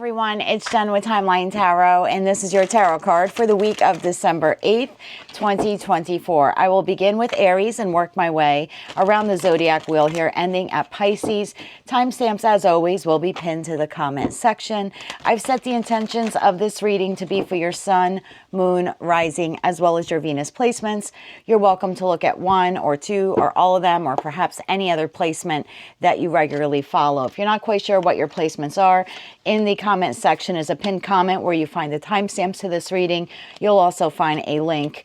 Everyone, it's Jen with Timeline Tarot, and this is your tarot card for the week of December 8th, 2024. I will begin with Aries and work my way around the zodiac wheel here, ending at Pisces. Timestamps, as always, will be pinned to the comment section. I've set the intentions of this reading to be for your sun, moon, rising, as well as your Venus placements. You're welcome to look at one or two or all of them, or perhaps any other placement that you regularly follow. If you're not quite sure what your placements are, in the comment section is a pinned comment where you find the timestamps to this reading. You'll also find a link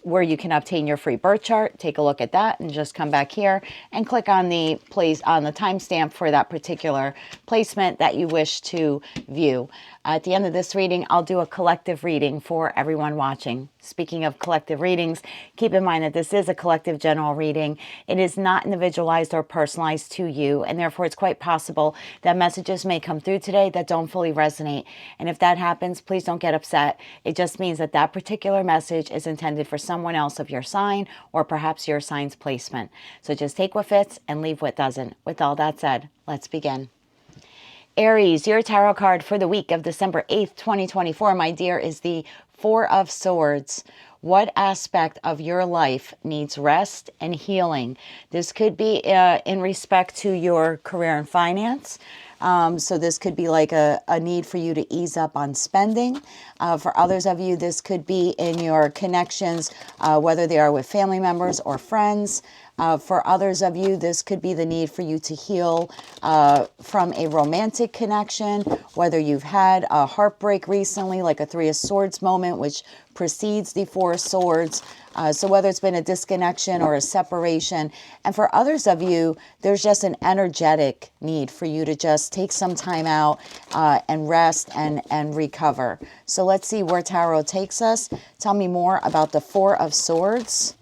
where you can obtain your free birth chart. Take a look at that and just come back here and click on the timestamp for that particular placement that you wish to view. At the end of this reading, I'll do a collective reading for everyone watching. Speaking of collective readings, keep in mind that this is a collective general reading. It is not individualized or personalized to you, and therefore it's quite possible that messages may come through today that don't fully resonate. And if that happens, please don't get upset. It just means that that particular message is intended for someone else of your sign, or perhaps your sign's placement. So just take what fits and leave what doesn't. With all that said, let's begin. Aries, your tarot card for the week of December 8th, 2024, my dear, is the Four of Swords. What aspect of your life needs rest and healing? This could be in respect to your career and finance. So this could be like a need for you to ease up on spending. For others of you, this could be in your connections, whether they are with family members or friends. For others of you, this could be the need for you to heal from a romantic connection, whether you've had a heartbreak recently, like a Three of Swords moment, which precedes the Four of Swords. So whether it's been a disconnection or a separation. And for others of you, there's just an energetic need for you to just take some time out and rest and recover. So let's see where Tarot takes us. Tell me more about the Four of Swords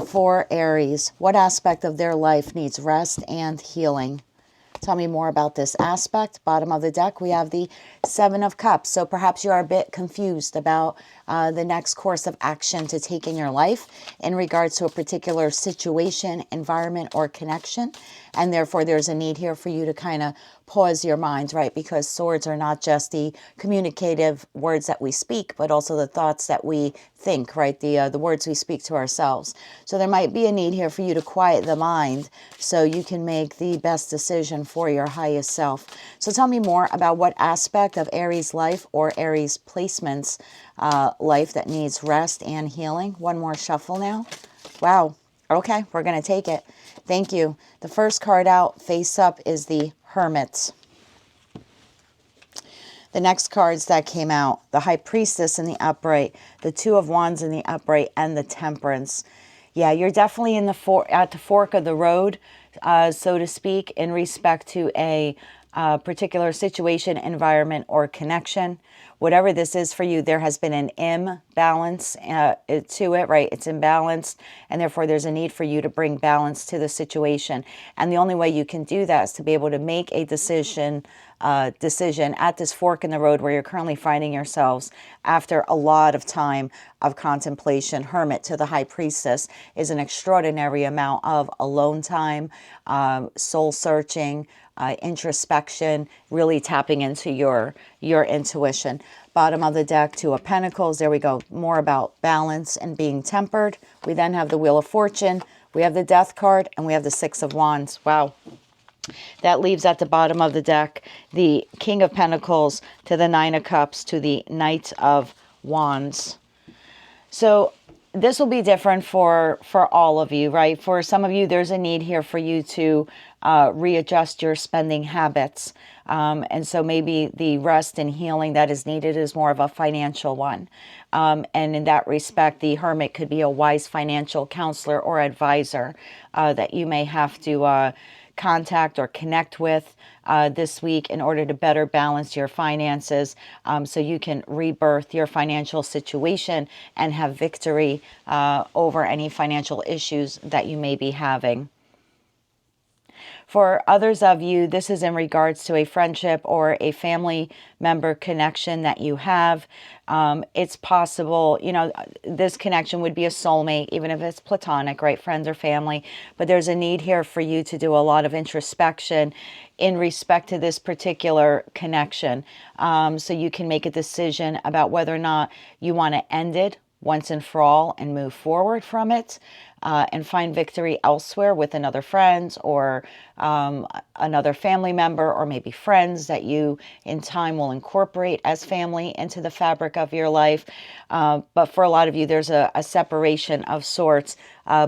for Aries. What aspect of their life needs rest and healing? Tell me more about this aspect. Bottom of the deck, we have the Seven of Cups. So perhaps you are a bit confused about the next course of action to take in your life in regards to a particular situation, environment, or connection. And therefore, there's a need here for you to kind of pause your mind, right? Because swords are not just the communicative words that we speak, but also the thoughts that we think, right? The words we speak to ourselves. So there might be a need here for you to quiet the mind so you can make the best decision for your highest self. So tell me more about what aspect of Aries life or Aries placements life that needs rest and healing. One more shuffle now. Wow. Okay, we're going to take it. Thank you. The first card out, face up, is the Hermit. The next cards that came out, the High Priestess in the upright, the Two of Wands in the upright, and the Temperance. Yeah, you're definitely in at the fork of the road, so to speak, in respect to a particular situation, environment, or connection. Whatever this is for you, there has been an imbalance to it, right? It's imbalanced, and therefore there's a need for you to bring balance to the situation. And the only way you can do that is to be able to make a decision at this fork in the road where you're currently finding yourselves after a lot of time of contemplation. Hermit to the High Priestess is an extraordinary amount of alone time, soul searching, introspection, really tapping into your intuition. Bottom of the deck, Two of Pentacles. There we go. More about balance and being tempered. We then have the Wheel of Fortune. We have the Death card, and we have the Six of Wands. Wow. That leaves at the bottom of the deck the King of Pentacles to the Nine of Cups to the Knight of Wands. So this will be different for all of you, right? For some of you, there's a need here for you to readjust your spending habits. And so maybe the rest and healing that is needed is more of a financial one. And in that respect, the Hermit could be a wise financial counselor or advisor that you may have to contact or connect with this week in order to better balance your finances, so you can rebirth your financial situation and have victory over any financial issues that you may be having. For others of you, this is in regards to a friendship or a family member connection that you have. It's possible, you know, this connection would be a soulmate, even if it's platonic, right? Friends or family. But there's a need here for you to do a lot of introspection in respect to this particular connection. So you can make a decision about whether or not you want to end it once and for all and move forward from it, and find victory elsewhere with another friend or another family member, or maybe friends that you in time will incorporate as family into the fabric of your life. But for a lot of you, there's a separation of sorts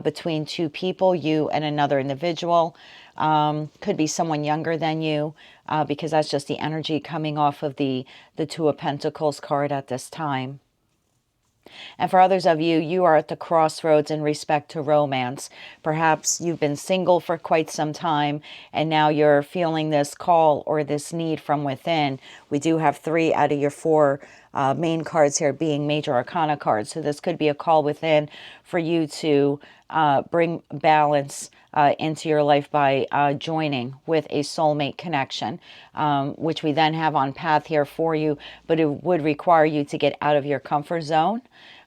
between two people, you and another individual. Could be someone younger than you, because that's just the energy coming off of the Two of Pentacles card at this time. And for others of you, you are at the crossroads in respect to romance. Perhaps you've been single for quite some time, and now you're feeling this call or this need from within. We do have 3 out of your 4 main cards here being major arcana cards. So this could be a call within for you to bring balance into your life by joining with a soulmate connection, which we then have on path here for you, but it would require you to get out of your comfort zone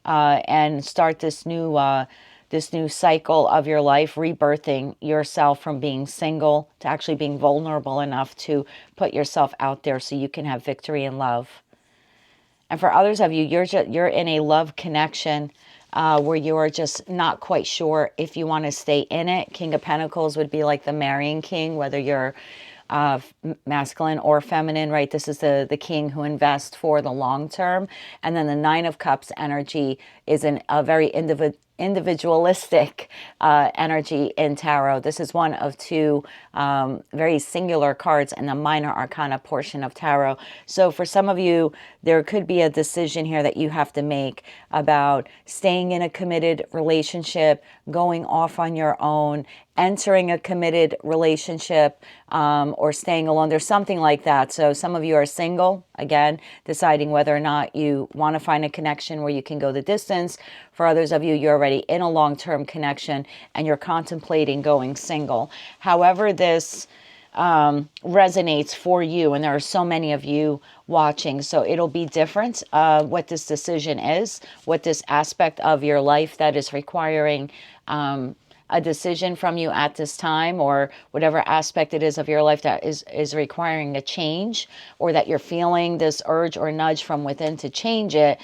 and start this new cycle of your life, rebirthing yourself from being single to actually being vulnerable enough to put yourself out there so you can have victory in love. And for others of you, you're in a love connection where you're just not quite sure if you want to stay in it. King of Pentacles would be like the marrying king, whether you're masculine or feminine, right? This is the king who invests for the long term. And then the 9 of Cups energy is a very individualistic energy in tarot. This is one of 2 very singular cards in the minor arcana portion of tarot. So for some of you, there could be a decision here that you have to make about staying in a committed relationship, going off on your own, entering a committed relationship, or staying alone. There's something like that. So some of you are single, again, deciding whether or not you want to find a connection where you can go the distance. For others of you, you're already in a long-term connection and you're contemplating going single. However this resonates for you, and there are so many of you watching, so it'll be different what this decision is, what this aspect of your life that is requiring a decision from you at this time, or whatever aspect it is of your life that is requiring a change, or that you're feeling this urge or nudge from within to change it.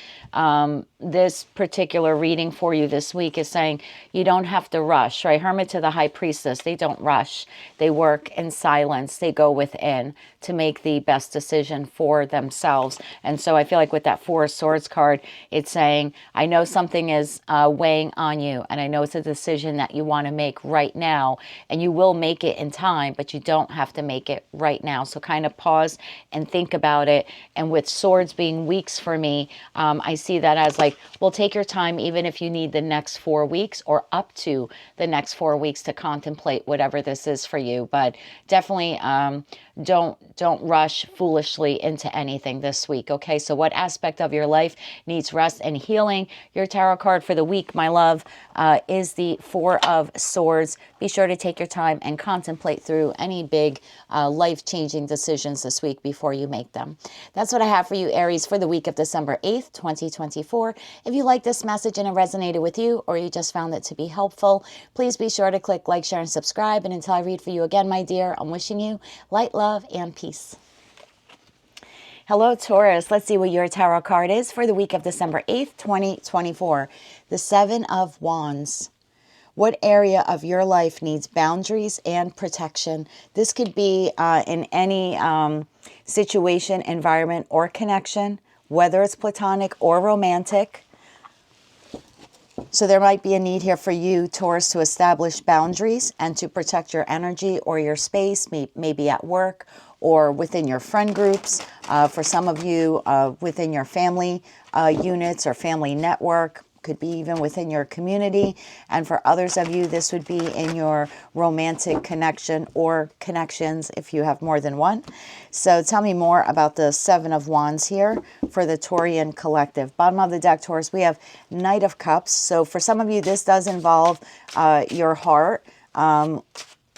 This particular reading for you this week is saying you don't have to rush, right? Hermit to the High Priestess, they don't rush. They work in silence. They go within to make the best decision for themselves. And so I feel like with that 4 of Swords card, it's saying, I know something is weighing on you, and I know it's a decision that you want to make right now, and you will make it in time, but you don't have to make it right now. So kind of pause and think about it. And with Swords being weeks for me, I see that as like, well, take your time, even if you need the next 4 weeks or up to the next 4 weeks to contemplate whatever this is for you. But definitely don't rush foolishly into anything this week. Okay, so what aspect of your life needs rest and healing? Your tarot card for the week, my love, is the 4 of Swords. Be sure to take your time and contemplate through any big life-changing decisions this week before you make them. That's what I have for you, Aries, for the week of December 8th, 2024. If you like this message and it resonated with you, or you just found it to be helpful, please be sure to click like, share, and subscribe. And until I read for you again, my dear, I'm wishing you light, love, and peace. Hello, Taurus. Let's see what your tarot card is for the week of December 8th, 2024. The 7 of Wands. What area of your life needs boundaries and protection? This could be in any situation, environment, or connection, whether it's platonic or romantic. So there might be a need here for you, Taurus, to establish boundaries and to protect your energy or your space, maybe at work or within your friend groups. For some of you, within your family units or family network. Could be even within your community. And for others of you, this would be in your romantic connection or connections if you have more than one. So tell me more about the 7 of Wands here for the Taurian collective. Bottom of the deck, Taurus, we have Knight of Cups. So for some of you, this does involve your heart.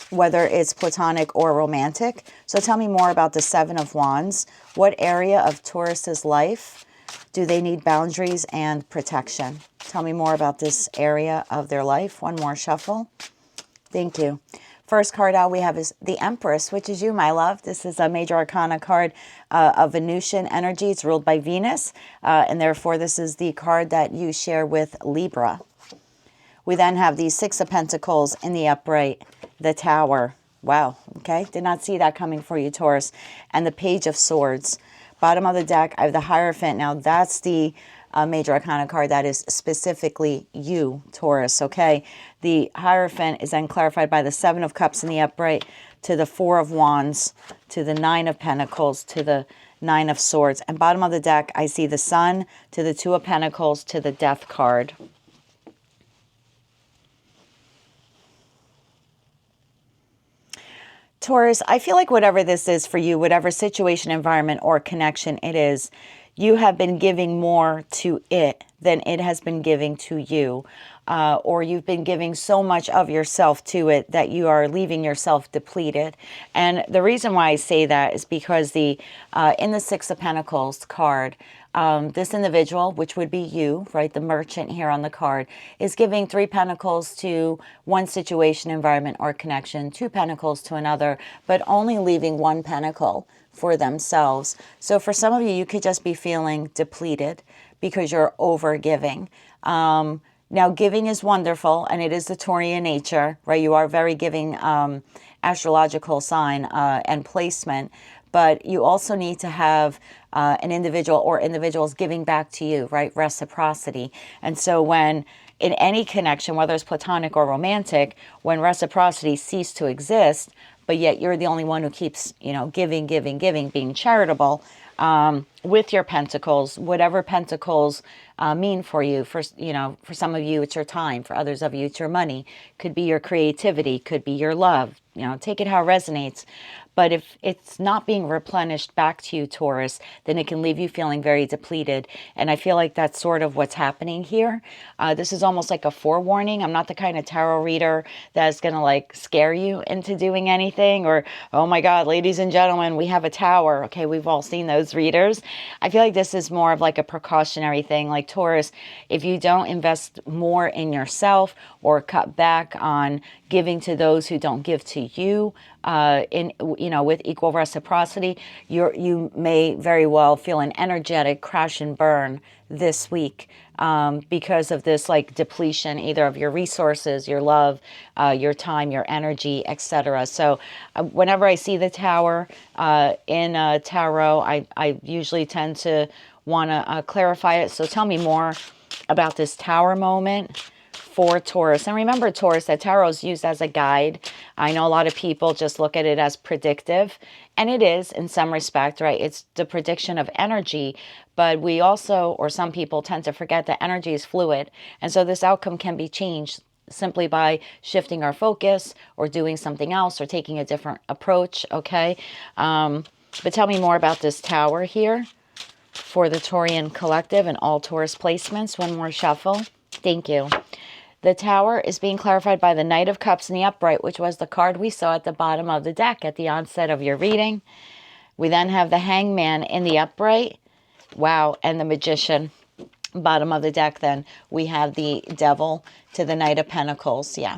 whether it's platonic or romantic. So tell me more about the Seven of Wands. What area of Taurus's life do they need boundaries and protection? Tell me more about this area of their life. One more shuffle. Thank you. First card out we have is the Empress, which is you, my love. This is a major arcana card of Venusian energy. It's ruled by Venus, and therefore this is the card that you share with Libra. We then have the Six of Pentacles in the upright, the Tower. Wow, okay. Did not see that coming for you, Taurus. And the Page of Swords. Bottom of the deck, I have the Hierophant. Now, that's the major arcana card that is specifically you, Taurus, okay? The Hierophant is then clarified by the Seven of Cups in the upright to the Four of Wands, to the Nine of Pentacles, to the Nine of Swords. And bottom of the deck, I see the Sun, to the Two of Pentacles, to the Death card. Taurus, I feel like whatever this is for you, whatever situation, environment, or connection it is, you have been giving more to it than it has been giving to you. Or you've been giving so much of yourself to it that you are leaving yourself depleted. And the reason why I say that is because the in the Six of Pentacles card, this individual, which would be you, right, the merchant here on the card, is giving Three Pentacles to one situation, environment, or connection, Two Pentacles to another, but only leaving One Pentacle for themselves. So for some of you, you could just be feeling depleted because you're over giving. Now, giving is wonderful, and it is the Taurian nature, right? You are very giving astrological sign and placement, but you also need to have an individual or individuals giving back to you, right? Reciprocity. And so when in any connection, whether it's platonic or romantic, when reciprocity ceases to exist, but yet you're the only one who keeps, you know, giving, being charitable, with your pentacles, whatever pentacles mean for you. For, you know, for some of you, it's your time. For others of you, it's your money. Could be your creativity. Could be your love. You know, take it how it resonates. But if it's not being replenished back to you, Taurus, then it can leave you feeling very depleted. And I feel like that's sort of what's happening here. This is almost like a forewarning. I'm not the kind of tarot reader that's going to like scare you into doing anything or, oh my God, ladies and gentlemen, we have a tower. Okay, we've all seen those readers. I feel like this is more of like a precautionary thing. Like Taurus, if you don't invest more in yourself or cut back on giving to those who don't give to you, with equal reciprocity, you may very well feel an energetic crash and burn this week because of this like depletion, either of your resources, your love, your time, your energy, etc. So whenever I see the tower in tarot, I usually tend to want to clarify it. So tell me more about this tower moment for Taurus. And remember, Taurus, that tarot is used as a guide. I know a lot of people just look at it as predictive, and it is in some respect, right? It's the prediction of energy, but we also, or some people tend to forget that energy is fluid. And so this outcome can be changed simply by shifting our focus or doing something else or taking a different approach, okay? But tell me more about this tower here for the Taurian collective and all Taurus placements. One more shuffle. Thank you. The tower is being clarified by the Knight of Cups in the upright, which was the card we saw at the bottom of the deck at the onset of your reading. We then have the Hangman in the upright. Wow. And the Magician. Bottom of the deck, then we have the Devil to the Knight of Pentacles. Yeah.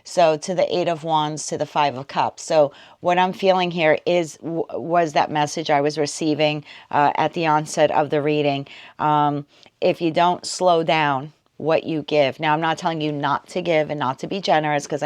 So to the Eight of Wands to the Five of Cups. So what I'm feeling here was that message I was receiving at the onset of the reading. If you don't slow down what you give. Now, I'm not telling you not to give and not to be generous because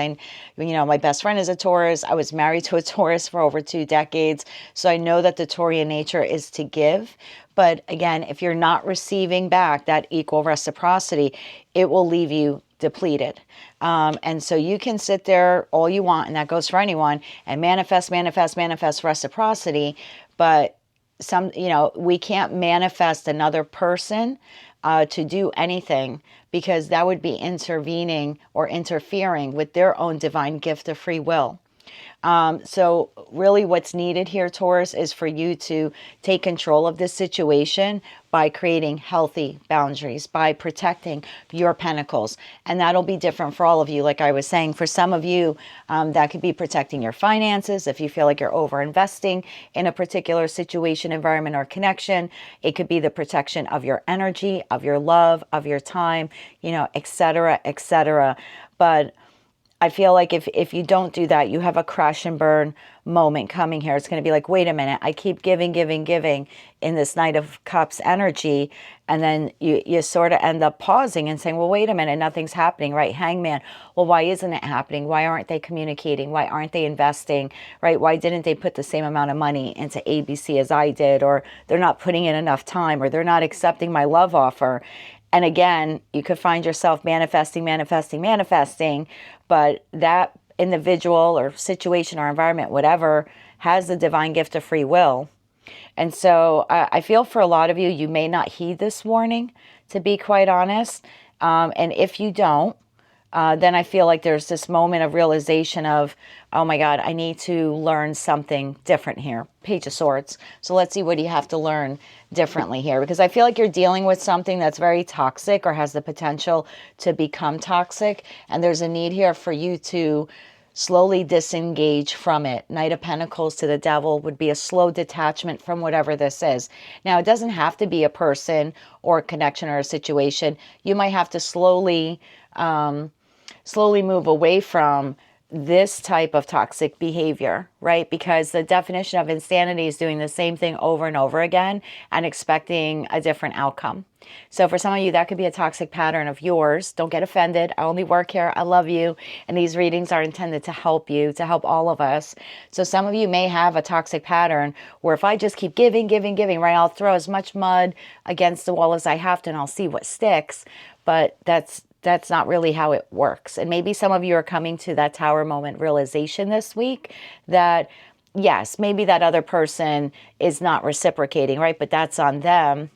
my best friend is a Taurus. I was married to a Taurus for over 2 decades. So I know that the Taurian nature is to give. But again, if you're not receiving back that equal reciprocity, it will leave you depleted. And so you can sit there all you want, and that goes for anyone, and manifest reciprocity. But we can't manifest another person to do anything, because that would be intervening or interfering with their own divine gift of free will. So really what's needed here, Taurus, is for you to take control of this situation by creating healthy boundaries, by protecting your pentacles. And that'll be different for all of you. Like I was saying, for some of you, that could be protecting your finances. If you feel like you're over investing in a particular situation, environment, or connection, it could be the protection of your energy, of your love, of your time, you know, etc., etc. But I feel like if you don't do that, you have a crash and burn moment coming here. It's going to be like, wait a minute, I keep giving in this Knight of Cups energy. And then you sort of end up pausing and saying, well, wait a minute, nothing's happening, right? Hangman, well, why isn't it happening? Why aren't they communicating? Why aren't they investing, right? Why didn't they put the same amount of money into ABC as I did? Or they're not putting in enough time, or they're not accepting my love offer. And again, you could find yourself manifesting, but that individual or situation or environment, whatever, has the divine gift of free will. And so I feel for a lot of you, you may not heed this warning, to be quite honest. And if you don't, then I feel like there's this moment of realization of, oh my God, I need to learn something different here. Page of Swords. So let's see what you have to learn differently here, because I feel like you're dealing with something that's very toxic or has the potential to become toxic. And there's a need here for you to slowly disengage from it. Knight of Pentacles to the Devil would be a slow detachment from whatever this is. Now, it doesn't have to be a person or a connection or a situation. You might have to slowly move away from this type of toxic behavior, right? Because the definition of insanity is doing the same thing over and over again and expecting a different outcome. So for some of you, that could be a toxic pattern of yours. Don't get offended. I only work here. I love you. And these readings are intended to help you, to help all of us. So some of you may have a toxic pattern where if I just keep giving, right, I'll throw as much mud against the wall as I have to and I'll see what sticks. But that's not really how it works. And maybe some of you are coming to that Tower moment realization this week that, yes, maybe that other person is not reciprocating, right? But that's on them.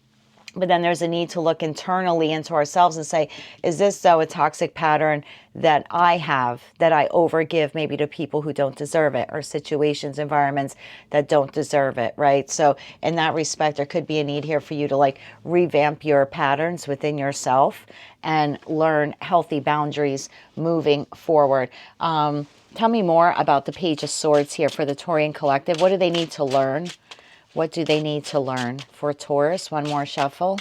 But then there's a need to look internally into ourselves and say, is this though a toxic pattern that I have, that I overgive maybe to people who don't deserve it, or situations, environments that don't deserve it, right? So in that respect, there could be a need here for you to like revamp your patterns within yourself and learn healthy boundaries moving forward. Tell me more about the Page of Swords here for the Taurian collective. What do they need to learn? What do they need to learn for Taurus? One more shuffle.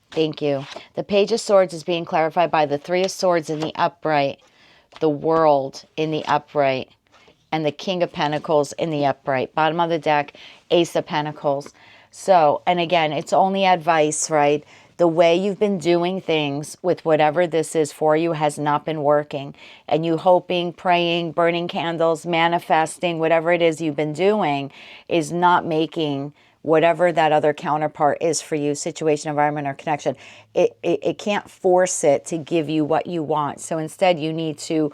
Thank you. The Page of Swords is being clarified by the Three of Swords in the upright, the World in the upright, and the King of Pentacles in the upright. Bottom of the deck, Ace of Pentacles. So, and again, it's only advice, right? The way you've been doing things with whatever this is for you has not been working. And you hoping, praying, burning candles, manifesting, whatever it is you've been doing is not making whatever that other counterpart is for you, situation, environment, or connection. It can't force it to give you what you want. So instead, you need to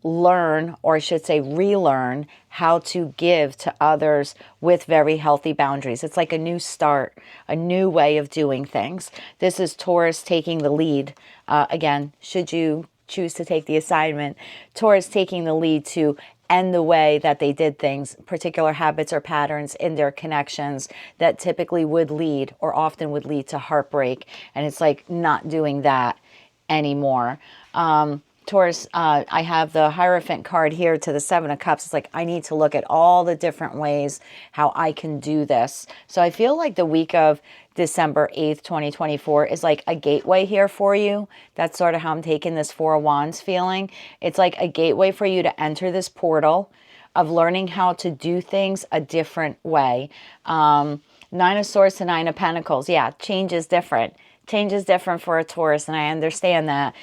learn, or I should say relearn, how to give to others with very healthy boundaries. It's like a new start, a new way of doing things. This is Taurus taking the lead. Again, should you choose to take the assignment, Taurus taking the lead to end the way that they did things, particular habits or patterns in their connections that typically would lead, or often would lead, to heartbreak. And it's like not doing that anymore. Taurus, I have the Hierophant card here to the Seven of Cups. It's like, I need to look at all the different ways how I can do this. So I feel like the week of December 8th, 2024 is like a gateway here for you. That's sort of how I'm taking this Four of Wands feeling. It's like a gateway for you to enter this portal of learning how to do things a different way. Nine of Swords to Nine of Pentacles. Yeah, change is different. Change is different for a Taurus, and I understand that.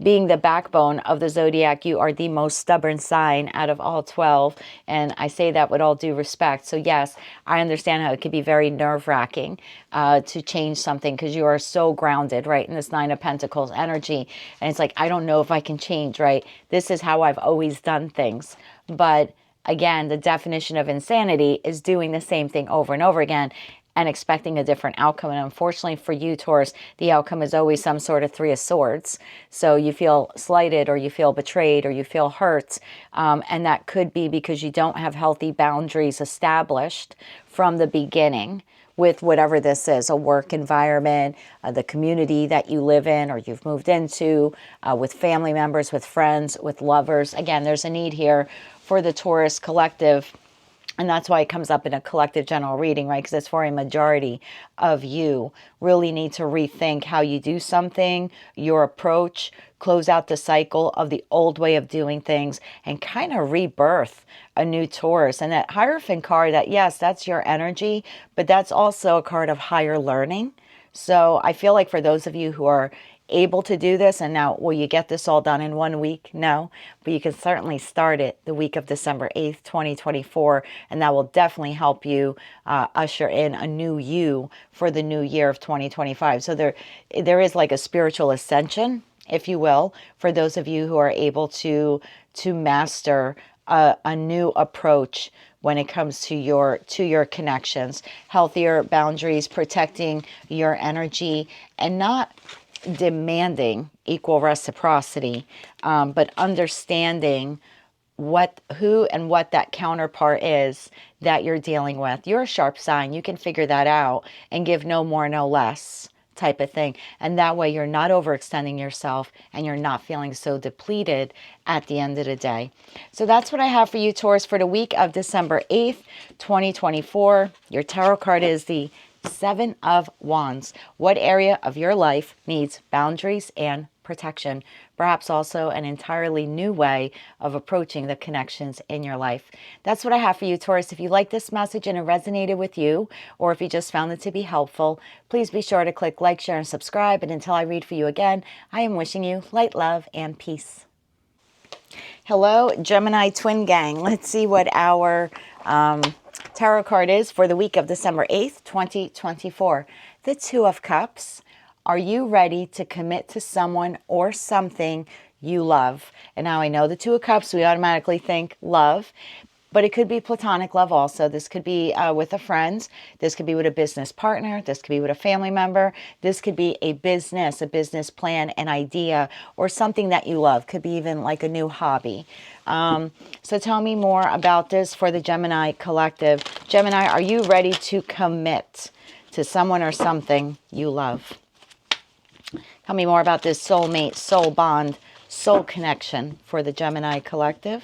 Being the backbone of the zodiac, you are the most stubborn sign out of all 12, and I say that with all due respect. So yes, I understand how it could be very nerve-wracking to change something, because you are so grounded, right, in this Nine of Pentacles energy, and it's like, I don't know if I can change, right? This is how I've always done things. But again, the definition of insanity is doing the same thing over and over again. and expecting a different outcome. And unfortunately for you, Taurus, the outcome is always some sort of Three of Swords. So you feel slighted, or you feel betrayed, or you feel hurt. And that could be because you don't have healthy boundaries established from the beginning with whatever this is, a work environment, the community that you live in or you've moved into, with family members, with friends, with lovers. Again, there's a need here for the Taurus collective. And that's why it comes up in a collective general reading, right? Because it's for a majority of you. Really need to rethink how you do something, your approach, close out the cycle of the old way of doing things, and kind of rebirth a new Taurus. And that Hierophant card, that, yes, that's your energy, but that's also a card of higher learning. So I feel like for those of you who are able to do this, and now, will you get this all done in 1 week? No, but you can certainly start it the week of December 8th, 2024, and that will definitely help you usher in a new you for the new year of 2025. So there is like a spiritual ascension, if you will, for those of you who are able to master a new approach when it comes to your connections, healthier boundaries, protecting your energy, and not demanding equal reciprocity, but understanding who and what that counterpart is that you're dealing with. You're a sharp sign. You can figure that out and give no more, no less type of thing. And that way you're not overextending yourself and you're not feeling so depleted at the end of the day. So that's what I have for you, Taurus, for the week of December 8th, 2024. Your tarot card is the Seven of Wands. What area of your life needs boundaries and protection? Perhaps also an entirely new way of approaching the connections in your life. That's what I have for you, Taurus. If you like this message and it resonated with you, or if you just found it to be helpful, please be sure to click like, share, and subscribe. And until I read for you again, I am wishing you light, love, and peace. Hello, Gemini twin gang. Let's see what our tarot card is for the week of December 8th, 2024. The Two of Cups. Are you ready to commit to someone or something you love? And now I know the Two of Cups, we automatically think love, but it could be platonic love also. This could be with a friend. This could be with a business partner. This could be with a family member. This could be a business plan, an idea, or something that you love. Could be even like a new hobby. So tell me more about this for the Gemini collective. Gemini, are you ready to commit to someone or something you love? Tell me more about this soulmate, soul bond, soul connection for the Gemini collective.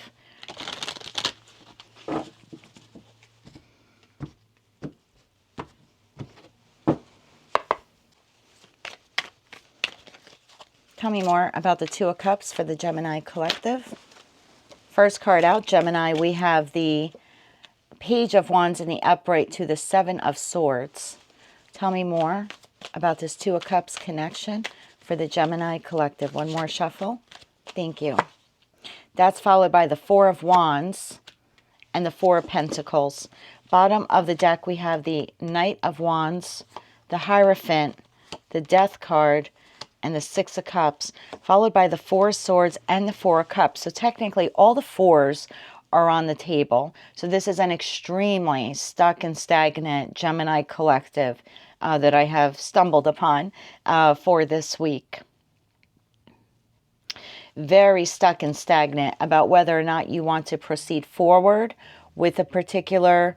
Tell me more about the Two of Cups for the Gemini collective. First card out, Gemini, we have the Page of Wands in the upright to the Seven of Swords. Tell me more about this Two of Cups connection for the Gemini collective. One more shuffle. Thank you. That's followed by the Four of Wands and the Four of Pentacles. Bottom of the deck, we have the Knight of Wands, the Hierophant, the Death card, and the Six of Cups, followed by the Four of Swords and the Four of Cups. So technically, all the fours are on the table. So this is an extremely stuck and stagnant Gemini collective that I have stumbled upon for this week. Very stuck and stagnant about whether or not you want to proceed forward with a particular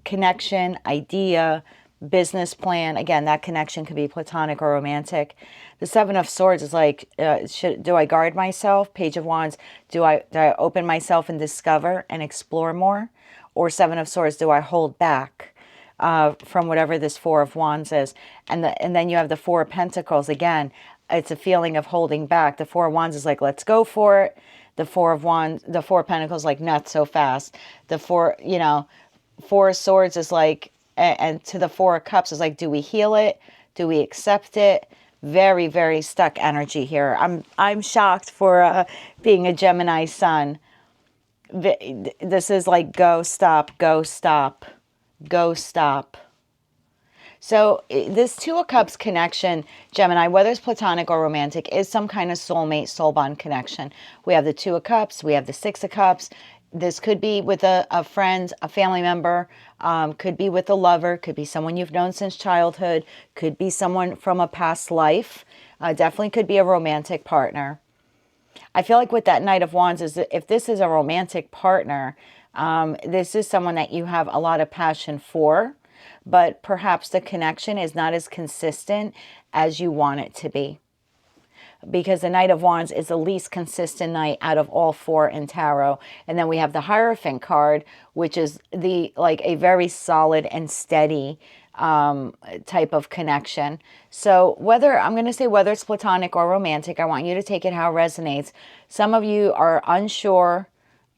connection, idea, business plan. Again, that connection could be platonic or romantic. The Seven of Swords is like, do I guard myself? Page of Wands, do I open myself and discover and explore more? Or Seven of Swords, do I hold back from whatever this Four of Wands is? And then you have the Four of Pentacles. Again, it's a feeling of holding back. The Four of Wands is like, let's go for it. The Four of Pentacles, like, not so fast. The Four of Swords is like, and to the Four of Cups is like, do we heal it? Do we accept it? Very, very stuck energy here. I'm shocked for being a Gemini sun. This is like, go, stop, go, stop, go, stop. So this Two of Cups connection, Gemini, whether it's platonic or romantic, is some kind of soulmate, soul bond connection. We have the Two of Cups. We have the Six of Cups. This could be with a friend, a family member, could be with a lover, could be someone you've known since childhood, could be someone from a past life, definitely could be a romantic partner. I feel like with that Knight of Wands is that if this is a romantic partner, this is someone that you have a lot of passion for, but perhaps the connection is not as consistent as you want it to be. Because the Knight of Wands is the least consistent knight out of all four in tarot. And then we have the Hierophant card, which is like a very solid and steady type of connection. So I'm going to say whether it's platonic or romantic, I want you to take it how it resonates. Some of you are unsure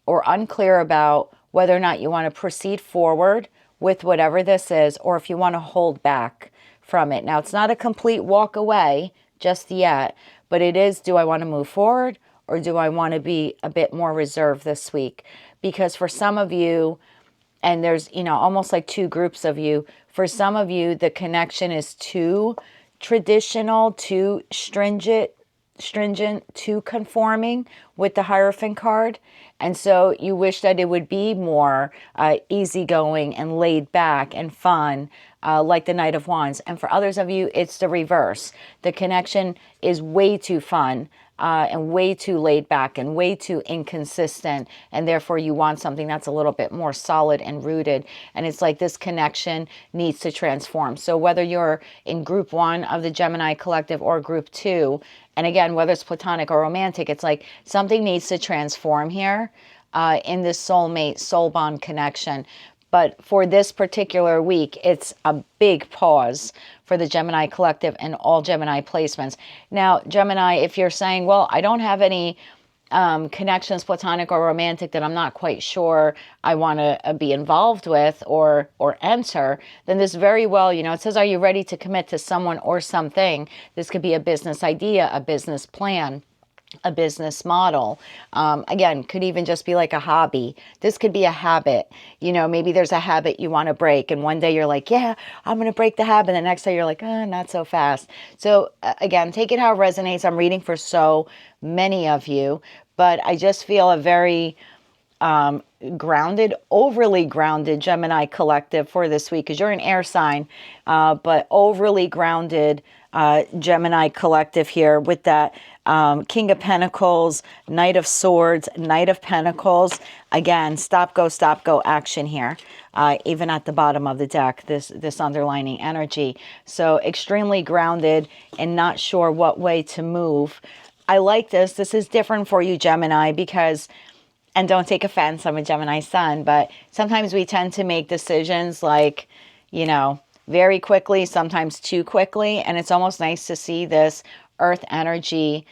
or unclear about whether or not you want to proceed forward with whatever this is, or if you want to hold back from it. Now, it's not a complete walk away just yet, but it is, do I want to move forward, or do I want to be a bit more reserved this week? Because for some of you, and there's, almost like two groups of you, for some of you, the connection is too traditional, too stringent, too conforming with the Hierophant card. And so you wish that it would be more easygoing and laid back and fun, like the Knight of Wands. And for others of you, it's the reverse. The connection is way too fun and way too laid back and way too inconsistent. And therefore you want something that's a little bit more solid and rooted. And it's like this connection needs to transform. So whether you're in group 1 of the Gemini collective or group 2, and again, whether it's platonic or romantic, it's like something needs to transform here in this soulmate, soul bond connection. But for this particular week, it's a big pause for the Gemini collective and all Gemini placements. Now, Gemini, if you're saying, well, I don't have any connections, platonic or romantic, that I'm not quite sure I want to be involved with or enter, then this very well, it says, are you ready to commit to someone or something? This could be a business idea, a business plan, a business model. Again, could even just be like a hobby. This could be a habit. Maybe there's a habit you want to break, and one day you're like, yeah, I'm going to break the habit. And the next day you're like, not so fast. So again, take it how it resonates. I'm reading for so many of you, but I just feel a very grounded, overly grounded Gemini collective for this week, because you're an air sign, but overly grounded Gemini collective here with that King of Pentacles, Knight of Swords, Knight of Pentacles. Again, stop, go action here, even at the bottom of the deck, this underlining energy. So extremely grounded and not sure what way to move. I like this. This is different for you, Gemini, because, and don't take offense, I'm a Gemini sun, but sometimes we tend to make decisions like, very quickly, sometimes too quickly. And it's almost nice to see this earth energy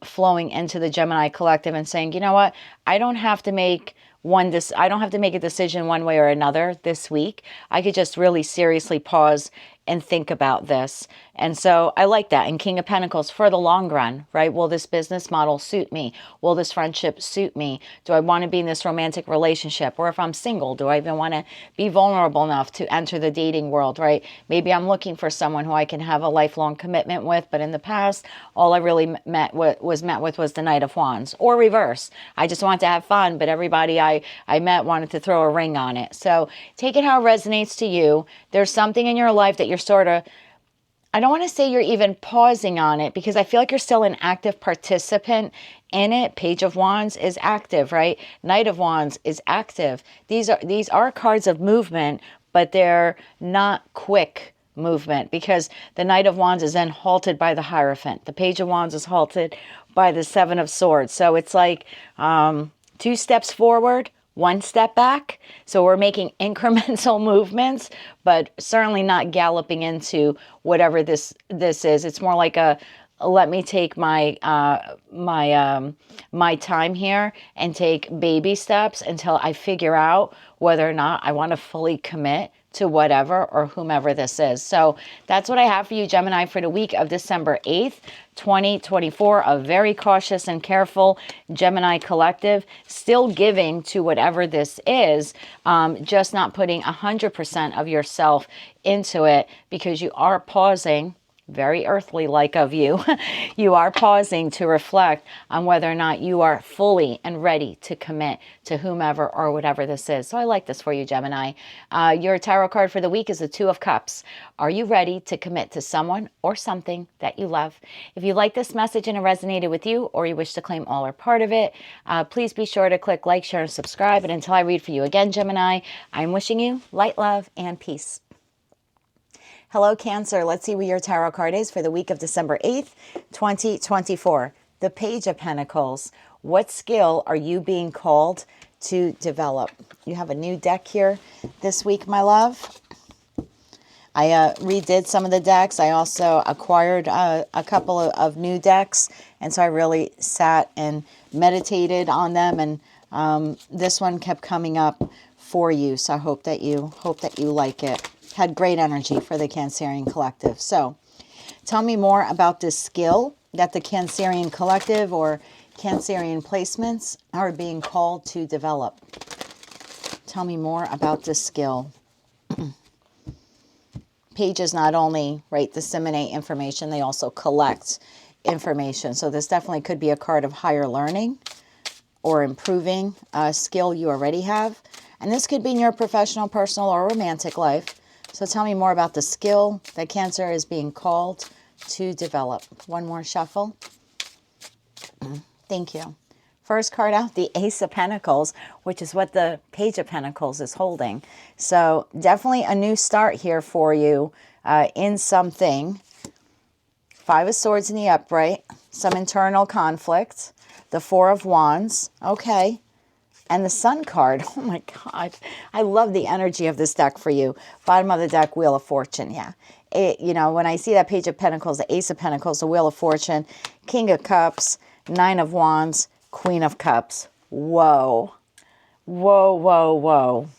flowing into the Gemini collective and saying, you know what, I don't have to make a decision one way or another this week. I could just really seriously pause and think about this. And so I like that. And King of Pentacles for the long run, right? Will this business model suit me? Will this friendship suit me? Do I want to be in this romantic relationship? Or if I'm single, do I even want to be vulnerable enough to enter the dating world, right? Maybe I'm looking for someone who I can have a lifelong commitment with, but in the past, all I really was met with was the Knight of Wands, or reverse. I just want to have fun, but everybody I met wanted to throw a ring on it. So take it how it resonates to you. There's something in your life that you're sort of, I don't want to say you're even pausing on it, because I feel like you're still an active participant in it. Page of Wands is active, right? Knight of Wands is active. These are cards of movement, but they're not quick movement, because the Knight of Wands is then halted by the Hierophant. The Page of Wands is halted by the Seven of Swords. So it's like 2 steps forward, 1 step back. So we're making incremental movements, but certainly not galloping into whatever this is. It's more like let me take my time here and take baby steps until I figure out whether or not I want to fully commit to whatever or whomever this is. So that's what I have for you, Gemini, for the week of December 8th, 2024. A very cautious and careful Gemini collective, still giving to whatever this is, just not putting 100% of yourself into it, because you are pausing very earthly-like of you. You are pausing to reflect on whether or not you are fully and ready to commit to whomever or whatever this is. So I like this for you, Gemini. Your tarot card for the week is the Two of Cups. Are you ready to commit to someone or something that you love? If you like this message and it resonated with you, or you wish to claim all or part of it, please be sure to click like, share, and subscribe. And until I read for you again, Gemini, I'm wishing you light, love, and peace. Hello, Cancer. Let's see what your tarot card is for the week of December 8th, 2024. The Page of Pentacles. What skill are you being called to develop? You have a new deck here this week, my love. I redid some of the decks. I also acquired a couple of new decks, and so I really sat and meditated on them, and this one kept coming up for you. So I hope that you like it. Had great energy for the Cancerian Collective. So tell me more about this skill that the Cancerian Collective or Cancerian placements are being called to develop. Tell me more about this skill. Pages not only, right, disseminate information, they also collect information. So this definitely could be a card of higher learning or improving a skill you already have. And this could be in your professional, personal, or romantic life. So tell me more about the skill that Cancer is being called to develop. One more shuffle. Thank you. First card out, the Ace of Pentacles, which is what the Page of Pentacles is holding. So definitely a new start here for you in something. Five of Swords in the upright, some internal conflict. The Four of Wands, okay. And the Sun card, oh my God. I love the energy of this deck for you. Bottom of the deck, Wheel of Fortune, yeah. You know, when I see that Page of Pentacles, the Ace of Pentacles, the Wheel of Fortune, King of Cups, Nine of Wands, Queen of Cups. Whoa. Whoa, whoa, whoa.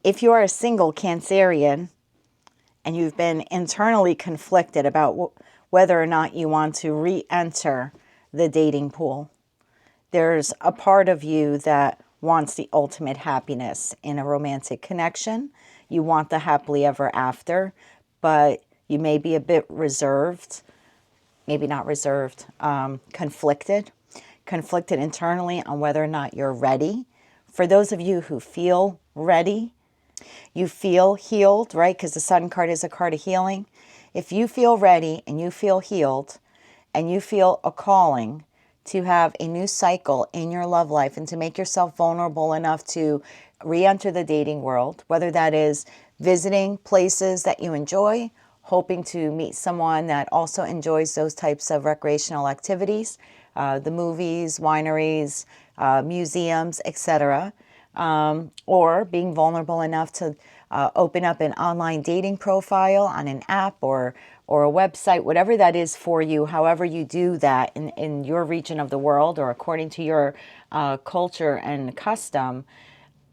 If you are a single Cancerian and you've been internally conflicted about whether or not you want to re-enter the dating pool, there's a part of you that wants the ultimate happiness in a romantic connection. You want the happily ever after, but you may be a bit reserved, maybe not reserved, conflicted internally on whether or not you're ready. For those of you who feel ready, you feel healed, right? Because the Sun card is a card of healing. If you feel ready and you feel healed and you feel a calling to have a new cycle in your love life and to make yourself vulnerable enough to re-enter the dating world, whether that is visiting places that you enjoy, hoping to meet someone that also enjoys those types of recreational activities, the movies, wineries, museums, etc., or being vulnerable enough to open up an online dating profile on an app or a website, whatever that is for you, however you do that in your region of the world or according to your culture and custom.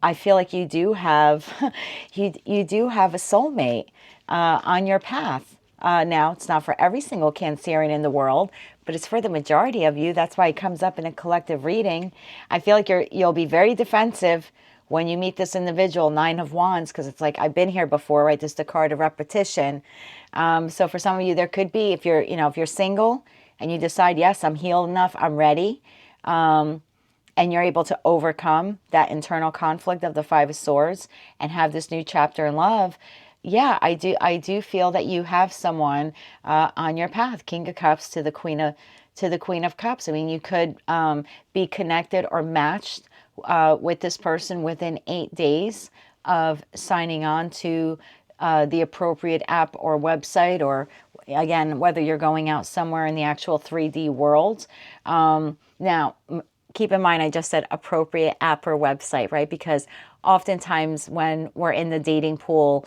I feel like you do have you do have a soulmate on your path. Now, it's not for every single Cancerian in the world, but it's for the majority of you. That's why it comes up in a collective reading. I feel like you'll be very defensive when you meet this individual, Nine of Wands, because it's like, I've been here before, right? This is the card of repetition. So for some of you, there could be, if you're single and you decide, yes, I'm healed enough, I'm ready, and you're able to overcome that internal conflict of the Five of Swords and have this new chapter in love. Yeah, I do feel that you have someone on your path, King of Cups to the Queen of Cups. I mean, you could be connected or matched with this person within 8 days of signing on to the appropriate app or website, or again, whether you're going out somewhere in the actual 3D world. Now, keep in mind, I just said appropriate app or website, right? Because oftentimes when we're in the dating pool,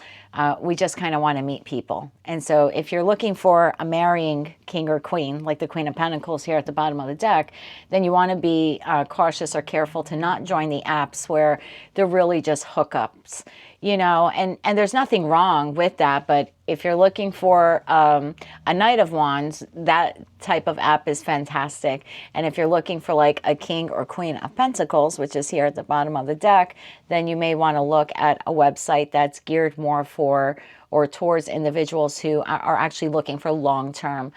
we just kind of want to meet people. And so if you're looking for a marrying king or queen, like the Queen of Pentacles here at the bottom of the deck, then you want to be cautious or careful to not join the apps where they're really just hookups, you know, and there's nothing wrong with that, but if you're looking for a Knight of Wands, that type of app is fantastic. And if you're looking for like a King or Queen of Pentacles, which is here at the bottom of the deck, then you may want to look at a website that's geared more for or towards individuals who are actually looking for long-term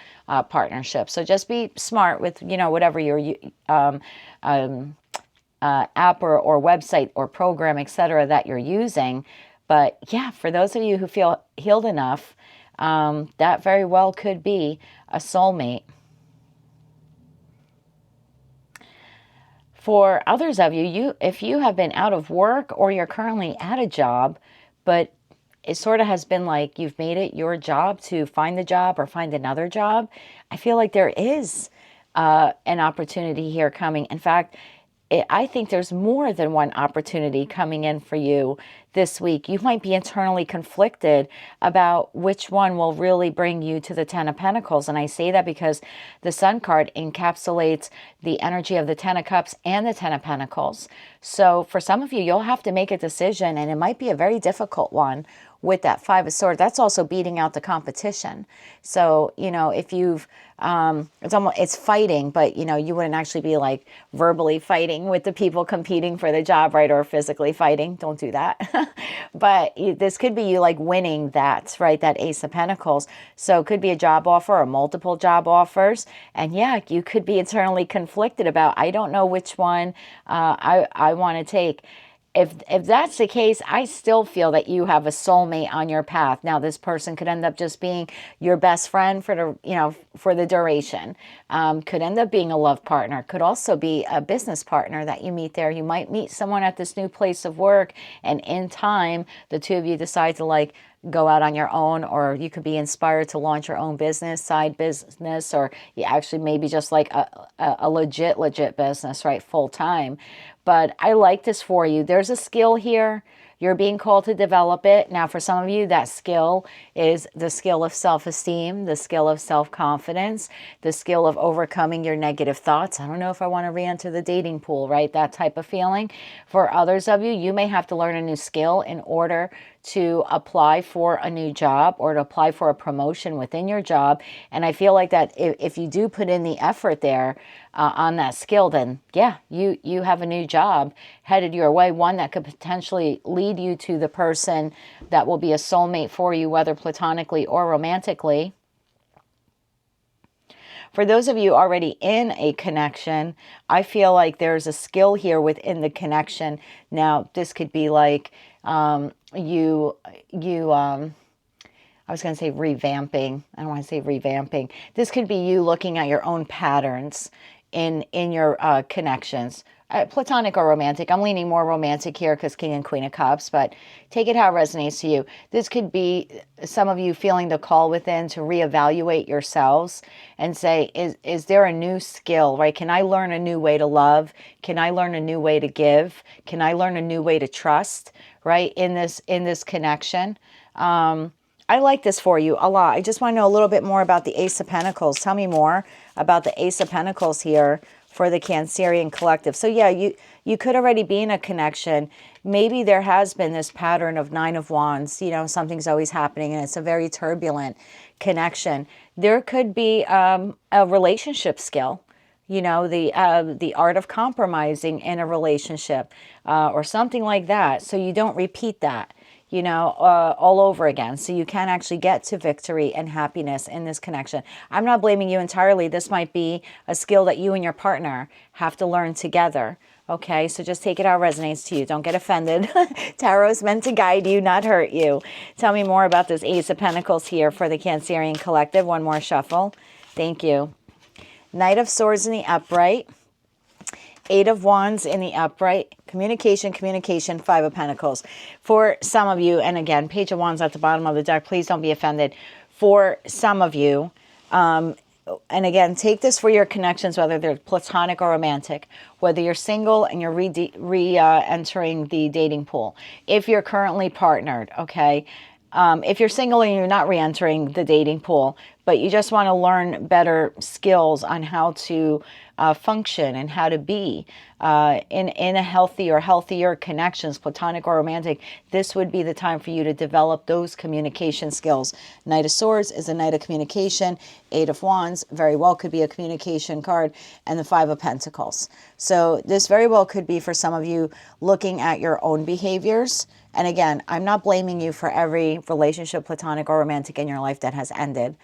partnerships. So just be smart with, you know, whatever your app or website or program, etc., that you're using. But yeah, for those of you who feel healed enough, that very well could be a soulmate. For others of you, if you have been out of work or you're currently at a job, but it sort of has been like you've made it your job to find the job or find another job, I feel like there is an opportunity here coming. In fact, I think there's more than one opportunity coming in for you this week. You might be internally conflicted about which one will really bring you to the Ten of Pentacles. And I say that because the Sun card encapsulates the energy of the Ten of Cups and the Ten of Pentacles. So for some of you, you'll have to make a decision, and it might be a very difficult one with that Five of Swords. That's also beating out the competition. So, you know, if you've, it's fighting, but, you know, you wouldn't actually be like verbally fighting with the people competing for the job, right? Or physically fighting. Don't do that. But this could be you like winning that, right? That Ace of Pentacles. So it could be a job offer or multiple job offers. And yeah, you could be internally conflicted about, I don't know which one I want to take. If that's the case, I still feel that you have a soulmate on your path. Now, this person could end up just being your best friend for the, you know, for the duration. Could end up being a love partner. Could also be a business partner that you meet there. You might meet someone at this new place of work, and in time, the two of you decide to like go out on your own, or you could be inspired to launch your own business, side business, or you actually maybe just like a legit business, right? Full time. But I like this for you. There's a skill here. You're being called to develop it. Now, for some of you, that skill is the skill of self-esteem, the skill of self-confidence, the skill of overcoming your negative thoughts. I don't know if I want to re-enter the dating pool, right? That type of feeling. For others of you, you may have to learn a new skill in order to apply for a new job or to apply for a promotion within your job. And I feel like that if you do put in the effort there on that skill, then yeah, you have a new job headed your way, one that could potentially lead you to the person that will be a soulmate for you, whether platonically or romantically. For those of you already in a connection, I feel like there's a skill here within the connection. Now, this could be like I was going to say revamping. I don't want to say revamping. This could be you looking at your own patterns in your connections. Platonic or romantic. I'm leaning more romantic here because King and Queen of Cups, but take it how it resonates to you. This could be some of you feeling the call within to reevaluate yourselves and say, is there a new skill, right? Can I learn a new way to love? Can I learn a new way to give? Can I learn a new way to trust, right? In this connection. I like this for you a lot. I just want to know a little bit more about the Ace of Pentacles. Tell me more about the Ace of Pentacles here for the Cancerian collective. So yeah, you could already be in a connection. Maybe there has been this pattern of Nine of Wands. You know, something's always happening and it's a very turbulent connection. There could be a relationship skill. You know, the art of compromising in a relationship or something like that. So you don't repeat that, you know, all over again. So you can actually get to victory and happiness in this connection. I'm not blaming you entirely. This might be a skill that you and your partner have to learn together. Okay, so just take it how it resonates to you. Don't get offended. Tarot is meant to guide you, not hurt you. Tell me more about this Ace of Pentacles here for the Cancerian collective. One more shuffle. Thank you. Knight of Swords in the upright. Eight of Wands in the upright. Communication, Five of Pentacles. For some of you, and again, Page of Wands at the bottom of the deck, please don't be offended. For some of you, and again, take this for your connections, whether they're platonic or romantic, whether you're single and you're re-entering the dating pool. If you're currently partnered, okay? If you're single and you're not re-entering the dating pool, but you just want to learn better skills on how to function and how to be in a healthy or healthier connections, platonic or romantic. This would be the time for you to develop those communication skills. Knight of Swords is a Knight of communication. Eight of Wands very well could be a communication card, and the Five of Pentacles. So this very well could be for some of you looking at your own behaviors. And again, I'm not blaming you for every relationship, platonic or romantic, in your life that has ended.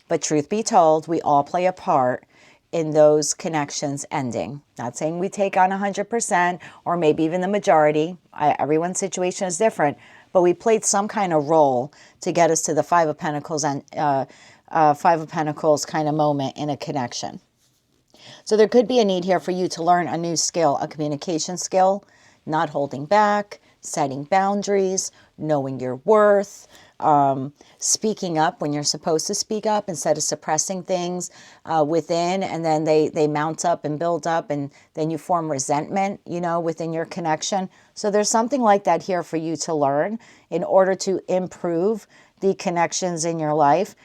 But truth be told, we all play a part in those connections ending. Not saying we take on 100% or maybe even the majority. Everyone's situation is different, but we played some kind of role to get us to the Five of Pentacles and Five of Pentacles kind of moment in a connection. So there could be a need here for you to learn a new skill, a communication skill, not holding back, setting boundaries, knowing your worth, speaking up when you're supposed to speak up instead of suppressing things within, and then they mount up and build up, and then you form resentment, you know, within your connection. So there's something like that here for you to learn in order to improve the connections in your life.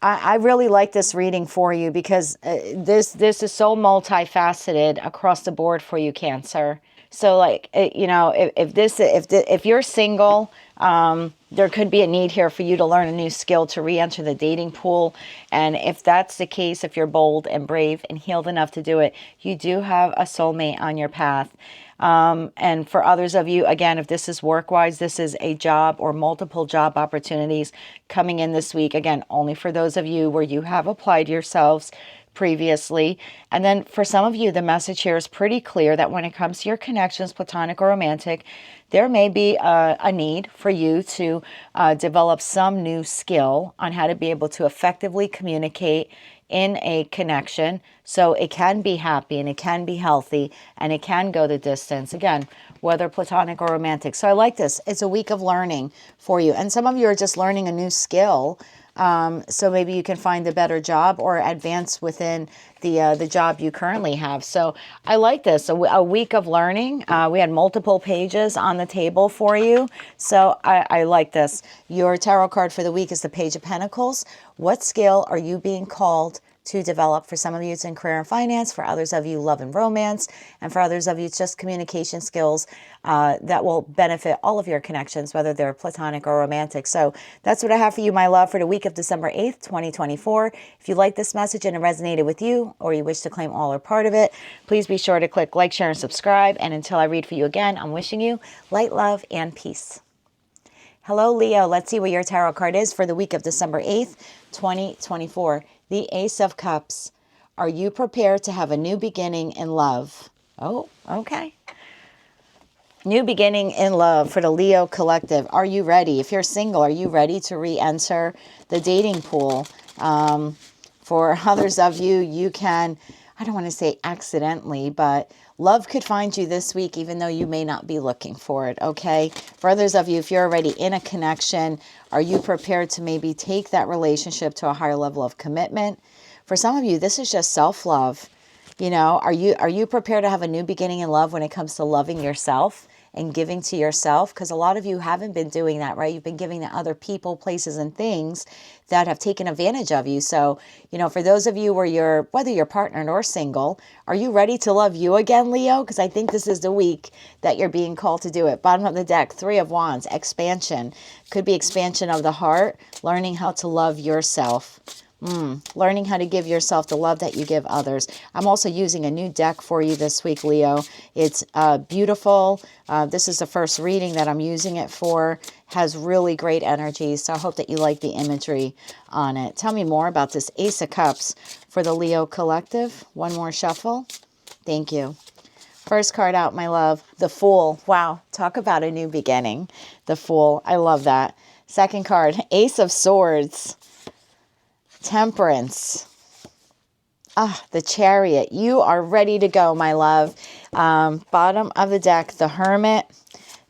I really like this reading for you because this is so multifaceted across the board for you, Cancer. So like, you know, if you're single, there could be a need here for you to learn a new skill to re-enter the dating pool. And if that's the case, if you're bold and brave and healed enough to do it, you do have a soulmate on your path. And for others of you, again, if this is work-wise, this is a job or multiple job opportunities coming in this week. Again, only for those of you where you have applied yourselves previously. And then for some of you, the message here is pretty clear that when it comes to your connections, platonic or romantic, there may be a need for you to develop some new skill on how to be able to effectively communicate in a connection so it can be happy and it can be healthy and it can go the distance, again, whether platonic or romantic. So I like this. It's a week of learning for you. And some of you are just learning a new skill. So maybe you can find a better job or advance within the job you currently have. So I like this, a week of learning. We had multiple pages on the table for you. So I like this. Your tarot card for the week is the Page of Pentacles. What skill are you being called to develop? For some of you, it's in career and finance. For others of you, love and romance. And for others of you, it's just communication skills that will benefit all of your connections, whether they're platonic or romantic. So that's what I have for you, my love, for the week of December 8th, 2024. If you like this message and it resonated with you, or you wish to claim all or part of it, please be sure to click like, share, and subscribe. And until I read for you again, I'm wishing you light, love, and peace. Hello, Leo. Let's see what your tarot card is for the week of December 8th, 2024. The Ace of Cups. Are you prepared to have a new beginning in love? Oh, okay. New beginning in love for the Leo collective. Are you ready? If you're single, are you ready to re-enter the dating pool? For others of you, you can, I don't want to say accidentally, but love could find you this week, even though you may not be looking for it, okay? For others of you, if you're already in a connection, are you prepared to maybe take that relationship to a higher level of commitment? For some of you, this is just self-love. You know, are you prepared to have a new beginning in love when it comes to loving yourself and giving to yourself? Because a lot of you haven't been doing that, right? You've been giving to other people, places, and things that have taken advantage of you. So, you know, for those of you whether you're partnered or single, are you ready to love you again, Leo? Because I think this is the week that you're being called to do it. Bottom of the deck, Three of Wands, expansion. Could be expansion of the heart, learning how to love yourself. Learning how to give yourself the love that you give others. I'm also using a new deck for you this week, Leo. It's beautiful. This is the first reading that I'm using it for. Has really great energy. So I hope that you like the imagery on it. Tell me more about this Ace of Cups for the Leo collective. One more shuffle. Thank you. First card out, my love. The Fool. Wow. Talk about a new beginning. The Fool. I love that. Second card, Ace of Swords. Temperance. The Chariot. You are ready to go, my love. Bottom of the deck, the Hermit,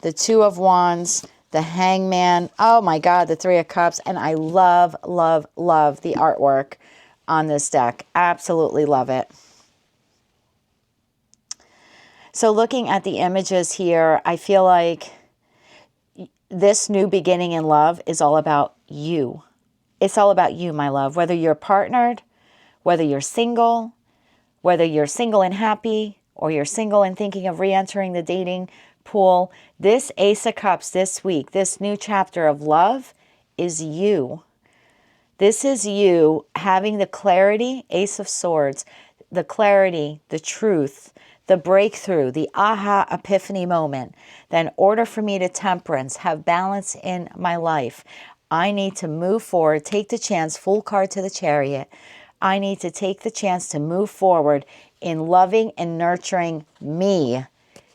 the Two of Wands, the Hangman. Oh my God, the Three of Cups. And I love, love, love the artwork on this deck. Absolutely love it. So looking at the images here, I feel like this new beginning in love is all about you. It's all about you, my love, whether you're partnered, whether you're single, Whether you're single and happy or you're single and thinking of re-entering the dating pool, this Ace of Cups this week, this new chapter of love is you. This is you having the clarity, Ace of Swords, the clarity, the truth, the breakthrough, the aha epiphany moment, that in order for me to temperance, have balance in my life, I need to move forward, take the chance, full card to the Chariot. I need to take the chance to move forward in loving and nurturing me.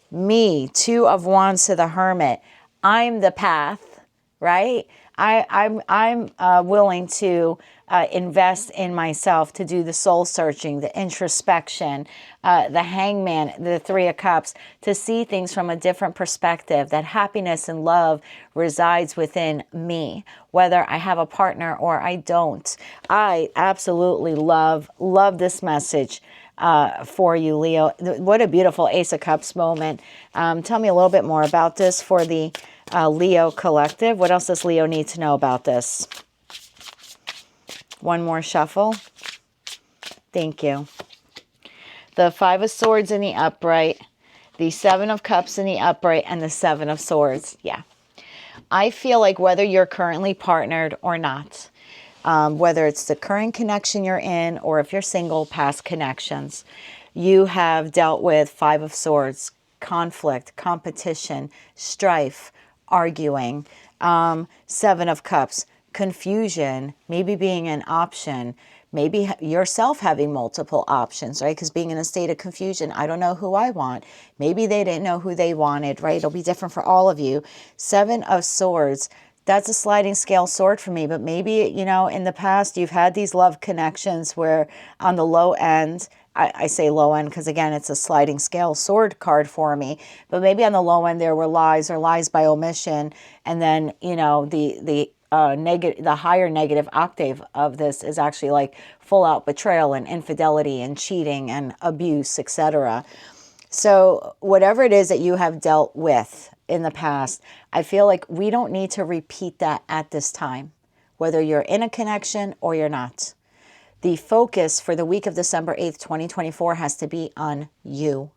Me, Two of Wands to the Hermit. I'm the path, right? I'm willing to invest in myself, to do the soul searching, the introspection, the Hangman, the Three of Cups, to see things from a different perspective, that happiness and love resides within me, whether I have a partner or I don't. I absolutely love this message for you, Leo. What a beautiful Ace of Cups moment. Tell me a little bit more about this for the Leo collective. What else does Leo need to know about this? One more shuffle. Thank you. The Five of Swords in the upright, the Seven of Cups in the upright, and the Seven of Swords. Yeah. I feel like whether you're currently partnered or not, whether it's the current connection you're in or if you're single, past connections, you have dealt with Five of Swords, conflict, competition, strife, arguing, Seven of Cups, confusion, maybe being an option, maybe yourself having multiple options, right? Because being in a state of confusion, I don't know who I want. Maybe they didn't know who they wanted, right? It'll be different for all of you. Seven of Swords, that's a sliding scale sword for me, but maybe, you know, in the past you've had these love connections where on the low end, I say low end because again, it's a sliding scale sword card for me, but maybe on the low end there were lies or lies by omission. And then, you know, the higher negative octave of this is actually like full out betrayal and infidelity and cheating and abuse, etc. So whatever it is that you have dealt with in the past, I feel like we don't need to repeat that at this time, whether you're in a connection or you're not. The focus for the week of December 8th, 2024 has to be on you.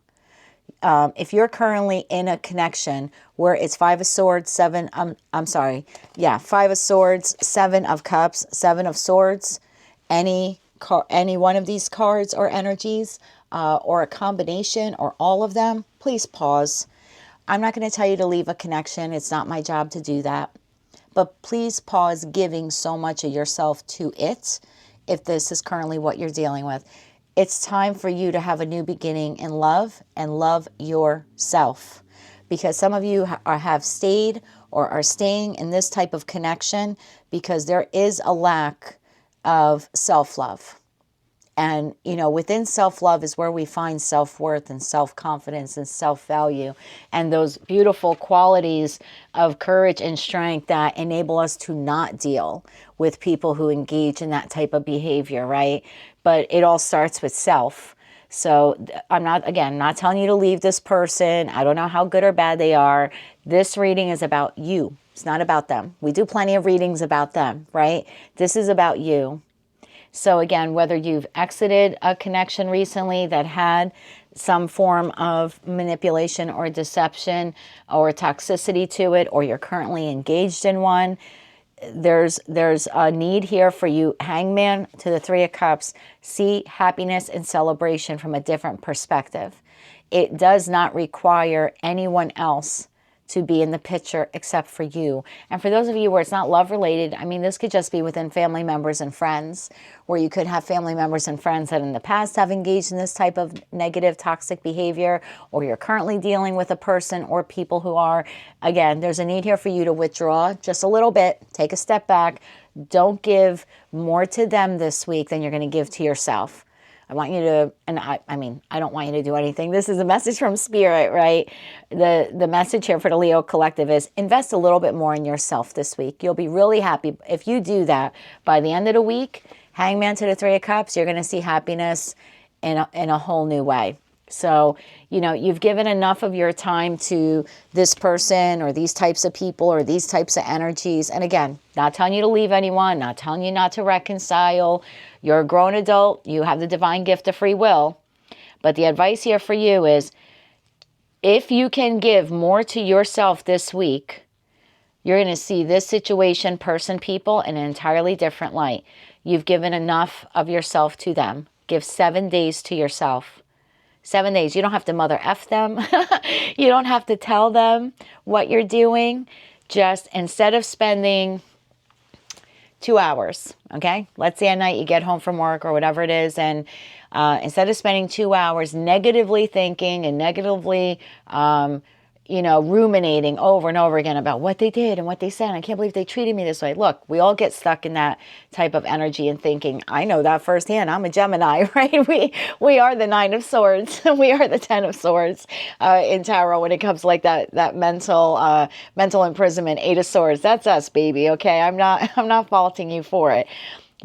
If you're currently in a connection where it's Five of Swords, Five of Swords, Seven of Cups, Seven of Swords, any one of these cards or energies, or a combination or all of them, please pause. I'm not going to tell you to leave a connection. It's not my job to do that. But please pause giving so much of yourself to it if this is currently what you're dealing with. It's time for you to have a new beginning in love and love yourself. Because some of you have stayed or are staying in this type of connection because there is a lack of self-love. And, you know, within self-love is where we find self-worth and self-confidence and self-value and those beautiful qualities of courage and strength that enable us to not deal with people who engage in that type of behavior, right? But it all starts with self. So I'm not telling you to leave this person. I don't know how good or bad they are. This reading is about you. It's not about them. We do plenty of readings about them, right? This is about you. So again, whether you've exited a connection recently that had some form of manipulation or deception or toxicity to it, or you're currently engaged in one, there's a need here for you, Hangman to the Three of Cups, see happiness and celebration from a different perspective. It does not require anyone else to be in the picture except for you. And for those of you where it's not love related, I mean, this could just be within family members and friends, where you could have family members and friends that in the past have engaged in this type of negative, toxic behavior, or you're currently dealing with a person or people who are. Again, there's a need here for you to withdraw just a little bit, take a step back. Don't give more to them this week than you're going to give to yourself. I want you to, and I don't want you to do anything. This is a message from Spirit, right? The message here for the Leo collective is invest a little bit more in yourself this week. You'll be really happy if you do that. By the end of the week, Hangman to the Three of Cups, you're going to see happiness in a whole new way. So, you know, you've given enough of your time to this person or these types of people or these types of energies. And again, not telling you to leave anyone, not telling you not to reconcile. You're a grown adult. You have the divine gift of free will. But the advice here for you is, if you can give more to yourself this week, you're going to see this situation, person, people in an entirely different light. You've given enough of yourself to them. Give 7 days to yourself. 7 days. You don't have to mother F them. You don't have to tell them what you're doing. Just instead of spending 2 hours, okay? Let's say at night you get home from work or whatever it is, and instead of spending 2 hours negatively thinking and negatively, ruminating over and over again about what they did and what they said. I can't believe they treated me this way. Look, we all get stuck in that type of energy and thinking. I know that firsthand. I'm a Gemini, right? We are the 9 of Swords. We are the 10 of Swords in tarot when it comes to like that mental imprisonment, 8 of Swords. That's us, baby. Okay, I'm not faulting you for it.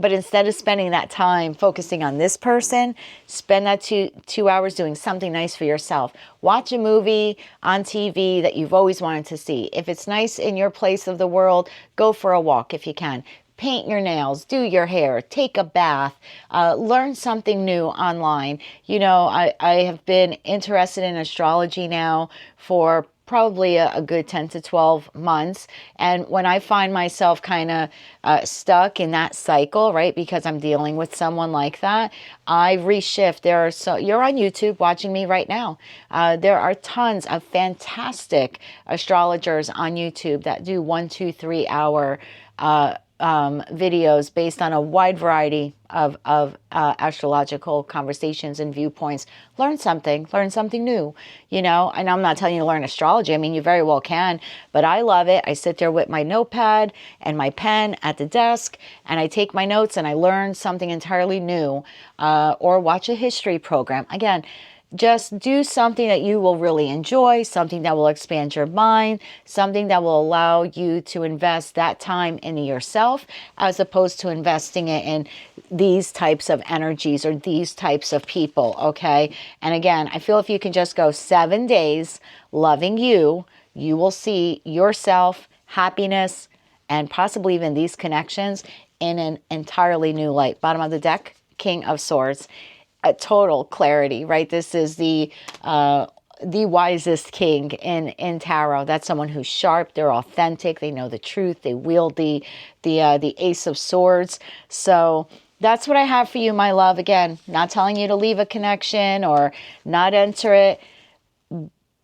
But instead of spending that time focusing on this person, spend that two hours doing something nice for yourself. Watch a movie on TV that you've always wanted to see. If it's nice in your place of the world, go for a walk if you can. Paint your nails, do your hair, take a bath, learn something new online. I have been interested in astrology now for probably a good 10 to 12 months. And when I find myself kind of stuck in that cycle, right, because I'm dealing with someone like that, I reshift. You're on YouTube watching me right now. There are tons of fantastic astrologers on YouTube that do 1, 2, 3 hour videos based on a wide variety of astrological conversations and viewpoints. Learn something new, and I'm not telling you to learn astrology. I mean, you very well can, but I love it. I sit there with my notepad and my pen at the desk, and I take my notes and I learn something entirely new, or watch a history program. Again, just do something that you will really enjoy, something that will expand your mind, something that will allow you to invest that time into yourself, as opposed to investing it in these types of energies or these types of people, okay? And again, I feel if you can just go 7 days loving you, you will see yourself, happiness, and possibly even these connections in an entirely new light. Bottom of the deck, King of Swords. A total clarity, right? This is the wisest king in tarot. That's someone who's sharp, they're authentic, they know the truth, they wield the Ace of Swords. So that's what I have for you, my love. Again, not telling you to leave a connection or not enter it,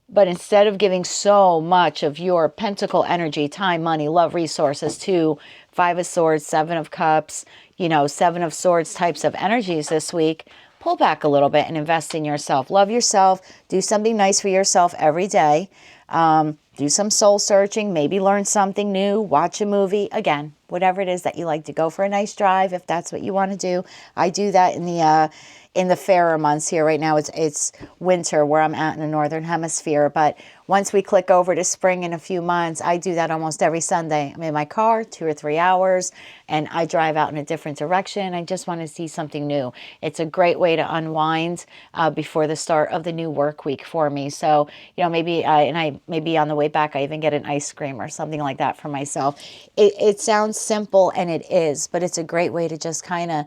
but instead of giving so much of your pentacle energy, time, money, love, resources to 5 of Swords, 7 of Cups, 7 of Swords types of energies this week, pull back a little bit and invest in yourself. Love yourself. Do something nice for yourself every day. Do some soul searching. Maybe learn something new. Watch a movie. Again, whatever it is that you like to. Go for a nice drive if that's what you want to do. I do that in the fairer months here. Right now it's winter where I'm at in the northern hemisphere, but once we click over to spring in a few months, I do that almost every Sunday. I'm in my car 2 or 3 hours and I drive out in a different direction. I just want to see something new. It's a great way to unwind before the start of the new work week for me. So, maybe on the way back, I even get an ice cream or something like that for myself. It sounds simple, and it is, but it's a great way to just kind of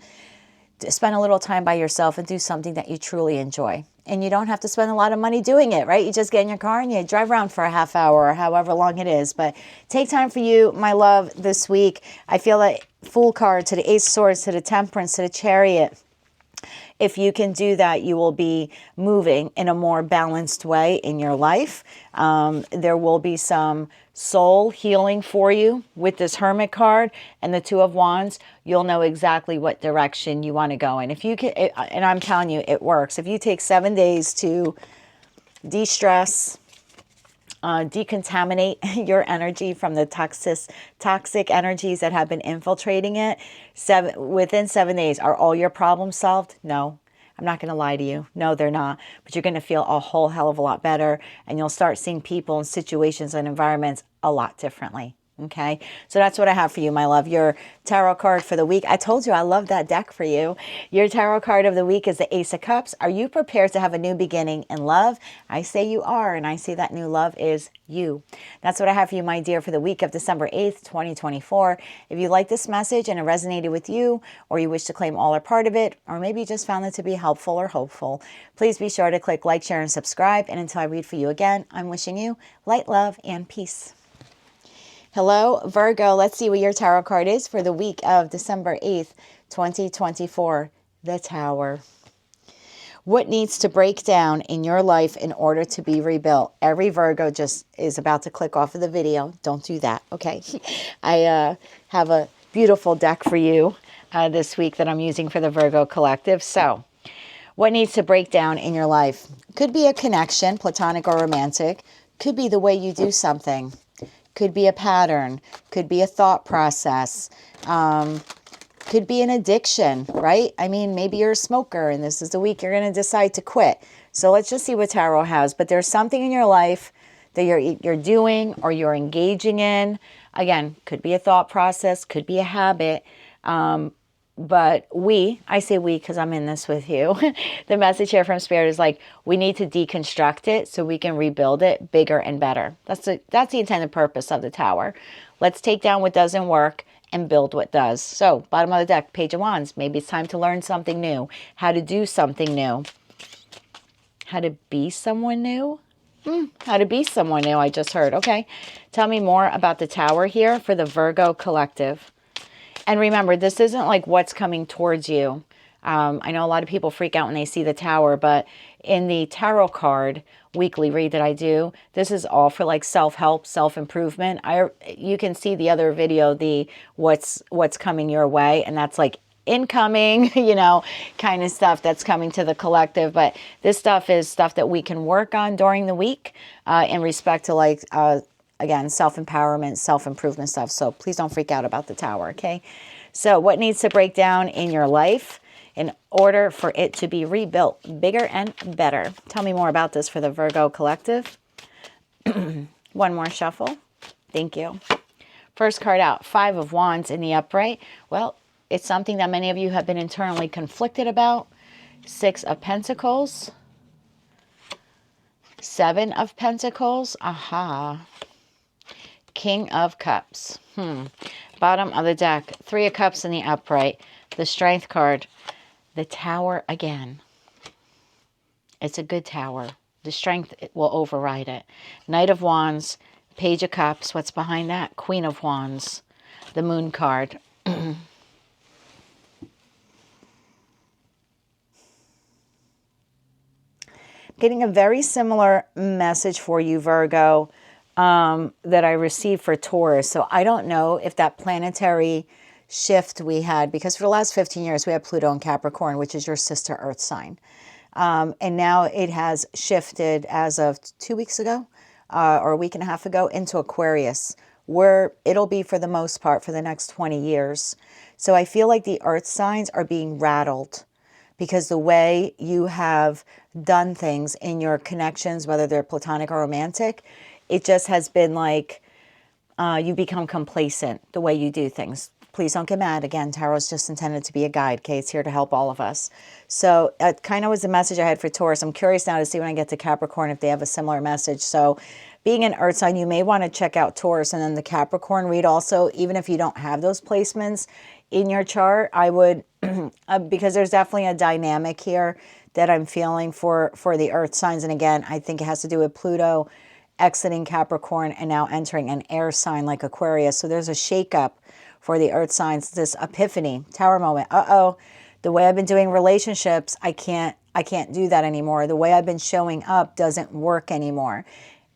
spend a little time by yourself and do something that you truly enjoy. And you don't have to spend a lot of money doing it, right? You just get in your car and you drive around for a half hour or however long it is. But take time for you, my love, this week. I feel like Fool card to the Ace of Swords, to the Temperance, to the Chariot. If you can do that, you will be moving in a more balanced way in your life. There will be some soul healing for you with this Hermit card and the 2 of Wands. You'll know exactly what direction you want to go in. If you can, and I'm telling you, it works. If you take 7 days to de-stress, decontaminate your energy from the toxic energies that have been infiltrating it, within 7 days, are all your problems solved? No. I'm not going to lie to you. No, they're not. But you're going to feel a whole hell of a lot better, and you'll start seeing people and situations and environments a lot differently. Okay, so that's what I have for you, my love. Your tarot card for the week. I told you I love that deck for you. Your tarot card of the week is the Ace of Cups. Are you prepared to have a new beginning in love? I say you are, and I see that new love is you. That's what I have for you, my dear, for the week of December 8th, 2024. If you like this message and it resonated with you, or you wish to claim all or part of it, or maybe you just found it to be helpful or hopeful, please be sure to click like, share, and subscribe. And until I read for you again, I'm wishing you light, love, and peace. Hello, Virgo. Let's see what your tarot card is for the week of December 8th, 2024. The Tower. What needs to break down in your life in order to be rebuilt? Every Virgo just is about to click off of the video. Don't do that, okay? I have a beautiful deck for you this week that I'm using for the Virgo Collective. So, what needs to break down in your life? Could be a connection, platonic or romantic. Could be the way you do something. Could be a pattern, could be a thought process, could be an addiction, right? I mean, maybe you're a smoker and this is the week you're going to decide to quit. So let's just see what tarot has. But there's something in your life that you're doing or you're engaging in. Again, could be a thought process, could be a habit. But I say we because I'm in this with you. The message here from Spirit is like, we need to deconstruct it so we can rebuild it bigger and better. That's the intended purpose of the Tower. Let's take down what doesn't work and build what does. So, bottom of the deck, Page of Wands. Maybe it's time to learn something new. How to do something new. How to be someone new? How to be someone new, I just heard. Okay. Tell me more about the Tower here for the Virgo Collective. And remember, this isn't like what's coming towards you. I know a lot of people freak out when they see the Tower, but in the tarot card weekly read that I do, this is all for like self-help, self-improvement. You can see the other video, the what's coming your way, and that's like incoming, kind of stuff that's coming to the collective. But this stuff is stuff that we can work on during the week in respect to like again, self-empowerment, self-improvement stuff. So please don't freak out about the Tower, okay? So what needs to break down in your life in order for it to be rebuilt bigger and better? Tell me more about this for the Virgo Collective. One more shuffle. Thank you. First card out, Five of Wands in the upright. Well, it's something that many of you have been internally conflicted about. Six of Pentacles. Seven of Pentacles. Aha. King of Cups. Bottom of the deck, Three of Cups in the upright. The Strength card. The Tower again. It's a good Tower. The Strength will override it. Knight of Wands. Page of Cups. What's behind that? Queen of Wands. The Moon card. Getting a very similar message for you, Virgo, that I received for Taurus. So I don't know if that planetary shift we had, because for the last 15 years we had Pluto in Capricorn, which is your sister Earth sign. And now it has shifted as of 2 weeks ago or a week and a half ago into Aquarius, where it'll be for the most part for the next 20 years. So I feel like the Earth signs are being rattled because the way you have done things in your connections, whether they're platonic or romantic, it just has been like you become complacent the way you do things. Please don't get mad. Again, tarot is just intended to be a guide, okay? It's here to help all of us. So it kind of was the message I had for Taurus. I'm curious now to see when I get to Capricorn if they have a similar message. So being an Earth sign, you may want to check out Taurus and then the Capricorn read also, even if you don't have those placements in your chart. I would, because there's definitely a dynamic here that I'm feeling for the Earth signs. And again, I think it has to do with Pluto exiting Capricorn and now entering an air sign like Aquarius. So there's a shakeup for the Earth signs, this epiphany, Tower moment. The way I've been doing relationships, I can't do that anymore. The way I've been showing up doesn't work anymore.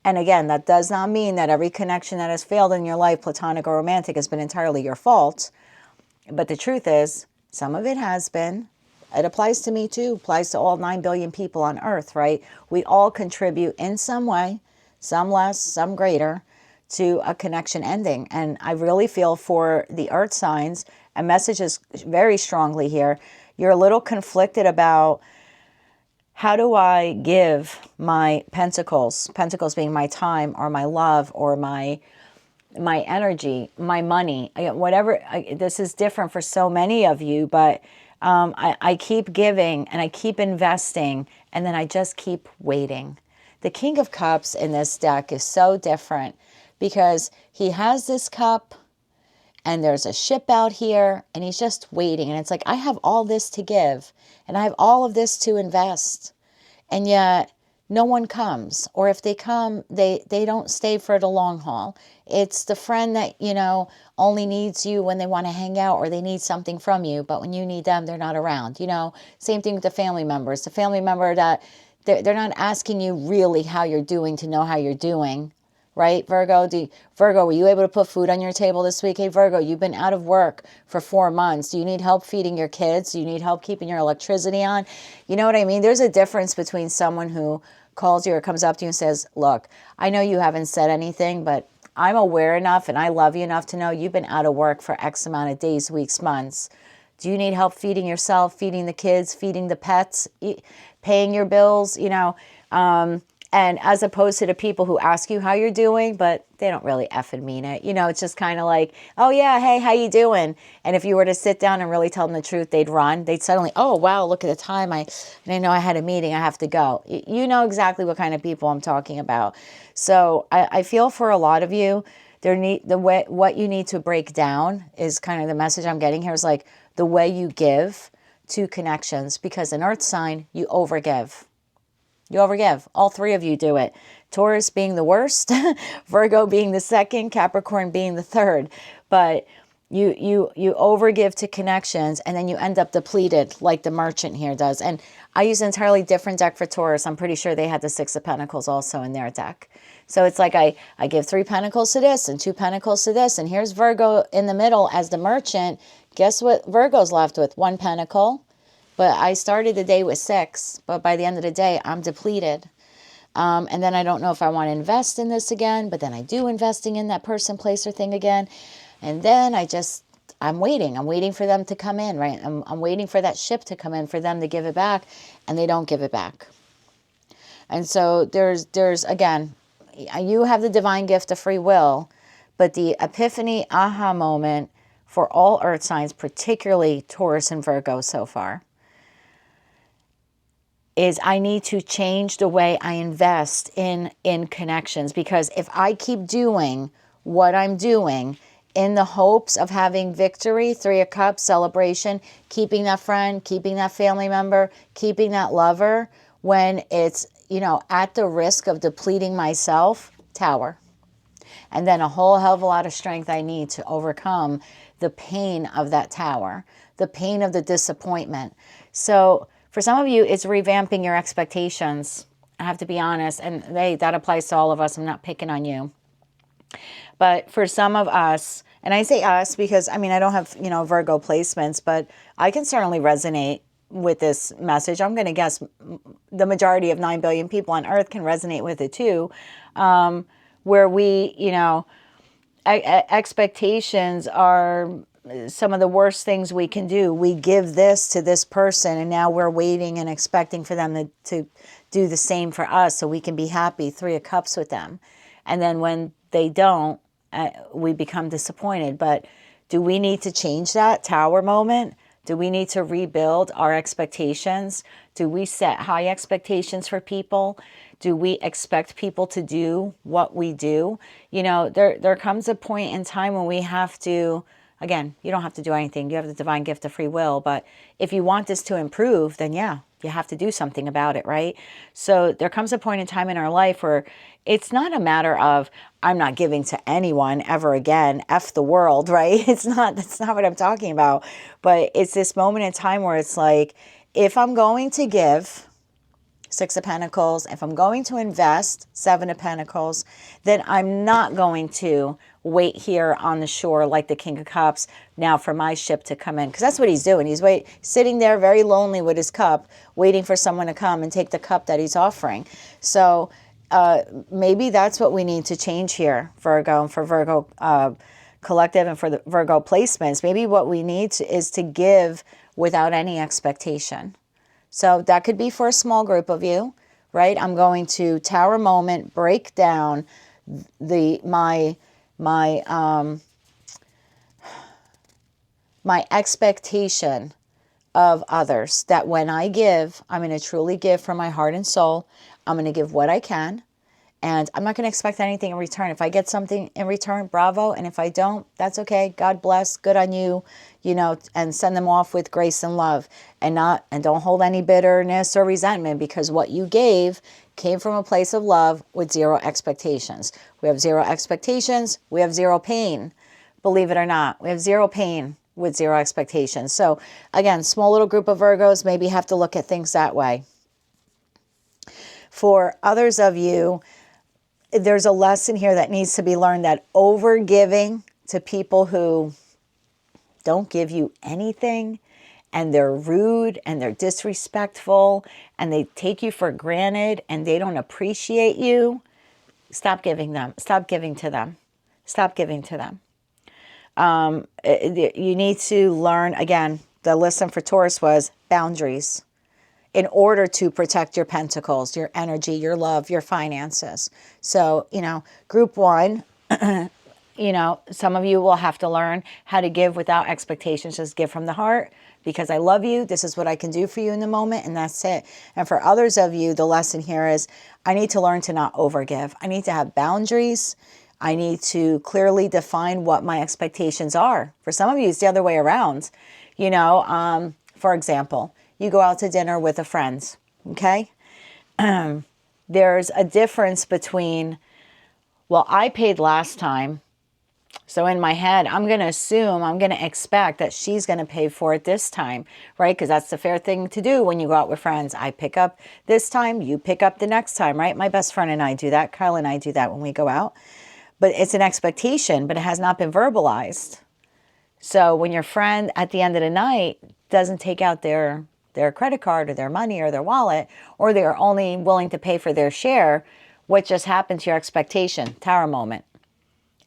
And again, that does not mean that every connection that has failed in your life, platonic or romantic, has been entirely your fault. But the truth is, some of it has been. It applies to me too, applies to all 9 billion people on Earth, right? We all contribute in some way, some less, some greater, to a connection ending. And I really feel for the Earth signs, a message is very strongly here. You're a little conflicted about, how do I give my pentacles being my time or my love or my my energy, my money, whatever. This is different for so many of you, but I keep giving and I keep investing, and then I just keep waiting. The King of Cups in this deck is so different because he has this cup and there's a ship out here and he's just waiting. And it's like, I have all this to give and I have all of this to invest. And yet no one comes. Or if they come, they don't stay for the long haul. It's the friend that, you know, only needs you when they want to hang out or they need something from you. But when you need them, they're not around. You know, same thing with the family members. The family member that they're not asking you really how you're doing to know how you're doing. Right, Virgo? Virgo, were you able to put food on your table this week? Hey, Virgo, you've been out of work for 4 months. Do you need help feeding your kids? Do you need help keeping your electricity on? You know what I mean? There's a difference between someone who calls you or comes up to you and says, look, I know you haven't said anything, but I'm aware enough and I love you enough to know you've been out of work for X amount of days, weeks, months. Do you need help feeding yourself, feeding the kids, feeding the pets, paying your bills, you know? And as opposed to the people who ask you how you're doing, but they don't really effing mean it. You know, it's just kind of like, oh yeah, hey, how you doing? And if you were to sit down and really tell them the truth, they'd run. They'd suddenly, oh wow, look at the time. I know I had a meeting, I have to go. You know exactly what kind of people I'm talking about. So I feel for a lot of you, what you need to break down is kind of the message I'm getting here is like the way you give to connections, because an earth sign, you overgive. You overgive. All three of you do it. Taurus being the worst, Virgo being the second, Capricorn being the third. But you overgive to connections and then you end up depleted like the Merchant here does. And I use an entirely different deck for Taurus. I'm pretty sure they had the Six of Pentacles also in their deck. So it's like I give 3 pentacles to this and 2 pentacles to this. And here's Virgo in the middle as the Merchant. Guess what Virgo's left with? 1 pentacle. But I started the day with 6, but by the end of the day, I'm depleted. And then I don't know if I want to invest in this again, but then I do investing in that person, place, or thing again. And then I'm waiting. I'm waiting for them to come in, right? I'm waiting for that ship to come in for them to give it back, and they don't give it back. And so there's again, you have the divine gift of free will, but the epiphany, aha moment for all earth signs, particularly Taurus and Virgo so far, is I need to change the way I invest in connections. Because if I keep doing what I'm doing in the hopes of having victory, 3 of Cups, celebration, keeping that friend, keeping that family member, keeping that lover, when it's, you know, at the risk of depleting myself, Tower. And then a whole hell of a lot of strength I need to overcome the pain of that Tower, the pain of the disappointment. So for some of you, it's revamping your expectations. I have to be honest, and that applies to all of us. I'm not picking on you. But for some of us, and I say us because, I mean, I don't have, you know, Virgo placements, but I can certainly resonate with this message. I'm going to guess the majority of 9 billion people on Earth can resonate with it too, where we, you know, expectations are some of the worst things we can do. We give this to this person and now we're waiting and expecting for them to do the same for us so we can be happy, 3 of Cups with them. And then when they don't, we become disappointed. But do we need to change that Tower moment? Do we need to rebuild our expectations? Do we set high expectations for people? Do we expect people to do what we do? You know, there comes a point in time when we have to, again, you don't have to do anything. You have the divine gift of free will. But if you want this to improve, then yeah, you have to do something about it, right? So there comes a point in time in our life where it's not a matter of, I'm not giving to anyone ever again, F the world, right? That's not what I'm talking about. But it's this moment in time where it's like, if I'm going to give, 6 of Pentacles, if I'm going to invest, 7 of Pentacles, then I'm not going to wait here on the shore like the King of Cups now for my ship to come in. Because that's what he's doing. He's sitting there very lonely with his cup, waiting for someone to come and take the cup that he's offering. So maybe that's what we need to change here, Virgo, and for Virgo Collective and for the Virgo placements. Maybe what we need is to give without any expectation. So that could be for a small group of you, right? I'm going to Tower moment, break down my my my expectation of others, that when I give, I'm going to truly give from my heart and soul. I'm going to give what I can, and I'm not going to expect anything in return. If I get something in return, bravo. And if I don't, that's okay. God bless. Good on you, you know, and send them off with grace and love, and don't hold any bitterness or resentment, because what you gave came from a place of love with zero expectations. We have zero expectations. We have zero pain. Believe it or not, we have zero pain with zero expectations. So again, small little group of Virgos maybe have to look at things that way. For others of you, there's a lesson here that needs to be learned, that over giving to people who don't give you anything, and they're rude and they're disrespectful and they take you for granted and they don't appreciate you, stop giving them. Stop giving to them. Stop giving to them. You need to learn, again, the lesson for Taurus was boundaries in order to protect your pentacles, your energy, your love, your finances. So, you know, group one, you know, some of you will have to learn how to give without expectations. Just give from the heart, because I love you. This is what I can do for you in the moment, and that's it. And for others of you, the lesson here is I need to learn to not overgive. I need to have boundaries. I need to clearly define what my expectations are. For some of you, it's the other way around. You know, for example, you go out to dinner with a friend, okay? There's a difference between, well, I paid last time, so in my head, I'm going to assume, I'm going to expect that she's going to pay for it this time, right? Because that's the fair thing to do when you go out with friends. I pick up this time, you pick up the next time, right? My best friend and I do that. Kyle and I do that when we go out. But it's an expectation, but it has not been verbalized. So when your friend at the end of the night doesn't take out their credit card or their money or their wallet, or they're only willing to pay for their share, what just happened to your expectation? Tower moment.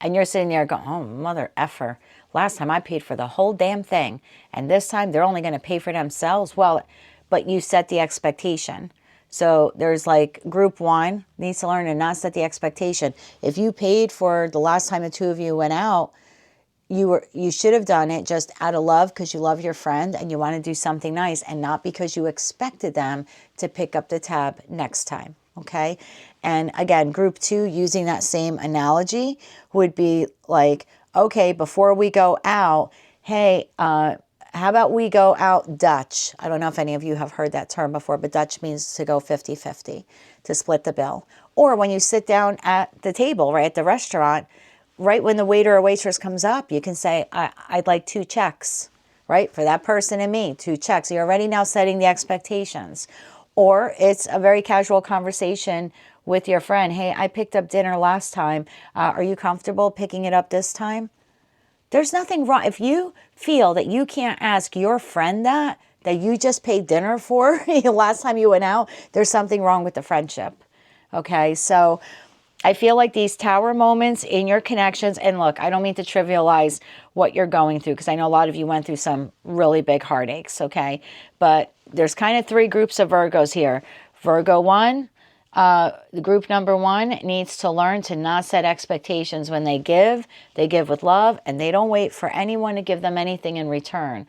And you're sitting there going, oh, mother effer. Last time I paid for the whole damn thing, and this time they're only going to pay for themselves. Well, but you set the expectation. So there's like group one needs to learn to not set the expectation. If you paid for the last time the two of you went out, you should have done it just out of love, because you love your friend and you want to do something nice, and not because you expected them to pick up the tab next time. Okay. And again, group two, using that same analogy, would be like, okay, before we go out, hey, how about we go out Dutch? I don't know if any of you have heard that term before, but Dutch means to go 50-50, to split the bill. Or when you sit down at the table, right, at the restaurant, right when the waiter or waitress comes up, you can say, I'd like 2 checks, right? For that person and me, 2 checks. You're already now setting the expectations. Or it's a very casual conversation with your friend. Hey, I picked up dinner last time. Are you comfortable picking it up this time? There's nothing wrong. If you feel that you can't ask your friend that you just paid dinner for last time you went out, there's something wrong with the friendship. Okay, so I feel like these tower moments in your connections, and look, I don't mean to trivialize what you're going through, because I know a lot of you went through some really big heartaches, okay? But there's kind of 3 groups of Virgos here. Virgo 1, the group number 1 needs to learn to not set expectations when they give. They give with love, and they don't wait for anyone to give them anything in return.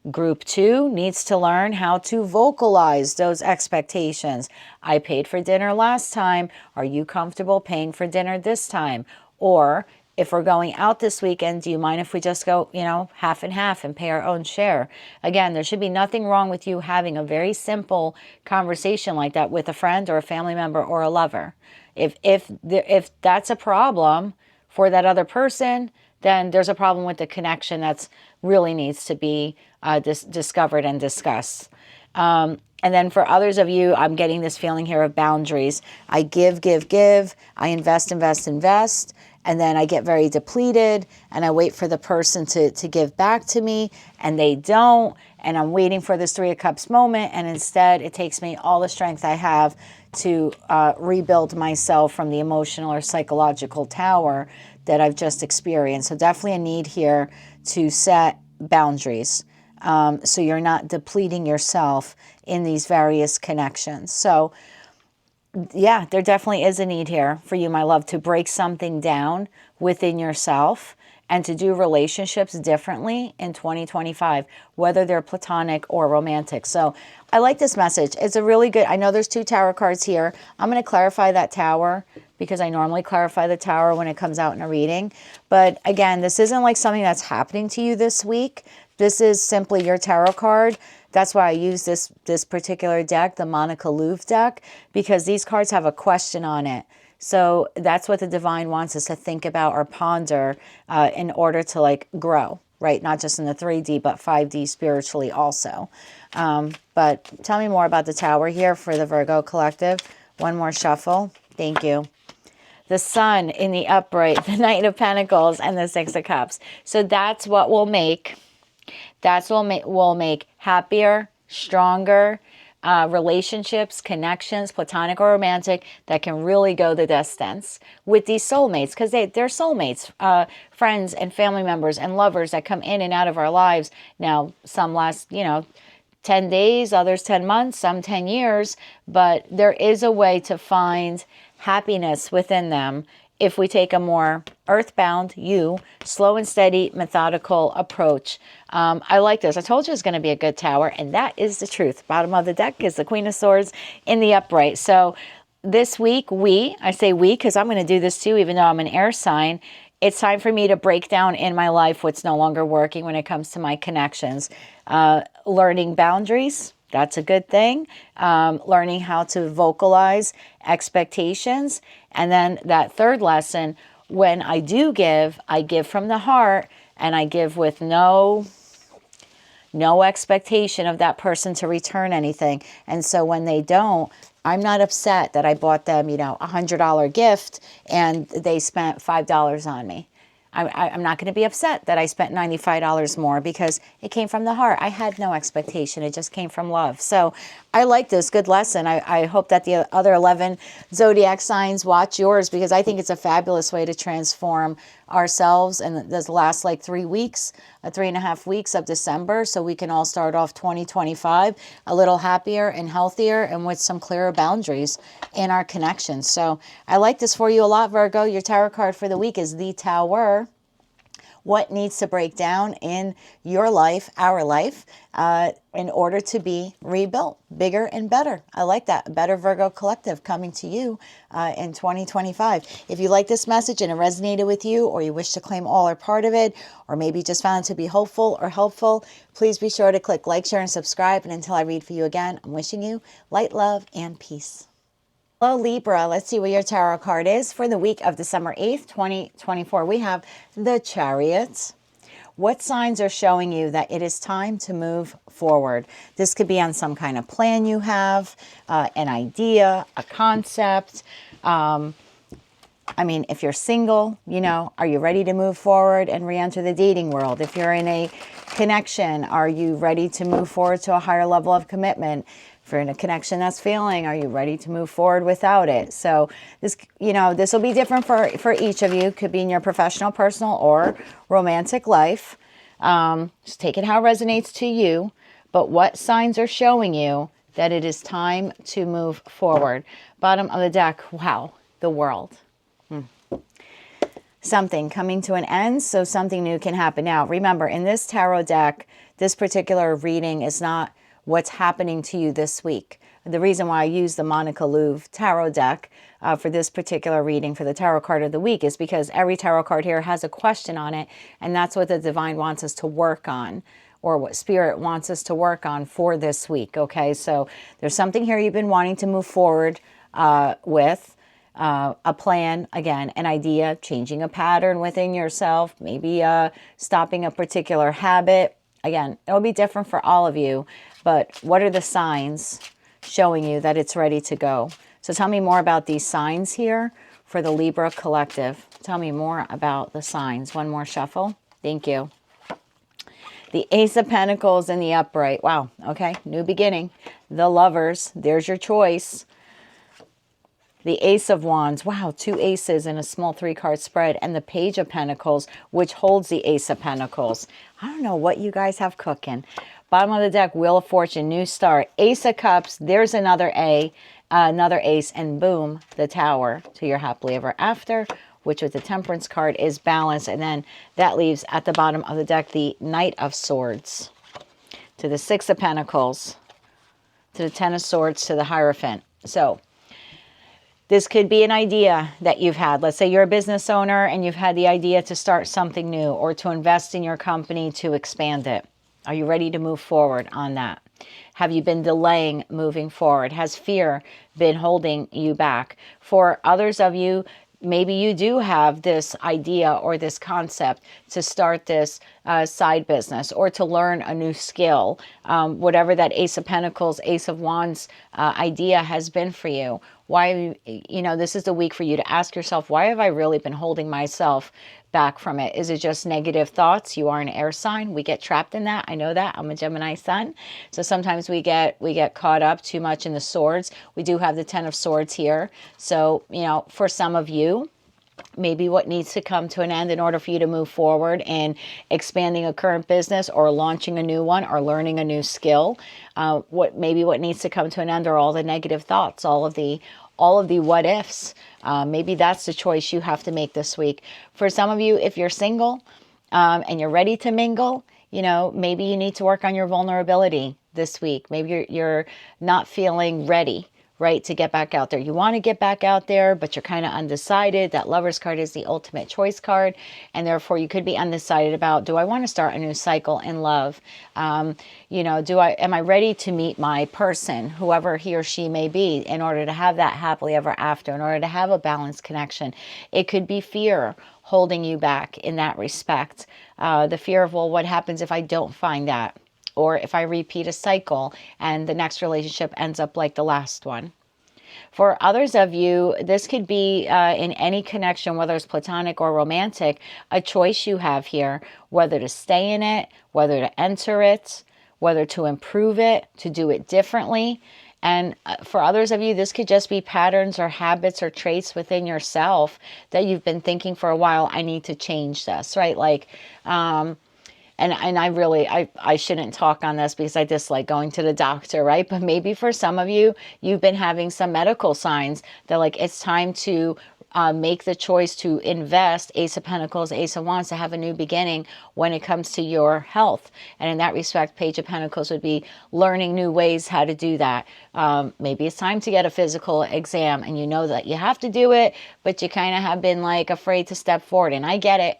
Group 2 needs to learn how to vocalize those expectations. I paid for dinner last time. Are you comfortable paying for dinner this time? Or if we're going out this weekend, do you mind if we just go, you know, half and half and pay our own share? Again, there should be nothing wrong with you having a very simple conversation like that with a friend or a family member or a lover. If that's a problem for that other person, then there's a problem with the connection that's really needs to be discovered and discussed. And then for others of you, I'm getting this feeling here of boundaries. I give. I invest. And then I get very depleted, and I wait for the person to give back to me, and they don't. And I'm waiting for this 3 of Cups moment, and instead it takes me all the strength I have to rebuild myself from the emotional or psychological tower that I've just experienced. So definitely a need here to set boundaries, so you're not depleting yourself in these various connections. So Yeah, there definitely is a need here for you, my love, to break something down within yourself and to do relationships differently in 2025, whether they're platonic or romantic. So I like this message. It's a really good, I know there's 2 tarot cards here. I'm going to clarify that tower because I normally clarify the tower when it comes out in a reading. But again, this isn't like something that's happening to you this week. This is simply your tarot card. That's why I use this particular deck, the Monica Louvre deck, because these cards have a question on it. So that's what the divine wants us to think about or ponder in order to like grow, right? Not just in the 3D, but 5D spiritually also. But tell me more about the tower here for the Virgo collective. One more shuffle. Thank you. The Sun in the upright, the Knight of Pentacles, and the Six of Cups. So that's what will make... That's what will make happier, stronger relationships, connections, platonic or romantic, that can really go the distance with these soulmates, because they're soulmates, friends and family members and lovers that come in and out of our lives. Now, some last, 10 days, others 10 months, some 10 years, but there is a way to find happiness within them if we take a more earthbound, slow and steady, methodical approach. I like this. I told you it's going to be a good tower, and that is the truth. Bottom of the deck is the Queen of Swords in the upright. So this week, I say we because I'm going to do this too, even though I'm an air sign. It's time for me to break down in my life what's no longer working when it comes to my connections. Learning boundaries. That's a good thing. Learning how to vocalize expectations. And then that third lesson, when I do give, I give from the heart, and I give with no expectation of that person to return anything. And so when they don't, I'm not upset that I bought them, a $100 gift and they spent $5 on me. I'm not going to be upset that I spent $95 more because it came from the heart. I had no expectation. It just came from love. So I like this. Good lesson. I hope that the other 11 zodiac signs watch yours, because I think it's a fabulous way to transform ourselves in this last like 3 weeks, 3.5 weeks of December, so we can all start off 2025 a little happier and healthier and with some clearer boundaries in our connections. So I like this for you a lot, Virgo. Your tarot card for the week is the Tower. What needs to break down in your life, our life, in order to be rebuilt bigger and better? I like that. Better Virgo Collective coming to you in 2025. If you like this message and it resonated with you, or you wish to claim all or part of it, or maybe just found it to be hopeful or helpful, please be sure to click like, share, and subscribe. And until I read for you again, I'm wishing you light, love, and peace. Hello, Libra. Let's see what your tarot card is for the week of December 8th, 2024. We have the Chariot. What signs are showing you that it is time to move forward? This could be on some kind of plan you have, an idea, a concept. If you're single, are you ready to move forward and re-enter the dating world? If you're in a connection, are you ready to move forward to a higher level of commitment? If you're in a connection that's failing, are you ready to move forward without it? So this will be different for each of you. Could be in your professional, personal, or romantic life. Just take it how it resonates to you. But what signs are showing you that it is time to move forward? Bottom of the deck, wow, the World. Something coming to an end, so something new can happen. Now, remember, in this tarot deck, this particular reading is not what's happening to you this week. The reason why I use the Monica Louvre tarot deck for this particular reading for the tarot card of the week is because every tarot card here has a question on it, and that's what the divine wants us to work on, or what Spirit wants us to work on for this week, okay? So there's something here you've been wanting to move forward with, a plan, again, an idea, changing a pattern within yourself, maybe stopping a particular habit. Again, it'll be different for all of you, but what are the signs showing you that it's ready to go? So tell me more about these signs here for the Libra collective. Tell me more about the signs. One more shuffle. Thank you. The Ace of Pentacles in the upright. Wow. Okay. New beginning. The Lovers. There's your choice. the Ace of Wands. Wow, 2 aces in a small 3-card spread. And the Page of Pentacles, which holds the Ace of Pentacles. I don't know what you guys have cooking. Bottom of the deck, Wheel of Fortune, new start. Ace of Cups, there's another another ace, and boom, the Tower to your happily ever after, which with the Temperance card is balance. And then that leaves at the bottom of the deck the Knight of Swords, to the 6 of Pentacles, to the 10 of Swords, to the Hierophant. So this could be an idea that you've had. Let's say you're a business owner and you've had the idea to start something new or to invest in your company to expand it. Are you ready to move forward on that? Have you been delaying moving forward? Has fear been holding you back? For others of you, maybe you do have this idea or this concept to start this side business or to learn a new skill. Whatever that Ace of Pentacles, Ace of Wands idea has been for you. Why, this is the week for you to ask yourself, why have I really been holding myself back from it? Is it just negative thoughts? You are an air sign. We get trapped in that. I know that. I'm a Gemini sun. So sometimes we get caught up too much in the swords. We do have the 10 of Swords here. So, for some of you, maybe what needs to come to an end in order for you to move forward in expanding a current business or launching a new one or learning a new skill, what needs to come to an end are all the negative thoughts, all of the what ifs. Maybe that's the choice you have to make this week. For some of you, if you're single and you're ready to mingle, maybe you need to work on your vulnerability this week. Maybe you're not feeling ready, right, to get back out there. You want to get back out there, but you're kind of undecided. That Lover's card is the ultimate choice card, and therefore you could be undecided about, do I want to start a new cycle in love? Am I ready to meet my person, whoever he or she may be, in order to have that happily ever after, in order to have a balanced connection? It could be fear holding you back in that respect. The fear of, well, what happens if I don't find that? Or if I repeat a cycle and the next relationship ends up like the last one. For others of you, this could be in any connection, whether it's platonic or romantic, a choice you have here, whether to stay in it, whether to enter it, whether to improve it, to do it differently. And for others of you, this could just be patterns or habits or traits within yourself that you've been thinking for a while, I need to change this, right? Like, and I shouldn't talk on this because I dislike going to the doctor, right? But maybe for some of you, you've been having some medical signs that like it's time to make the choice to invest, Ace of Pentacles, Ace of Wands, to have a new beginning when it comes to your health. And in that respect, Page of Pentacles would be learning new ways how to do that. Maybe it's time to get a physical exam and you know that you have to do it, but you kind of have been like afraid to step forward. And I get it.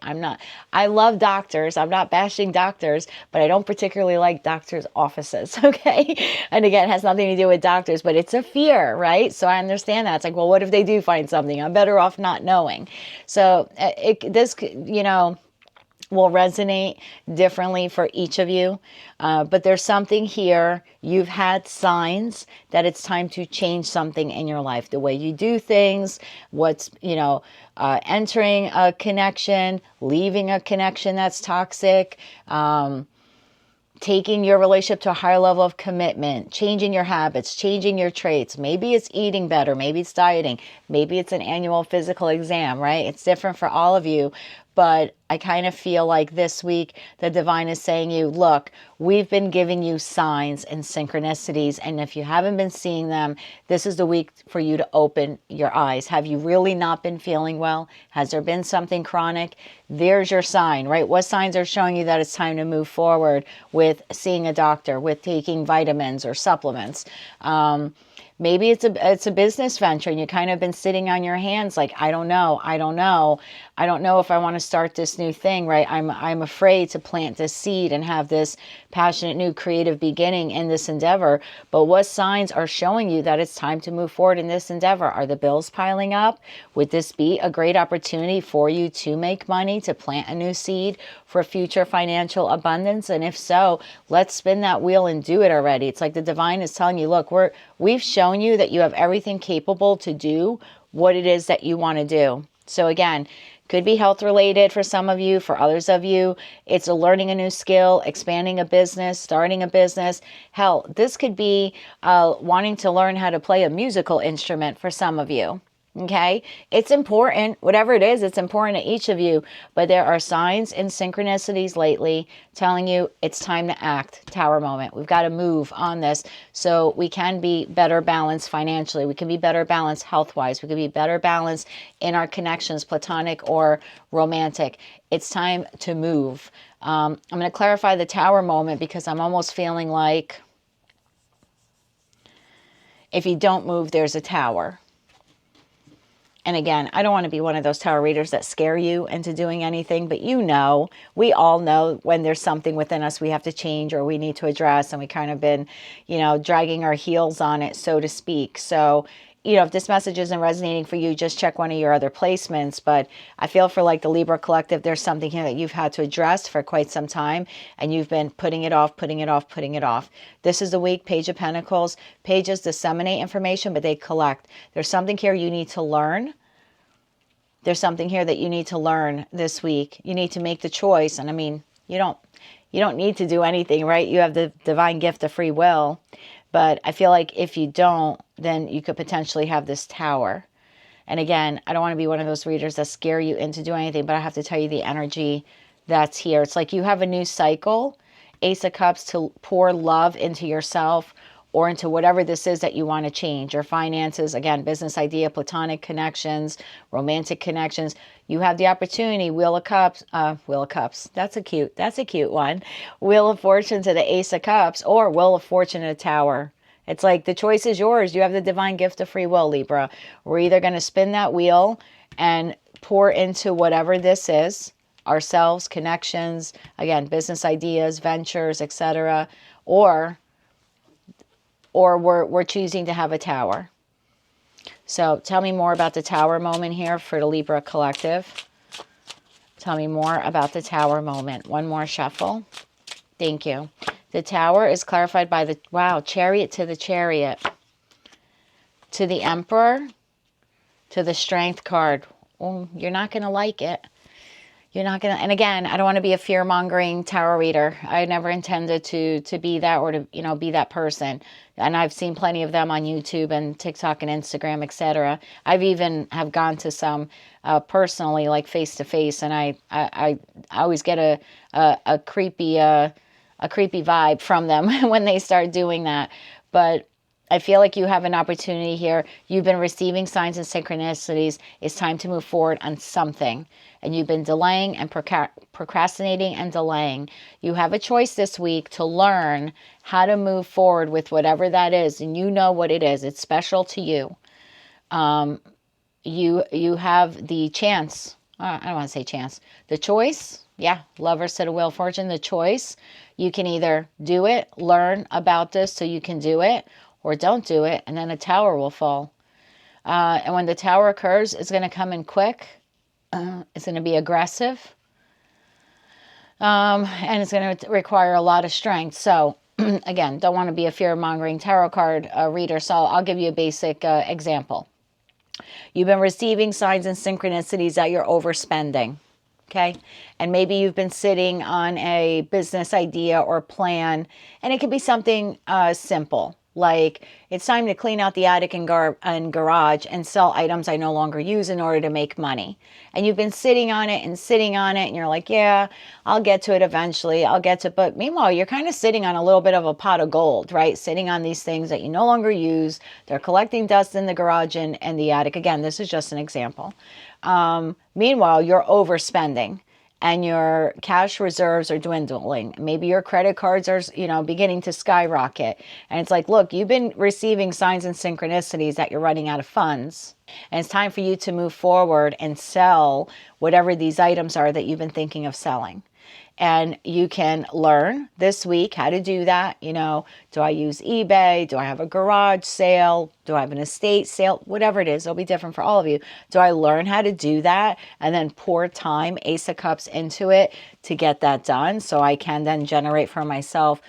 I love doctors. I'm not bashing doctors, but I don't particularly like doctors' offices. Okay. And again, it has nothing to do with doctors, but it's a fear, right? So I understand that. It's like, well, what if they do find something? I'm better off not knowing. So this will resonate differently for each of you. But there's something here. You've had signs that it's time to change something in your life. The way you do things, what's, entering a connection, leaving a connection that's toxic, taking your relationship to a higher level of commitment, changing your habits, changing your traits. Maybe it's eating better. Maybe it's dieting. Maybe it's an annual physical exam, right? It's different for all of you. But I kind of feel like this week, the divine is saying you, look, we've been giving you signs and synchronicities. And if you haven't been seeing them, this is the week for you to open your eyes. Have you really not been feeling well? Has there been something chronic? There's your sign, right? What signs are showing you that it's time to move forward with seeing a doctor, with taking vitamins or supplements? Maybe it's a business venture and you kind of been sitting on your hands like, I don't know if I want to start this new thing, right? I'm afraid to plant this seed and have this passionate new creative beginning in this endeavor. But what signs are showing you that it's time to move forward in this endeavor? Are the bills piling up? Would this be a great opportunity for you to make money, to plant a new seed for future financial abundance? And if so, let's spin that wheel and do it already. It's like the divine is telling you, look, we've shown you that you have everything capable to do what it is that you want to do. So again, could be health related for some of you. For others of you, it's learning a new skill, expanding a business, starting a business. Hell, this could be wanting to learn how to play a musical instrument for some of you. Okay, it's important, whatever it is, it's important to each of you, but there are signs and synchronicities lately telling you it's time to act. Tower moment. We've got to move on this so we can be better balanced financially. We can be better balanced health-wise. We can be better balanced in our connections, platonic or romantic. It's time to move. I'm going to clarify the tower moment because I'm almost feeling like if you don't move, there's a tower. And again, I don't want to be one of those tarot readers that scare you into doing anything, but you know, we all know when there's something within us we have to change or we need to address, and we kind of been, you know, dragging our heels on it, so to speak. So, you know, if this message isn't resonating for you, just check one of your other placements. But I feel for like the Libra collective, there's something here that you've had to address for quite some time, and you've been putting it off, putting it off, putting it off. This is the week, Page of Pentacles. Pages disseminate information, but they collect. There's something here you need to learn. There's something here that you need to learn this week. You need to make the choice. And I mean, you don't need to do anything, right? You have the divine gift of free will. But I feel like if you don't, then you could potentially have this tower. And again, I don't want to be one of those readers that scare you into doing anything, but I have to tell you the energy that's here. It's like you have a new cycle, Ace of Cups, to pour love into yourself or into whatever this is that you want to change. Your finances, again, business idea, platonic connections, romantic connections. You have the opportunity, Wheel of Cups, that's a cute one. Wheel of Fortune to the Ace of Cups, or Wheel of Fortune to the Tower. It's like the choice is yours. You have the divine gift of free will, Libra. We're either going to spin that wheel and pour into whatever this is, ourselves, connections, again, business ideas, ventures, etc., or we're choosing to have a tower. So tell me more about the tower moment here for the Libra collective. Tell me more about the tower moment. One more shuffle. Thank you. The tower is clarified by the, wow, Chariot to the Chariot, to the Emperor, to the Strength card. Oh, you're not going to like it. You're not going to, and again, I don't want to be a fear-mongering tarot reader. I never intended to be that, or to, you know, be that person. And I've seen plenty of them on YouTube and TikTok and Instagram, etc. I've even have gone to some personally, like face-to-face, and I always get a creepy vibe from them when they start doing that. But I feel like you have an opportunity here. You've been receiving signs and synchronicities. It's time to move forward on something. And you've been delaying and procrastinating and delaying. You have a choice this week to learn how to move forward with whatever that is. And you know what it is. It's special to you. You have the chance. I don't want to say chance. The choice. Yeah, Lovers to the Wheel of Fortune. The choice. You can either do it, learn about this so you can do it, or don't do it, and then a tower will fall. And when the tower occurs, it's going to come in quick. It's going to be aggressive. And it's going to require a lot of strength. So, again, don't want to be a fear-mongering tarot card reader, so I'll give you a basic example. You've been receiving signs and synchronicities that you're overspending. Okay. And maybe you've been sitting on a business idea or plan, and it could be something simple, like it's time to clean out the attic and garage and sell items I no longer use in order to make money. And you've been sitting on it, and you're like, yeah, I'll get to it eventually. I'll get to it. But meanwhile, you're kind of sitting on a little bit of a pot of gold, right? Sitting on these things that you no longer use. They're collecting dust in the garage and the attic. Again, this is just an example. Meanwhile, you're overspending and your cash reserves are dwindling. Maybe your credit cards are, beginning to skyrocket. And it's like, look, you've been receiving signs and synchronicities that you're running out of funds. And it's time for you to move forward and sell whatever these items are that you've been thinking of selling. And you can learn this week how to do that. Do I use eBay? Do I have a garage sale? Do I have an estate sale? Whatever it is, it'll be different for all of you. Do I learn how to do that and then pour time, Ace of Cups, into it to get that done so I can then generate for myself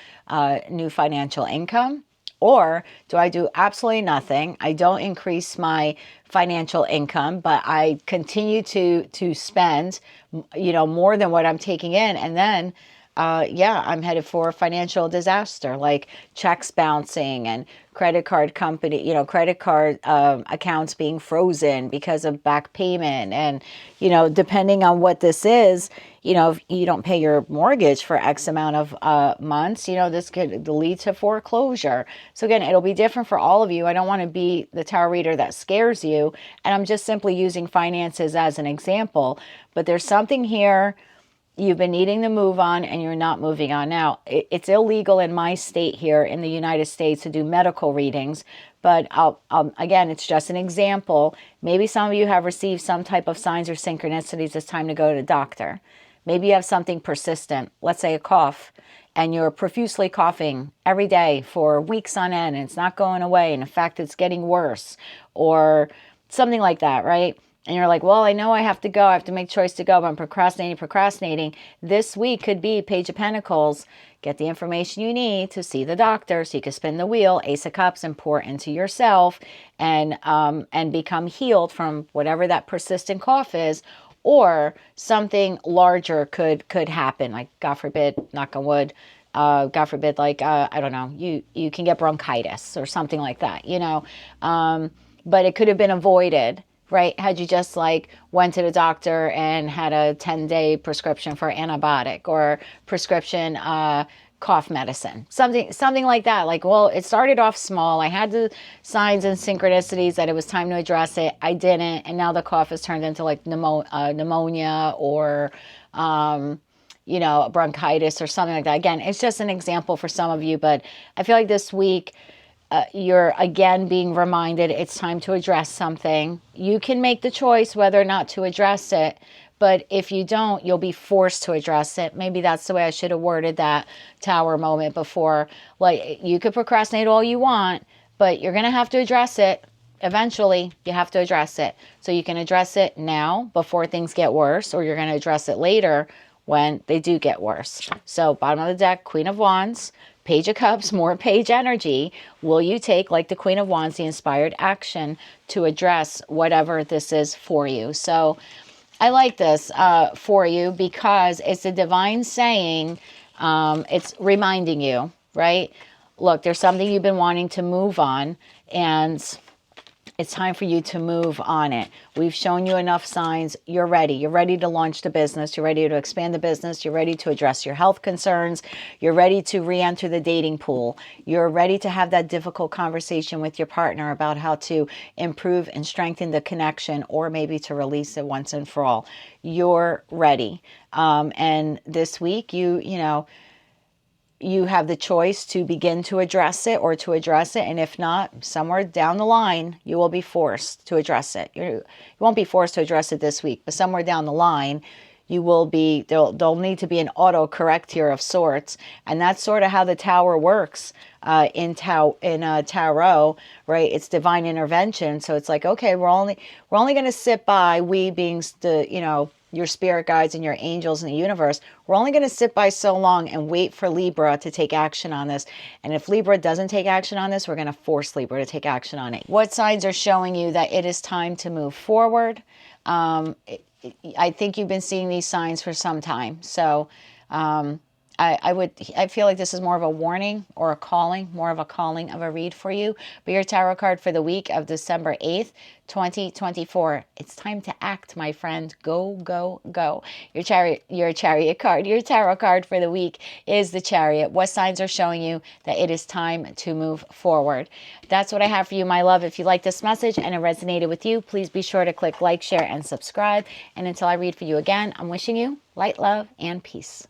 new financial income? Or do I do absolutely nothing? I don't increase my financial income, but I continue to spend, more than what I'm taking in. And then yeah, I'm headed for a financial disaster, like checks bouncing and credit card company, you know, credit card accounts being frozen because of back payment. And, you know, depending on what this is, you know, if you don't pay your mortgage for X amount of months, you know, this could lead to foreclosure. So again, it'll be different for all of you. I don't want to be the tarot reader that scares you. And I'm just simply using finances as an example. But there's something here you've been needing to move on and you're not moving on. Now, it's illegal in my state here in the United States to do medical readings, but again, it's just an example. Maybe some of you have received some type of signs or synchronicities. It's time to go to the doctor. Maybe you have something persistent, let's say a cough, and you're profusely coughing every day for weeks on end and it's not going away. And in fact, it's getting worse or something like that, right? And you're like, well, I know I have to go. I have to make choice to go, but I'm procrastinating. This week could be Page of Pentacles. Get the information you need to see the doctor so you can spin the wheel, Ace of Cups, and pour into yourself and become healed from whatever that persistent cough is. Or something larger could happen, like God forbid, knock on wood, God forbid, like, I don't know, you can get bronchitis or something like that, you know, but it could have been avoided, right? Had you just like went to the doctor and had a 10-day prescription for antibiotic or prescription cough medicine, something like that. Like, well, it started off small. I had the signs and synchronicities that it was time to address it. I didn't. And now the cough has turned into like pneumonia or, you know, bronchitis or something like that. Again, it's just an example for some of you, but I feel like this week, you're again being reminded it's time to address something. You can make the choice whether or not to address it, but if you don't, you'll be forced to address it. Maybe that's the way I should have worded that tower moment before. Like, you could procrastinate all you want, but you're going to have to address it. Eventually, you have to address it. So you can address it now before things get worse, or you're going to address it later when they do get worse. So bottom of the deck, Queen of Wands, Page of Cups, more page energy. Will you take, like the Queen of Wands, the inspired action to address whatever this is for you? So I like this for you because it's a divine saying. It's reminding you, right? Look, there's something you've been wanting to move on, and it's time for you to move on it. We've shown you enough signs. You're ready. You're ready to launch the business. You're ready to expand the business. You're ready to address your health concerns. You're ready to re-enter the dating pool. You're ready to have that difficult conversation with your partner about how to improve and strengthen the connection, or maybe to release it once and for all. You're ready. And this week, you know, you have the choice to begin to address it or to address it. And if not, somewhere down the line, you will be forced to address it. You won't be forced to address it this week, but somewhere down the line, you will be, there'll need to be an autocorrect here of sorts. And that's sort of how the tower works in tarot, right? It's divine intervention. So it's like, okay, we're only going to sit by, we being the, you know, your spirit guides and your angels in the universe, we're only going to sit by so long and wait for Libra to take action on this. And if Libra doesn't take action on this, we're going to force Libra to take action on it. What signs are showing you that it is time to move forward? I think you've been seeing these signs for some time. So I feel like this is more of a warning or a calling, more of a calling of a read for you. But your tarot card for the week of December 8th, 2024. It's time to act, my friend. Go, go, go. Your chariot card, your tarot card for the week is the Chariot. What signs are showing you that it is time to move forward? That's what I have for you, my love. If you like this message and it resonated with you, please be sure to click like, share, and subscribe. And until I read for you again, I'm wishing you light, love, and peace.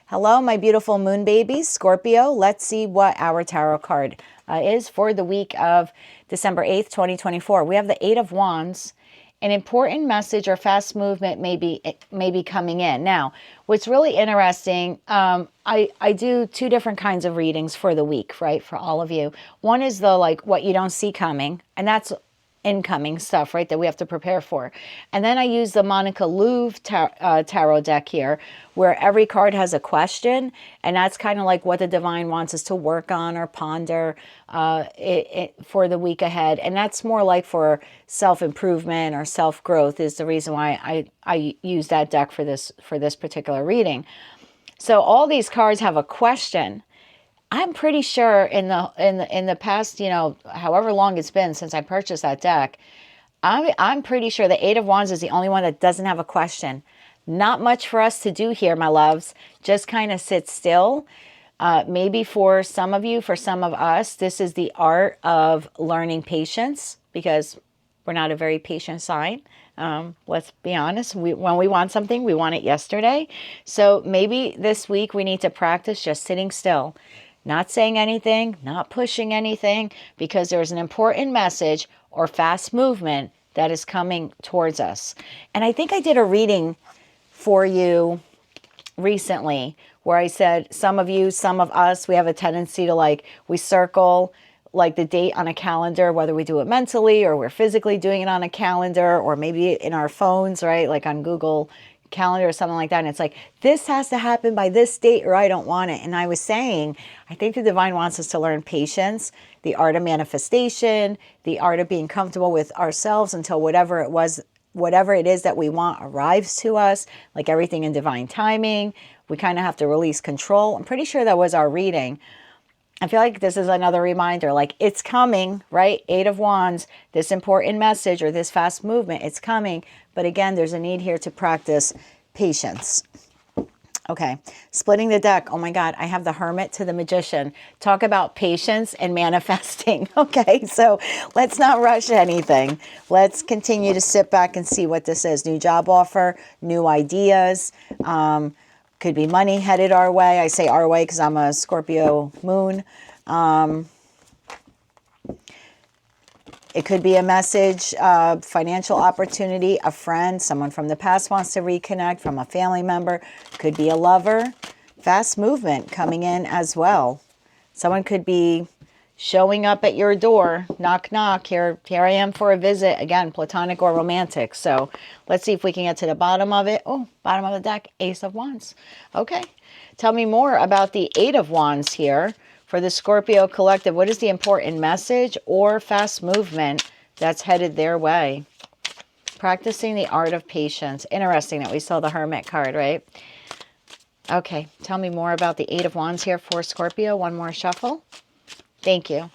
Hello, my beautiful moon babies, Scorpio. Let's see what our tarot card is for the week of December 8th, 2024. We have the Eight of Wands. An important message or fast movement may be coming in. Now, what's really interesting, I do two different kinds of readings for the week, right, for all of you. One is the, like, what you don't see coming, and that's incoming stuff, right, that we have to prepare for. And then I use the Monica Louv tarot deck here, where every card has a question, and that's kind of like what the divine wants us to work on or ponder for the week ahead. And that's more like for self-improvement or self-growth is the reason why I use that deck for this particular reading. So all these cards have a question. I'm pretty sure in the past, you know, however long it's been since I purchased that deck, I'm pretty sure the Eight of Wands is the only one that doesn't have a question. Not much for us to do here, my loves. Just kind of sit still. Maybe for some of you, for some of us, this is the art of learning patience, because we're not a very patient sign. Let's be honest. When we want something, we want it yesterday. So maybe this week we need to practice just sitting still, not saying anything, not pushing anything, because there's an important message or fast movement that is coming towards us. And I think I did a reading for you recently where I said some of you, some of us, we have a tendency to we circle like the date on a calendar, whether we do it mentally or we're physically doing it on a calendar, or maybe in our phones, right? Like on Google Calendar or something like that. And it's like, this has to happen by this date or I don't want it. And I was saying, I think the divine wants us to learn patience, the art of manifestation, the art of being comfortable with ourselves until whatever it is that we want arrives to us, like everything in divine timing. We kind of have to release control. I'm pretty sure that was our reading. I feel like this is another reminder, like it's coming, right? Eight of Wands, this important message or this fast movement, it's coming. But again, there's a need here to practice patience. Okay, splitting the deck. Oh my God, I have the Hermit to the Magician. Talk about patience and manifesting. Okay, so let's not rush anything. Let's continue to sit back and see what this is. New job offer, new ideas. Could be money headed our way. I say our way because I'm a Scorpio moon. It could be a message, financial opportunity, a friend, someone from the past wants to reconnect, from a family member. Could be a lover. Fast movement coming in as well. Someone could be showing up at your door. Knock, knock. Here I am for a visit. Again, platonic or romantic. So let's see if we can get to the bottom of it. Oh, bottom of the deck, Ace of Wands. Okay. Tell me more about the Eight of Wands here. For the Scorpio collective, what is the important message or fast movement that's headed their way? Practicing the art of patience. Interesting that we saw the Hermit card, right? Okay, tell me more about the Eight of Wands here for Scorpio. One more shuffle. Thank you.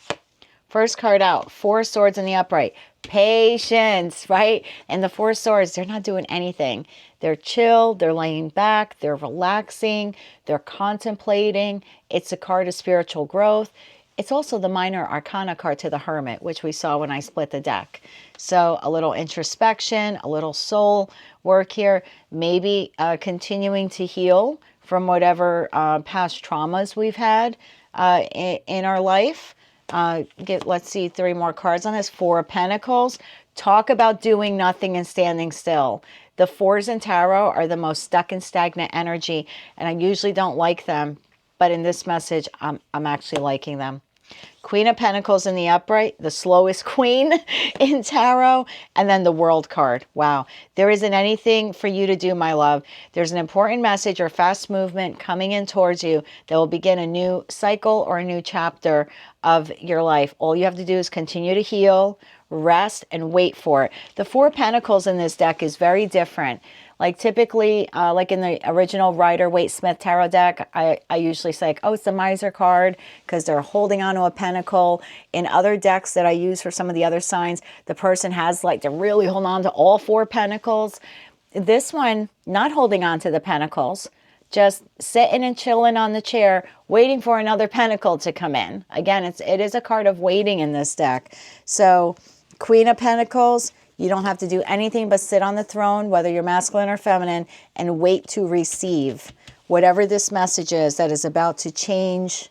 First card out, Four Swords in the upright. Patience, right? And the Four Swords, they're not doing anything. They're chill, they're laying back, they're relaxing, they're contemplating. It's a card of spiritual growth. It's also the minor arcana card to the Hermit, which we saw when I split the deck. So a little introspection, a little soul work here, maybe continuing to heal from whatever past traumas we've had in our life. Let's see, three more cards on this. Four of Pentacles. Talk about doing nothing and standing still. The fours in tarot are the most stuck and stagnant energy, and I usually don't like them, but in this message, I'm actually liking them. Queen of Pentacles in the upright, the slowest queen in tarot, and then the World card. Wow. There isn't anything for you to do, my love. There's an important message or fast movement coming in towards you that will begin a new cycle or a new chapter of your life. All you have to do is continue to heal, rest, and wait for it. The Four of Pentacles in this deck is very different. Like typically, like in the original Rider-Waite-Smith tarot deck, I usually say, oh, it's the Miser card because they're holding on to a pentacle. In other decks that I use for some of the other signs, the person has to really hold on to all four pentacles. This one, not holding on to the pentacles, just sitting and chilling on the chair, waiting for another pentacle to come in. Again, it is a card of waiting in this deck. So, Queen of Pentacles, you don't have to do anything but sit on the throne, whether you're masculine or feminine, and wait to receive whatever this message is that is about to change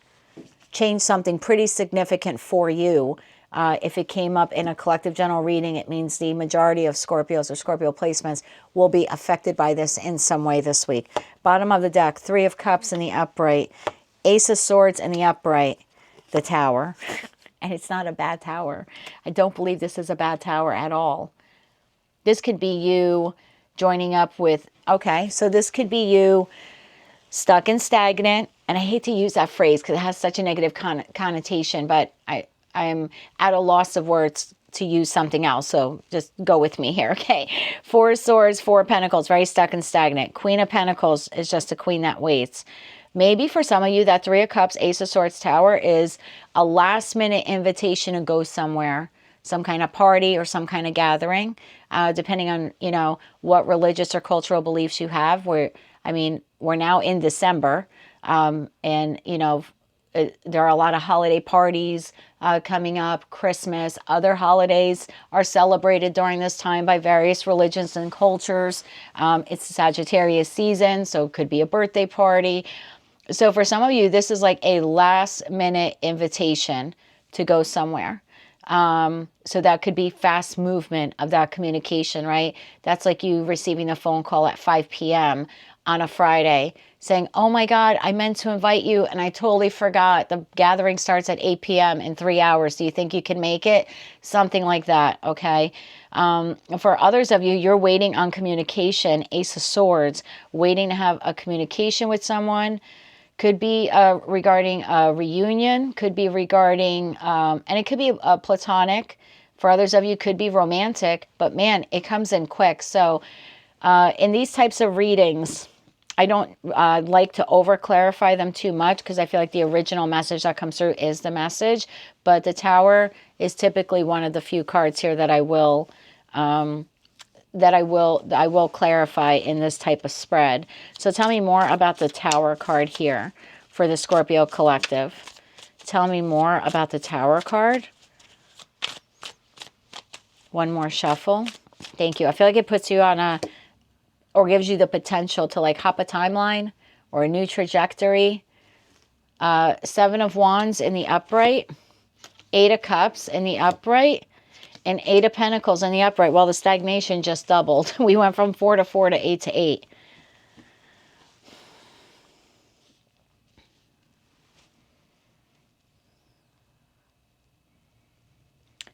something pretty significant for you. If it came up in a collective general reading, it means the majority of Scorpios or Scorpio placements will be affected by this in some way this week. Bottom of the deck, Three of Cups in the upright, Ace of Swords in the upright, the Tower. And it's not a bad tower. I don't believe this is a bad tower at all. This could be you joining up with, okay, so this could be you stuck and stagnant. And I hate to use that phrase because it has such a negative connotation, but I am at a loss of words to use something else. So just go with me here. Okay. 4 of Swords, 4 of Pentacles, very stuck and stagnant. Queen of Pentacles is just a queen that waits. Maybe for some of you, that 3 of Cups, Ace of Swords, Tower is a last minute invitation to go somewhere, some kind of party or some kind of gathering, depending on, you know, what religious or cultural beliefs you have. We're now in December, and, you know, there are a lot of holiday parties coming up, Christmas, other holidays are celebrated during this time by various religions and cultures. It's Sagittarius season, so it could be a birthday party. So for some of you, this is like a last minute invitation to go somewhere. So that could be fast movement of that communication, right? That's like you receiving a phone call at 5 p.m. on a Friday saying, oh my God, I meant to invite you and I totally forgot. The gathering starts at 8 p.m. in 3 hours. Do you think you can make it? Something like that, okay? For others of you, you're waiting on communication, Ace of Swords, waiting to have a communication with someone. Could be regarding a reunion, could be regarding, and it could be platonic. For others of you, could be romantic, but man, it comes in quick. So in these types of readings, I don't like to over clarify them too much because I feel like the original message that comes through is the message. But the Tower is typically one of the few cards here that I will clarify in this type of spread. So tell me more about the Tower card here for the Scorpio collective. Tell me more about the Tower card. One more shuffle. Thank you. I feel like it puts you on a, or gives you the potential to like hop a timeline or a new trajectory. 7 of Wands in the upright. 8 of Cups in the upright. And 8 of Pentacles in the upright. Well, the stagnation just doubled. We went from 4 to 4 to 8 to 8.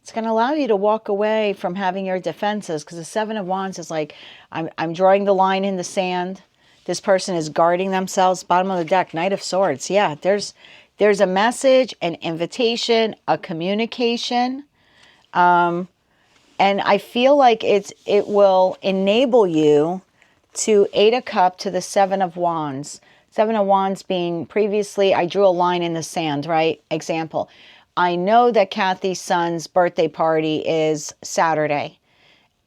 It's going to allow you to walk away from having your defenses, because the 7 of Wands is like, I'm drawing the line in the sand. This person is guarding themselves. Bottom of the deck, Knight of Swords. Yeah, there's a message, an invitation, a communication. And I feel like it will enable you to 8 of Cups to the 7 of Wands. 7 of Wands being previously, I drew a line in the sand, right? Example. I know that Kathy's son's birthday party is Saturday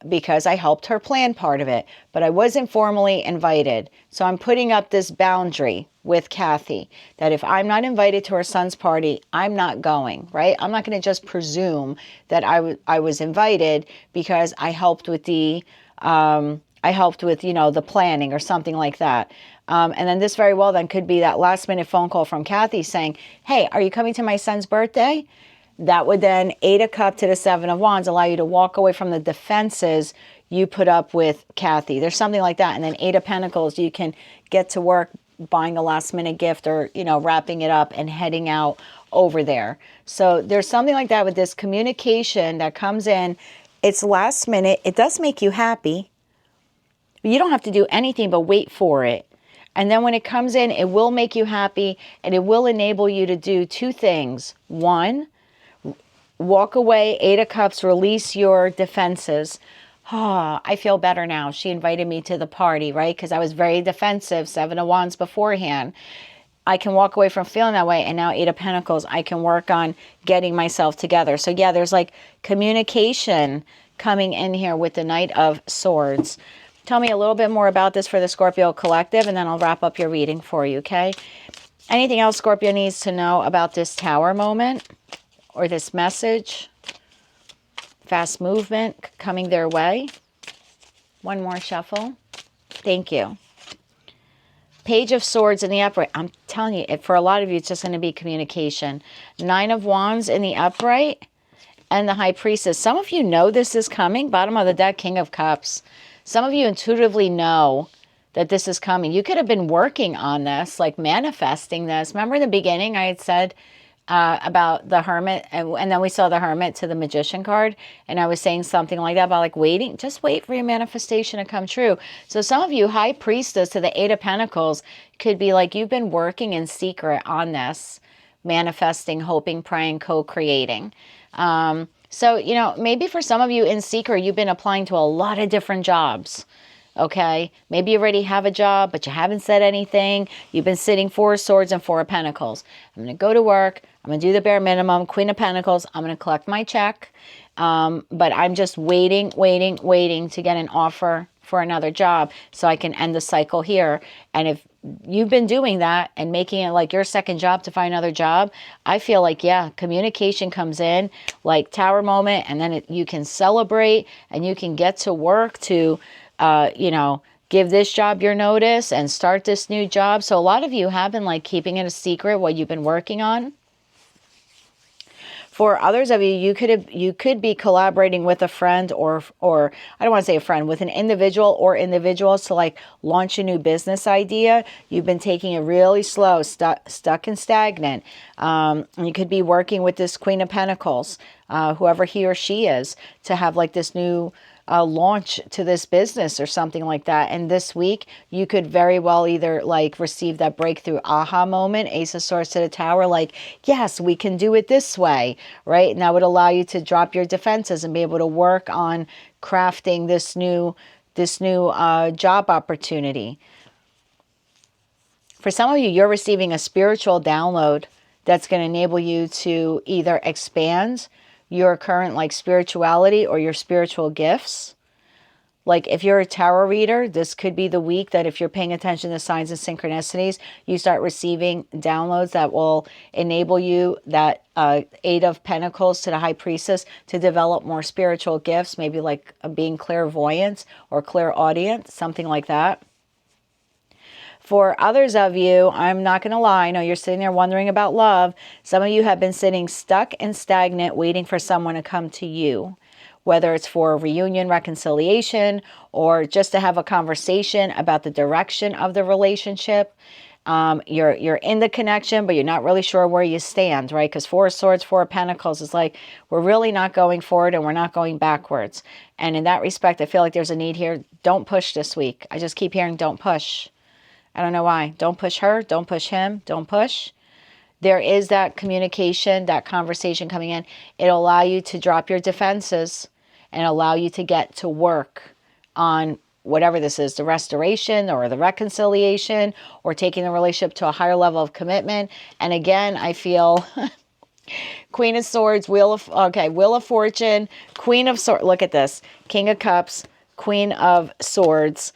because I helped her plan part of it, but I wasn't formally invited. So I'm putting up this boundary with Kathy that if I'm not invited to her son's party, I'm not going, right? I'm not going to just presume that I was invited because I helped with the, you know, the planning or something like that. And then this very well then could be that last minute phone call from Kathy saying, hey, are you coming to my son's birthday? That would then 8 of Cups to the 7 of Wands allow you to walk away from the defenses you put up with Kathy. There's something like that. And then 8 of Pentacles, you can get to work buying a last minute gift or, you know, wrapping it up and heading out over there. So there's something like that with this communication that comes in. It's last minute. It does make you happy. You don't have to do anything but wait for it. And then when it comes in, it will make you happy and it will enable you to do 2 things. 1, walk away, 8 of Cups, release your defenses. Oh, I feel better now. She invited me to the party, right? Because I was very defensive, 7 of Wands beforehand. I can walk away from feeling that way. And now 8 of Pentacles, I can work on getting myself together. So yeah, there's like communication coming in here with the Knight of Swords. Tell me a little bit more about this for the Scorpio collective, and then I'll wrap up your reading for you, okay? Anything else Scorpio needs to know about this Tower moment or this message? Fast movement coming their way. One more shuffle. Thank you. Page of Swords in the upright. I'm telling you, for a lot of you, it's just going to be communication. 9 of Wands in the upright and the High Priestess. Some of you know this is coming. Bottom of the deck, King of Cups. Some of you intuitively know that this is coming. You could have been working on this, like manifesting this. Remember in the beginning I had said about the Hermit, and then we saw the Hermit to the Magician card, and I was saying something like that about like waiting, just wait for your manifestation to come true. So some of you, High Priestess to the 8 of Pentacles, could be like you've been working in secret on this, manifesting, hoping, praying, co-creating. So, you know, maybe for some of you in secret, you've been applying to a lot of different jobs. Okay, maybe you already have a job, but you haven't said anything. You've been sitting Four of Swords and Four of Pentacles. I'm going to go to work. I'm going to do the bare minimum. Queen of Pentacles. I'm going to collect my check. But I'm just waiting to get an offer for another job so I can end the cycle here. And if you've been doing that and making it like your second job to find another job, I feel like, yeah, communication comes in like Tower moment, and then you can celebrate and you can get to work to, you know, give this job your notice and start this new job. So a lot of you have been like keeping it a secret what you've been working on. For others of you, you could be collaborating with a friend or I don't want to say a friend, with an individual or individuals to like launch a new business idea. You've been taking it really slow, stuck and stagnant. You could be working with this Queen of Pentacles, whoever he or she is, to have like this new launch to this business or something like that. And this week, you could very well either like receive that breakthrough aha moment, Ace of Swords to the Tower, like, yes, we can do it this way, right? And that would allow you to drop your defenses and be able to work on crafting this new job opportunity. For some of you, you're receiving a spiritual download that's going to enable you to either expand your current like spirituality or your spiritual gifts. Like if you're a tarot reader, this could be the week that if you're paying attention to signs and synchronicities, you start receiving downloads that will enable you, that Eight of Pentacles to the High Priestess, to develop more spiritual gifts, maybe like being clairvoyant or clairaudient, something like that. For others of you, I'm not going to lie, I know you're sitting there wondering about love. Some of you have been sitting stuck and stagnant waiting for someone to come to you, whether it's for a reunion, reconciliation, or just to have a conversation about the direction of the relationship. You're in the connection, but you're not really sure where you stand, right? Because Four of Swords, Four of Pentacles is like, we're really not going forward and we're not going backwards. And in that respect, I feel like there's a need here. Don't push this week. I just keep hearing don't push. I don't know why. Don't push her. Don't push him. Don't push. There is that communication, that conversation coming in. It'll allow you to drop your defenses and allow you to get to work on whatever this is, the restoration or the reconciliation or taking the relationship to a higher level of commitment. And again, I feel Queen of Swords, Wheel of Fortune, Queen of Swords. Look at this. King of Cups, Queen of Swords,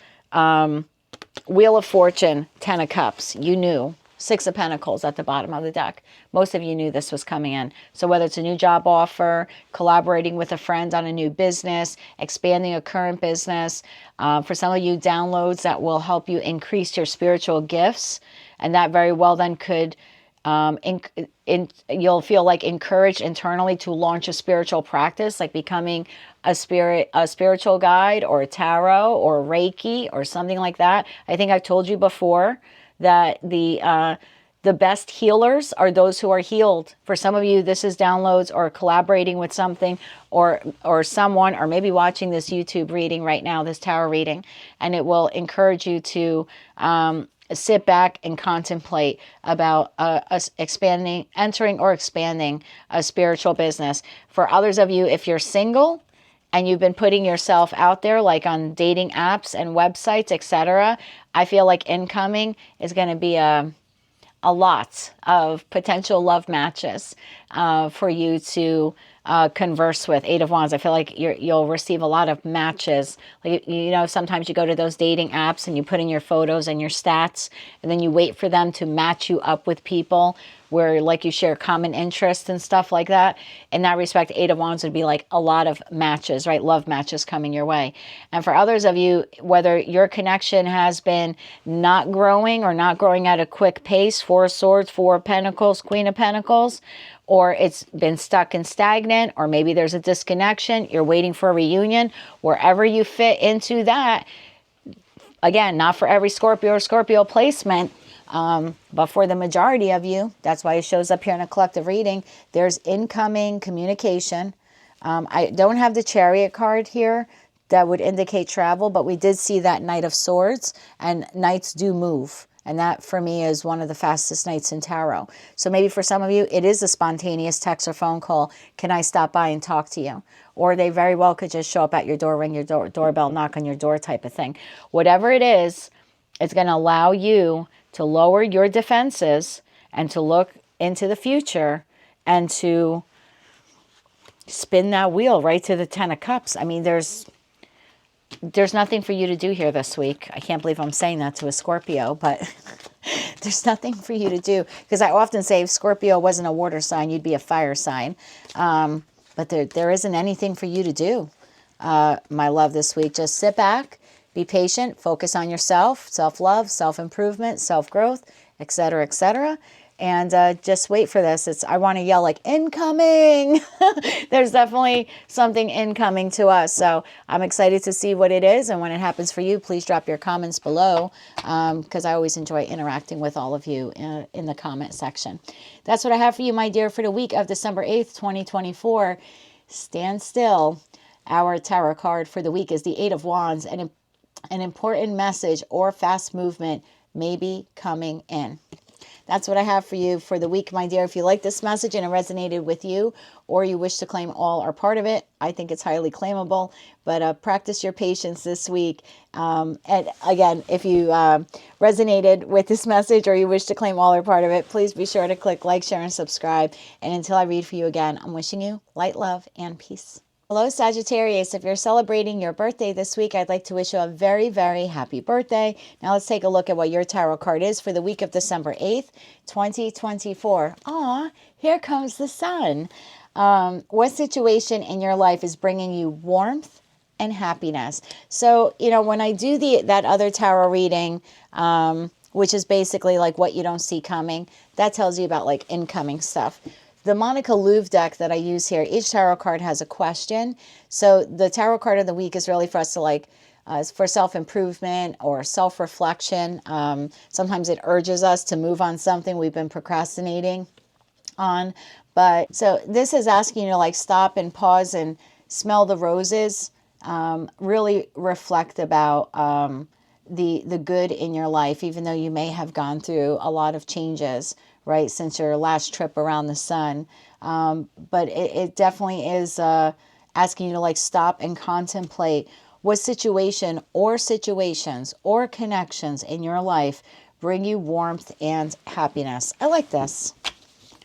Wheel of Fortune, Ten of Cups. You knew. Six of Pentacles at the bottom of the deck. Most of you knew this was coming in. So whether it's a new job offer, collaborating with a friend on a new business, expanding a current business, for some of you, downloads that will help you increase your spiritual gifts. And that very well then could, you'll feel like encouraged internally to launch a spiritual practice, like becoming a spiritual guide or a tarot or Reiki or something like that. I think I've told you before that the best healers are those who are healed. For some of you, this is downloads or collaborating with something or someone, or maybe watching this YouTube reading right now, this tarot reading, and it will encourage you to sit back and contemplate about entering or expanding a spiritual business. For others of you, if you're single and you've been putting yourself out there like on dating apps and websites, etc., I feel like incoming is going to be a lot of potential love matches for you to converse with. Eight of Wands, I feel like you'll receive a lot of matches. Like, you know, sometimes you go to those dating apps and you put in your photos and your stats, and then you wait for them to match you up with people where like you share common interests and stuff like that. In that respect, Eight of Wands would be like a lot of matches, right? Love matches coming your way. And for others of you, whether your connection has been not growing or not growing at a quick pace, Four of Swords, Four of Pentacles, Queen of Pentacles, or it's been stuck and stagnant, or maybe there's a disconnection, you're waiting for a reunion, wherever you fit into that. Again, not for every Scorpio or Scorpio placement, but for the majority of you, that's why it shows up here in a collective reading, there's incoming communication. I don't have the Chariot card here that would indicate travel, but we did see that Knight of Swords, and knights do move. And that, for me, is one of the fastest nights in tarot. So maybe for some of you, it is a spontaneous text or phone call. Can I stop by and talk to you? Or they very well could just show up at your door, ring your doorbell, knock on your door type of thing. Whatever it is, it's going to allow you to lower your defenses and to look into the future and to spin that wheel right to the 10 of Cups. I mean, there's nothing for you to do here this week. I can't believe I'm saying that to a Scorpio, but there's nothing for you to do. Because I often say if Scorpio wasn't a water sign, you'd be a fire sign. But there isn't anything for you to do, my love, this week. Just sit back, be patient, focus on yourself, self-love, self-improvement, self-growth, etc., etc. And just wait for this. I want to yell like, incoming. There's definitely something incoming to us. So I'm excited to see what it is. And when it happens for you, please drop your comments below, because I always enjoy interacting with all of you in the comment section. That's what I have for you, my dear, for the week of December 8th, 2024. Stand still. Our tarot card for the week is the Eight of Wands. And an important message or fast movement may be coming in. That's what I have for you for the week, my dear. If you like this message and it resonated with you, or you wish to claim all or part of it, I think it's highly claimable. But practice your patience this week. And again, if you resonated with this message or you wish to claim all or part of it, please be sure to click like, share, and subscribe. And until I read for you again, I'm wishing you light, love, and peace. Hello, Sagittarius. If you're celebrating your birthday this week, I'd like to wish you a very, very happy birthday. Now let's take a look at what your tarot card is for the week of December 8th, 2024. Aw, here comes the sun. What situation in your life is bringing you warmth and happiness? So, when I do that other tarot reading, which is basically like what you don't see coming, that tells you about like incoming stuff. The Monica Louv deck that I use here, each tarot card has a question. So the tarot card of the week is really for us to for self-improvement or self-reflection. Sometimes it urges us to move on something we've been procrastinating on. But so this is asking you to stop and pause and smell the roses. Really reflect about the good in your life, even though you may have gone through a lot of changes, right, since your last trip around the sun. But it definitely is asking you to stop and contemplate what situation or situations or connections in your life bring you warmth and happiness. I like this.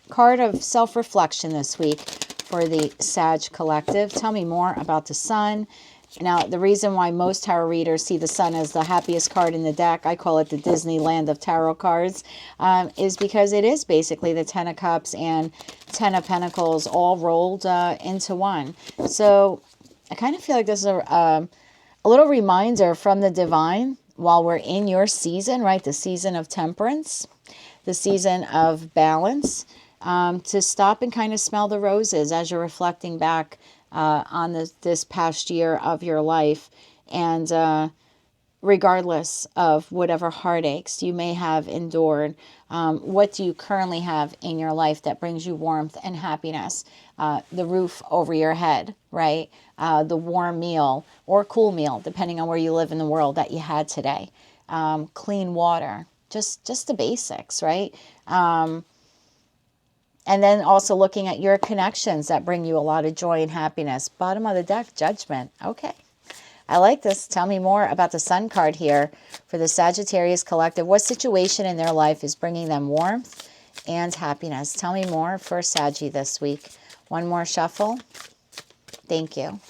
Card of self-reflection this week for the Sag Collective. Tell me more about the sun. Now, the reason why most tarot readers see the sun as the happiest card in the deck, I call it the Disneyland of tarot cards, is because it is basically the 10 of Cups and 10 of Pentacles all rolled into one. So I kind of feel like this is a little reminder from the divine while we're in your season, right? The season of temperance, the season of balance, to stop and kind of smell the roses as you're reflecting back on this past year of your life. And regardless of whatever heartaches you may have endured, what do you currently have in your life that brings you warmth and happiness? The roof over your head, right? The warm meal or cool meal, depending on where you live in the world, that you had today. Clean water, just the basics, right? And then also looking at your connections that bring you a lot of joy and happiness. Bottom of the deck, Judgment. Okay. I like this. Tell me more about the Sun card here for the Sagittarius Collective. What situation in their life is bringing them warmth and happiness? Tell me more for Saggy this week. One more shuffle. Thank you.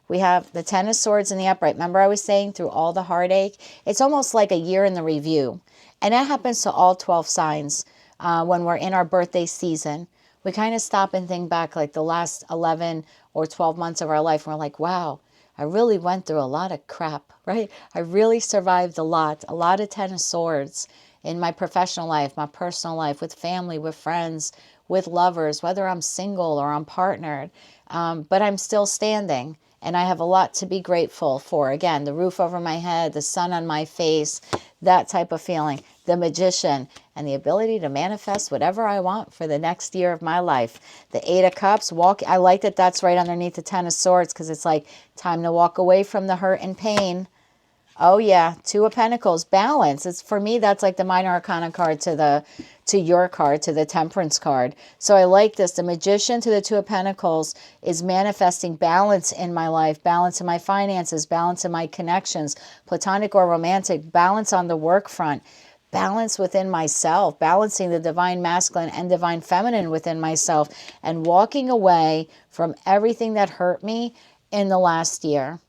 We have the Ten of Swords in the upright. Remember I was saying through all the heartache? It's almost like a year in the review. And that happens to all 12 signs. When we're in our birthday season, we kind of stop and think back like the last 11 or 12 months of our life. And we're like, wow, I really went through a lot of crap, right? I really survived a lot of Ten of Swords in my professional life, my personal life, with family, with friends, with lovers, whether I'm single or I'm partnered. But I'm still standing. And I have a lot to be grateful for. Again, the roof over my head, the sun on my face, that type of feeling. The Magician, and the ability to manifest whatever I want for the next year of my life. The Eight of Cups, I like that that's right underneath the Ten of Swords, because it's like time to walk away from the hurt and pain. Oh yeah, Two of Pentacles, balance. It's for me, that's like the minor arcana card to your card, to the Temperance card. So I like this. The Magician to the Two of Pentacles is manifesting balance in my life, balance in my finances, balance in my connections, platonic or romantic, balance on the work front, balance within myself, balancing the divine masculine and divine feminine within myself, and walking away from everything that hurt me in the last year.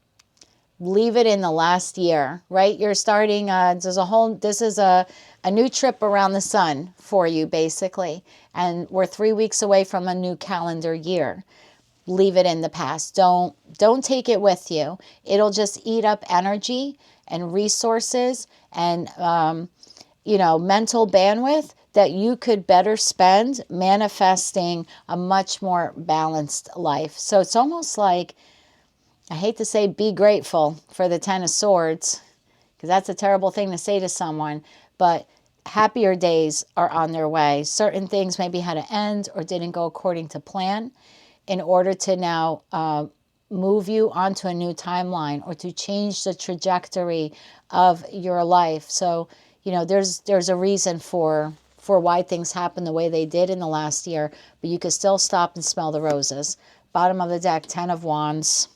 Leave it in the last year, right? You're starting, this is a new trip around the sun for you, basically. And we're 3 weeks away from a new calendar year. Leave it in the past. Don't take it with you. It'll just eat up energy and resources and, mental bandwidth that you could better spend manifesting a much more balanced life. So it's almost like, I hate to say be grateful for the Ten of Swords, because that's a terrible thing to say to someone, but happier days are on their way. Certain things maybe had to end or didn't go according to plan in order to now move you onto a new timeline or to change the trajectory of your life. So, there's a reason for why things happen the way they did in the last year, but you can still stop and smell the roses. Bottom of the deck, Ten of Wands,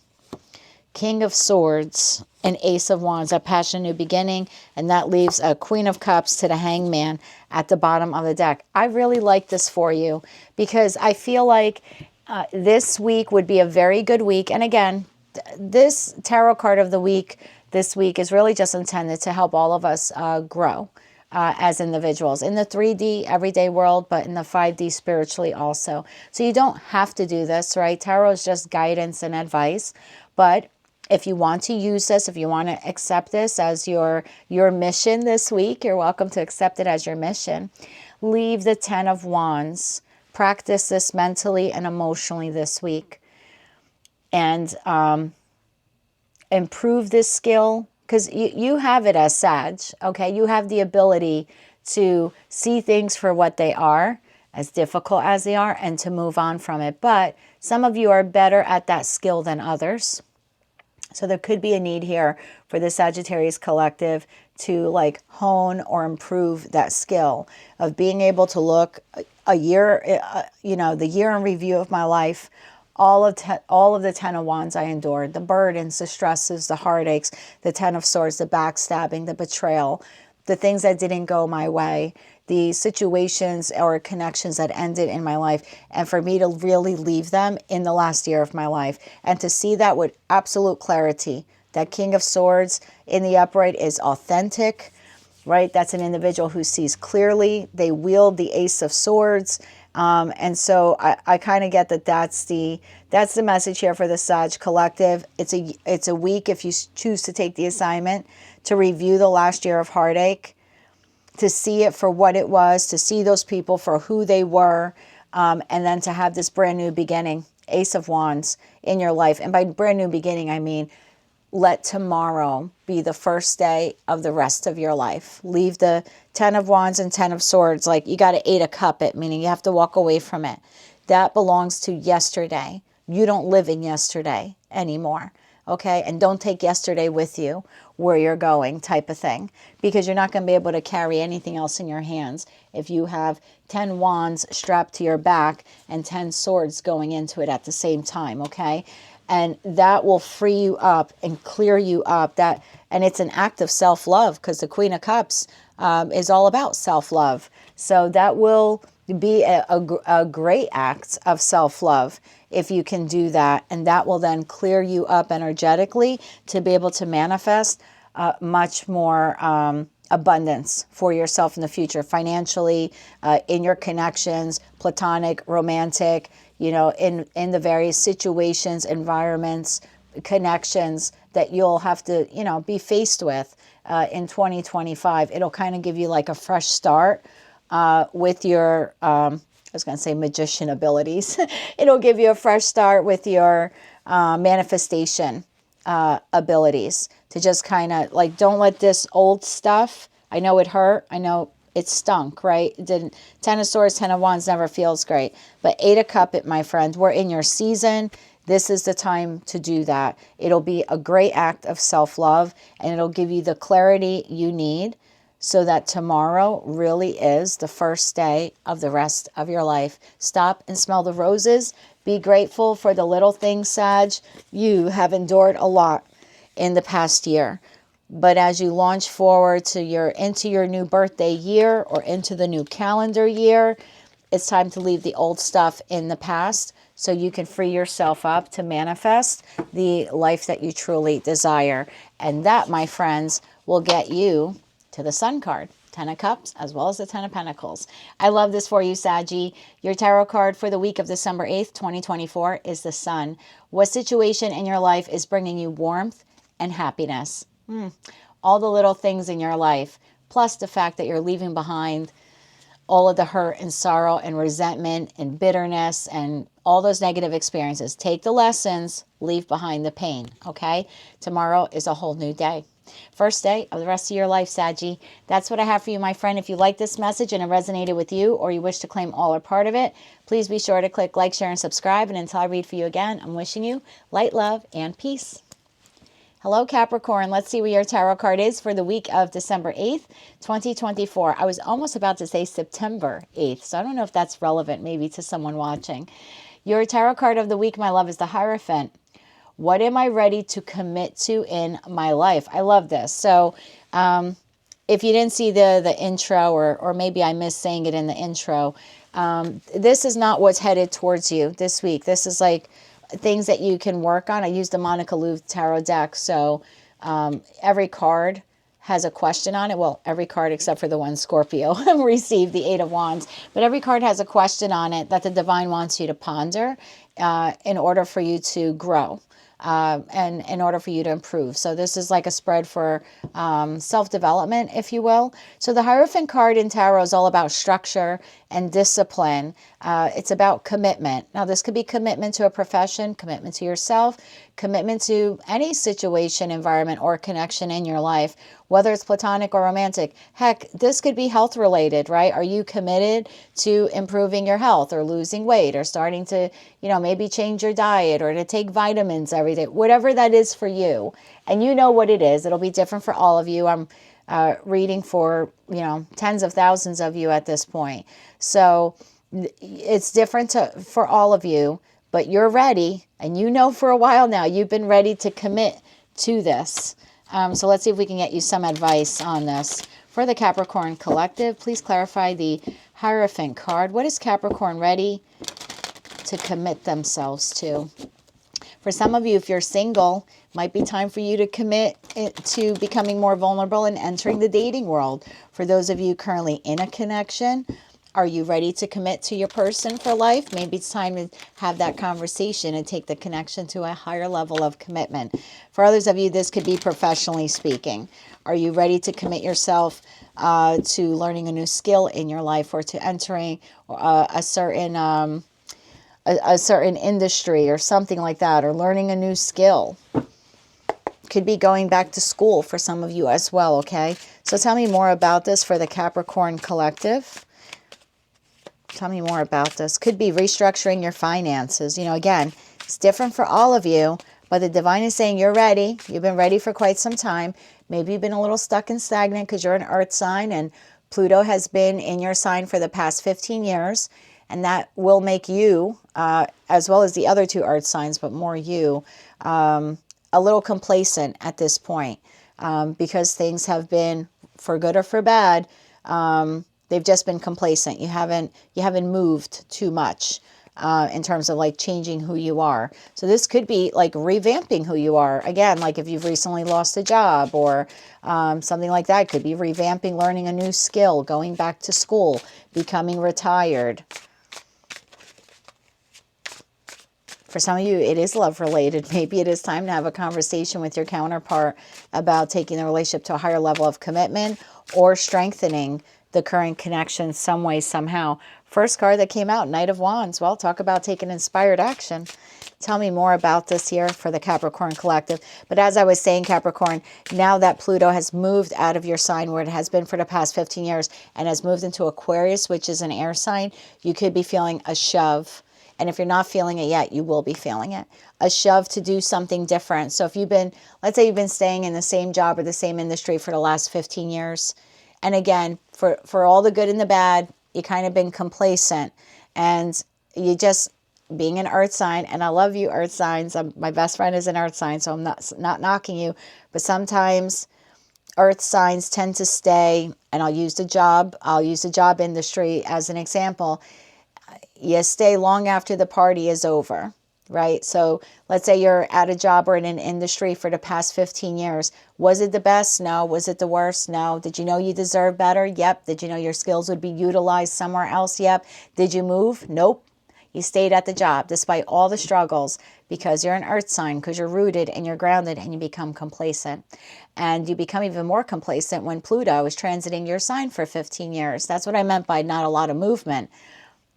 King of Swords, and Ace of Wands, a passion, new beginning, and that leaves a Queen of Cups to the Hangman at the bottom of the deck. I really like this for you because I feel like this week would be a very good week. And again, this tarot card of the week this week is really just intended to help all of us grow as individuals in the 3D everyday world, but in the 5D spiritually also. So you don't have to do this, right? Tarot is just guidance and advice, but if you want to use this, if you want to accept this as your mission this week, you're welcome to accept it as your mission. Leave the Ten of Wands. Practice this mentally and emotionally this week. And improve this skill, because you have it as Sag, okay? You have the ability to see things for what they are, as difficult as they are, and to move on from it. But some of you are better at that skill than others. So there could be a need here for the Sagittarius collective to like hone or improve that skill of being able to look a year, the year in review of my life, all of the Ten of Wands I endured, the burdens, the stresses, the heartaches, the Ten of Swords, the backstabbing, the betrayal, the things that didn't go my way, the situations or connections that ended in my life, and for me to really leave them in the last year of my life and to see that with absolute clarity. That King of Swords in the upright is authentic, right? That's an individual who sees clearly. They wield the Ace of Swords. And so I kind of get that that's the message here for the Sag collective. It's a week, if you choose to take the assignment, to review the last year of heartache, to see it for what it was, to see those people for who they were, and then to have this brand new beginning, Ace of Wands, in your life. And by brand new beginning, I mean, let tomorrow be the first day of the rest of your life. Leave the Ten of Wands and Ten of Swords, like you got to 8 a cup it, meaning you have to walk away from it. That belongs to yesterday. You don't live in yesterday anymore, okay? And don't take yesterday with you where you're going, type of thing, because you're not going to be able to carry anything else in your hands if you have 10 wands strapped to your back and 10 swords going into it at the same time, okay? And that will free you up and clear you up. And it's an act of self-love, because the Queen of Cups is all about self-love. So that will be a great act of self-love if you can do that. And that will then clear you up energetically to be able to manifest much more abundance for yourself in the future, financially, in your connections, platonic, romantic, in the various situations, environments, connections that you'll have to, be faced with in 2025. It'll kind of give you like a fresh start with your, I was going to say magician abilities. It'll give you a fresh start with your manifestation abilities to just kind of like, don't let this old stuff, I know it hurt, I know it stunk, right? It didn't. 10 of Swords, 10 of Wands never feels great. But 8 a cup it, my friend. We're in your season. this is the time to do that. It'll be a great act of self-love, and it'll give you the clarity you need so that tomorrow really is the first day of the rest of your life. Stop and smell the roses. Be grateful for the little things, Sag. You have endured a lot in the past year. But as you launch forward to into your new birthday year or into the new calendar year, it's time to leave the old stuff in the past so you can free yourself up to manifest the life that you truly desire. And that, my friends, will get you to the Sun card, 10 of Cups, as well as the 10 of Pentacles. I love this for you, Saggy. Your tarot card for the week of December 8th, 2024 is the Sun. What situation in your life is bringing you warmth and happiness? All the little things in your life, plus the fact that you're leaving behind all of the hurt and sorrow and resentment and bitterness and all those negative experiences. Take the lessons, leave behind the pain, okay? Tomorrow is a whole new day. First day of the rest of your life, Saggy. That's what I have for you, my friend. If you like this message and it resonated with you, or you wish to claim all or part of it, please be sure to click like, share, and subscribe. And until I read for you again, I'm wishing you light, love, and peace. Hello, Capricorn. Let's see what your tarot card is for the week of December 8th, 2024. I was almost about to say September 8th, so I don't know if that's relevant maybe to someone watching. Your tarot card of the week, my love, is the Hierophant. What am I ready to commit to in my life? I love this. So if you didn't see the intro, or maybe I missed saying it in the intro, this is not what's headed towards you this week. This is like things that you can work on. I use the Monica Louv tarot deck. So every card has a question on it. Well, every card except for the one Scorpio received the 8 of Wands. But every card has a question on it that the divine wants you to ponder in order for you to grow. And in order for you to improve. So this is like a spread for self-development, if you will. So the Hierophant card in tarot is all about structure and discipline. It's about commitment. Now, this could be commitment to a profession, commitment to yourself, commitment to any situation, environment, or connection in your life, whether it's platonic or romantic. Heck, this could be health related, right? Are you committed to improving your health or losing weight or starting to, maybe change your diet or to take vitamins every day, whatever that is for you. And you know what it is. It'll be different for all of you. I'm reading for, tens of thousands of you at this point. So it's different for all of you, but you're ready. And for a while now, you've been ready to commit to this. So let's see if we can get you some advice on this. For the Capricorn Collective, please clarify the Hierophant card. What is Capricorn ready to commit themselves to? For some of you, if you're single, might be time for you to commit to becoming more vulnerable and entering the dating world. For those of you currently in a connection, are you ready to commit to your person for life? Maybe it's time to have that conversation and take the connection to a higher level of commitment. For others of you, this could be professionally speaking. Are you ready to commit yourself to learning a new skill in your life, or to entering a certain industry or something like that, or learning a new skill? Could be going back to school for some of you as well, okay? So tell me more about this for the Capricorn Collective. Tell me more about this. Could be restructuring your finances. Again, it's different for all of you, but the divine is saying you're ready. You've been ready for quite some time. Maybe you've been a little stuck and stagnant because you're an earth sign, and Pluto has been in your sign for the past 15 years. And that will make you, as well as the other 2 earth signs, but more you, a little complacent at this point, because things have been, for good or for bad, they've just been complacent. You haven't moved too much in terms of like changing who you are. So this could be like revamping who you are. Again, like if you've recently lost a job or something like that. It could be revamping, learning a new skill, going back to school, becoming retired. For some of you, it is love related. Maybe it is time to have a conversation with your counterpart about taking the relationship to a higher level of commitment or strengthening the current connection some way, somehow. First card that came out, Knight of Wands. Well, talk about taking inspired action. Tell me more about this here for the Capricorn Collective. But as I was saying, Capricorn, now that Pluto has moved out of your sign where it has been for the past 15 years and has moved into Aquarius, which is an air sign, you could be feeling a shove And if you're not feeling it yet, you will be feeling it. A shove to do something different. So if you've been, let's say you've been staying in the same job or the same industry for the last 15 years. And again, for all the good and the bad, you kind of been complacent. And you just, being an earth sign, and I love you earth signs. My best friend is an earth sign, so I'm not knocking you. But sometimes earth signs tend to stay, and I'll use the job industry as an example. You stay long after the party is over, right? So let's say you're at a job or in an industry for the past 15 years. Was it the best? No. Was it the worst? No. Did you know you deserve better? Yep. Did you know your skills would be utilized somewhere else? Yep. Did you move? Nope. You stayed at the job despite all the struggles because you're an earth sign, because you're rooted and you're grounded, and you become complacent. And you become even more complacent when Pluto is transiting your sign for 15 years. That's what I meant by not a lot of movement.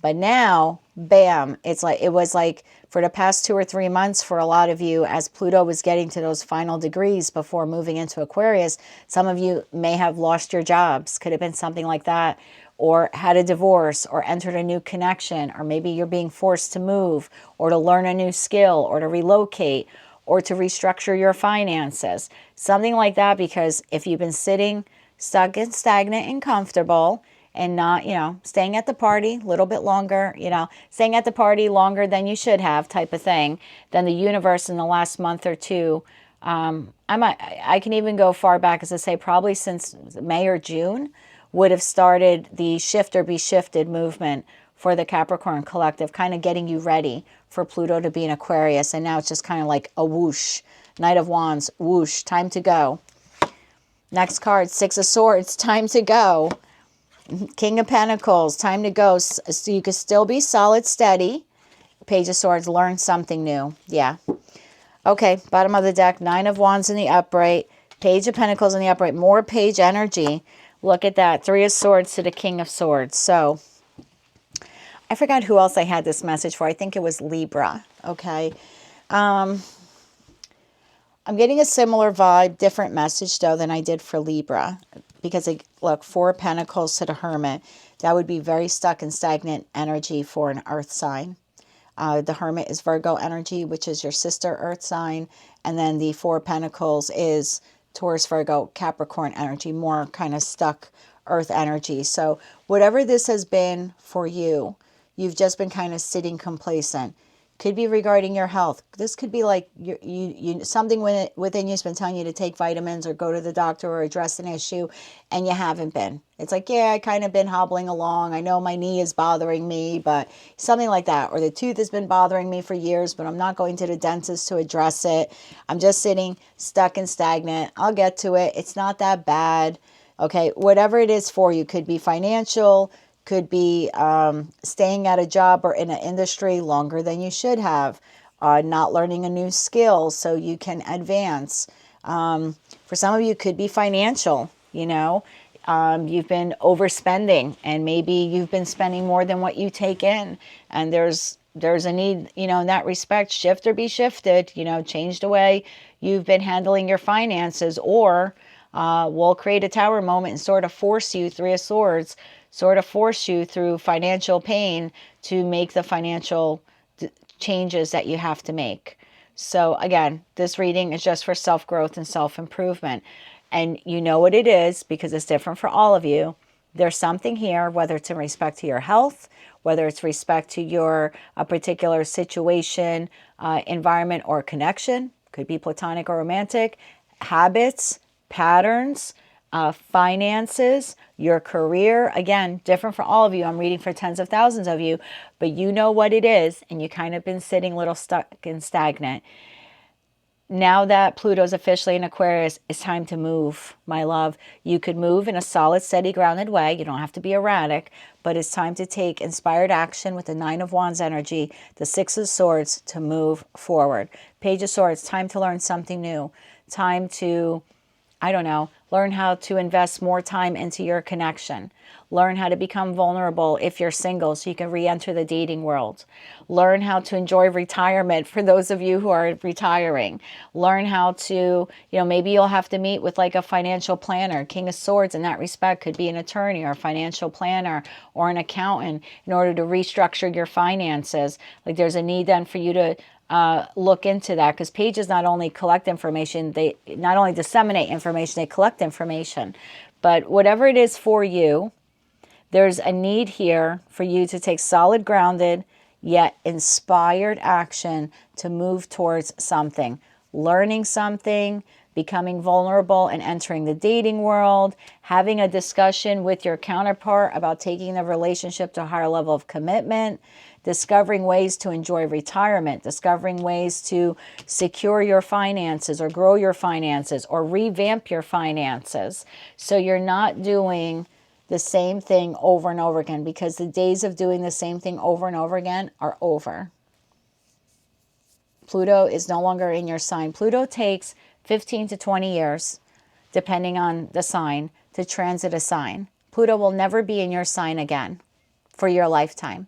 But now, bam, it was like for the past 2 or 3 months for a lot of you, as Pluto was getting to those final degrees before moving into Aquarius, some of you may have lost your jobs. Could have been something like that. Or had a divorce, or entered a new connection, or maybe you're being forced to move, or to learn a new skill, or to relocate, or to restructure your finances. Something like that, because if you've been sitting stuck and stagnant and comfortable, and not, staying at the party a little bit longer, staying at the party longer than you should have type of thing, then the universe in the last month or two, I can even go far back as to say probably since May or June, would have started the shift or be shifted movement for the Capricorn collective, kind of getting you ready for Pluto to be in Aquarius. And now it's just kind of like a whoosh. Knight of Wands, whoosh, time to go. Next card, Six of Swords, time to go. King of Pentacles, time to go. So you can still be solid, steady. Page of Swords, learn something new. Yeah. Okay, bottom of the deck, Nine of Wands in the upright. Page of Pentacles in the upright. More page energy. Look at that. Three of Swords to the King of Swords. So, I forgot who else I had this message for. I think it was Libra. Okay. I'm getting a similar vibe, different message, though, than I did for Libra. Because, look, Four of Pentacles to the Hermit. That would be very stuck and stagnant energy for an earth sign. The Hermit is Virgo energy, which is your sister earth sign. And then the Four of Pentacles is Taurus, Virgo, Capricorn energy, more kind of stuck earth energy. So whatever this has been for you, you've just been kind of sitting complacent. Could be regarding your health. This could be like something within you has been telling you to take vitamins or go to the doctor or address an issue, and you haven't been. It's like, yeah, I kind of been hobbling along. I know my knee is bothering me, but something like that. Or the tooth has been bothering me for years, but I'm not going to the dentist to address it. I'm just sitting stuck and stagnant. I'll get to it. It's not that bad. Okay, whatever it is for you. Could be financial, could be staying at a job or in an industry longer than you should have, not learning a new skill so you can advance. For some of you, could be financial, you've been overspending, and maybe you've been spending more than what you take in, and there's a need, in that respect, shift or be shifted, change the way you've been handling your finances, or we'll create a tower moment and sort of force you, Three of Swords, sort of force you through financial pain to make the financial changes that you have to make. So again, this reading is just for self-growth and self-improvement. And you know what it is because it's different for all of you. There's something here, whether it's in respect to your health, whether it's respect to your a particular situation, environment, or connection, could be platonic or romantic, habits, patterns, finances, your career. Again, different for all of you. I'm reading for tens of thousands of you, but you know what it is, and you kind of been sitting a little stuck and stagnant. Now that Pluto's officially in Aquarius, it's time to move, my love. You could move in a solid, steady, grounded way. You don't have to be erratic, but it's time to take inspired action with the Nine of Wands energy, the Six of Swords to move forward. Page of Swords, time to learn something new. Time to, learn how to invest more time into your connection. Learn how to become vulnerable if you're single so you can re-enter the dating world. Learn how to enjoy retirement for those of you who are retiring. Learn how to, maybe you'll have to meet with like a financial planner. King of Swords in that respect could be an attorney or a financial planner or an accountant in order to restructure your finances. Like there's a need then for you to look into that, because pages not only collect information, they not only disseminate information, they collect information. But whatever it is for you, there's a need here for you to take solid, grounded, yet inspired action to move towards something. Learning something, becoming vulnerable and entering the dating world, having a discussion with your counterpart about taking the relationship to a higher level of commitment, discovering ways to enjoy retirement, discovering ways to secure your finances or grow your finances or revamp your finances. So you're not doing the same thing over and over again, because the days of doing the same thing over and over again are over. Pluto is no longer in your sign. Pluto takes 15 to 20 years, depending on the sign, to transit a sign. Pluto will never be in your sign again for your lifetime.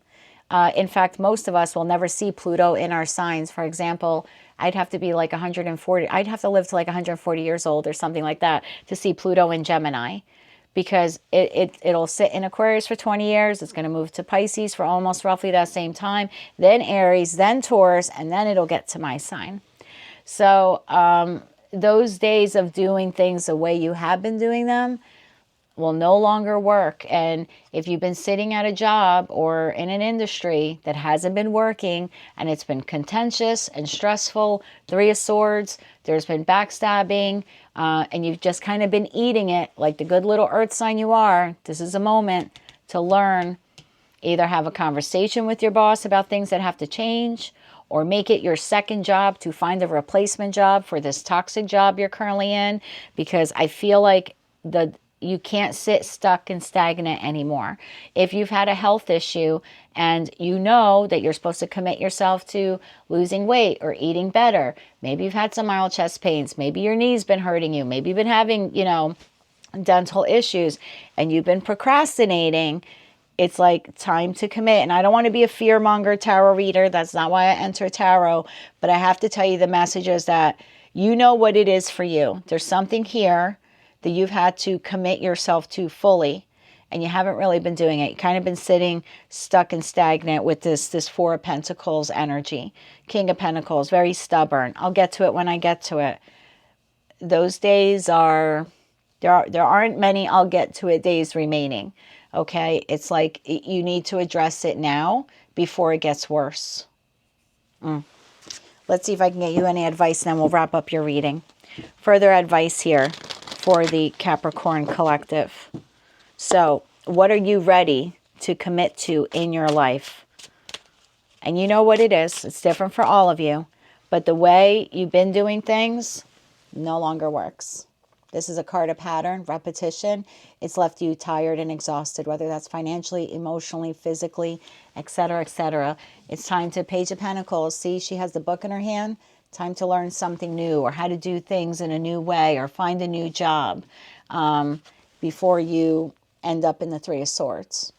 In fact, most of us will never see Pluto in our signs. For example, I'd have to be like 140. I'd have to live to like 140 years old or something like that to see Pluto in Gemini, because it'll sit in Aquarius for 20 years. It's going to move to Pisces for almost roughly that same time, then Aries, then Taurus, and then it'll get to my sign. So those days of doing things the way you have been doing them will no longer work. And if you've been sitting at a job or in an industry that hasn't been working and it's been contentious and stressful, Three of Swords, there's been backstabbing, and you've just kind of been eating it like the good little earth sign you are, this is a moment to learn. Either have a conversation with your boss about things that have to change, or make it your second job to find a replacement job for this toxic job you're currently in, because I feel like you can't sit stuck and stagnant anymore. If you've had a health issue and you know that you're supposed to commit yourself to losing weight or eating better, maybe you've had some mild chest pains, maybe your knee's been hurting you, maybe you've been having, dental issues and you've been procrastinating, it's like time to commit. And I don't want to be a fear-monger tarot reader. That's not why I enter tarot. But I have to tell you the message is that you know what it is for you. There's something here that you've had to commit yourself to fully, and you haven't really been doing it. You've kind of been sitting stuck and stagnant with this Four of Pentacles energy. King of Pentacles, very stubborn. I'll get to it when I get to it. Those days are, there aren't many I'll get to it days remaining. Okay, it's like you need to address it now before it gets worse. Let's see if I can get you any advice, and then we'll wrap up your reading. Further advice here for the Capricorn collective. So, what are you ready to commit to in your life? And you know what it is. It's different for all of you. But the way you've been doing things no longer works. This is a card of pattern, repetition. It's left you tired and exhausted, whether that's financially, emotionally, physically, etc., etc. It's time to, Page of Pentacles. See, she has the book in her hand. Time to learn something new, or how to do things in a new way, or find a new job before you end up in the Three of Swords.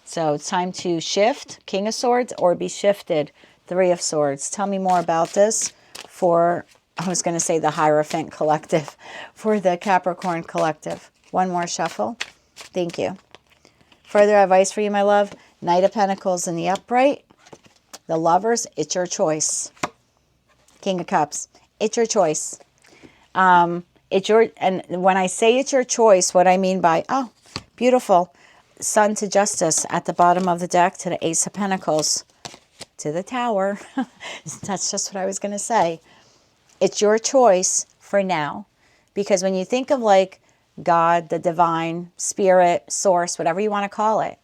So it's time to shift, King of Swords, or be shifted, Three of Swords. Tell me more about this for, I was going to say the Hierophant collective, for the Capricorn collective. One more shuffle. Thank you. Further advice for you, my love. Knight of Pentacles in the upright. The Lovers, it's your choice. King of Cups, it's your choice. And when I say it's your choice, what I mean by, oh, beautiful, Sun to Justice at the bottom of the deck, to the Ace of Pentacles, to the Tower. That's just what I was going to say. It's your choice for now. Because when you think of like God, the divine, spirit, source, whatever you want to call it,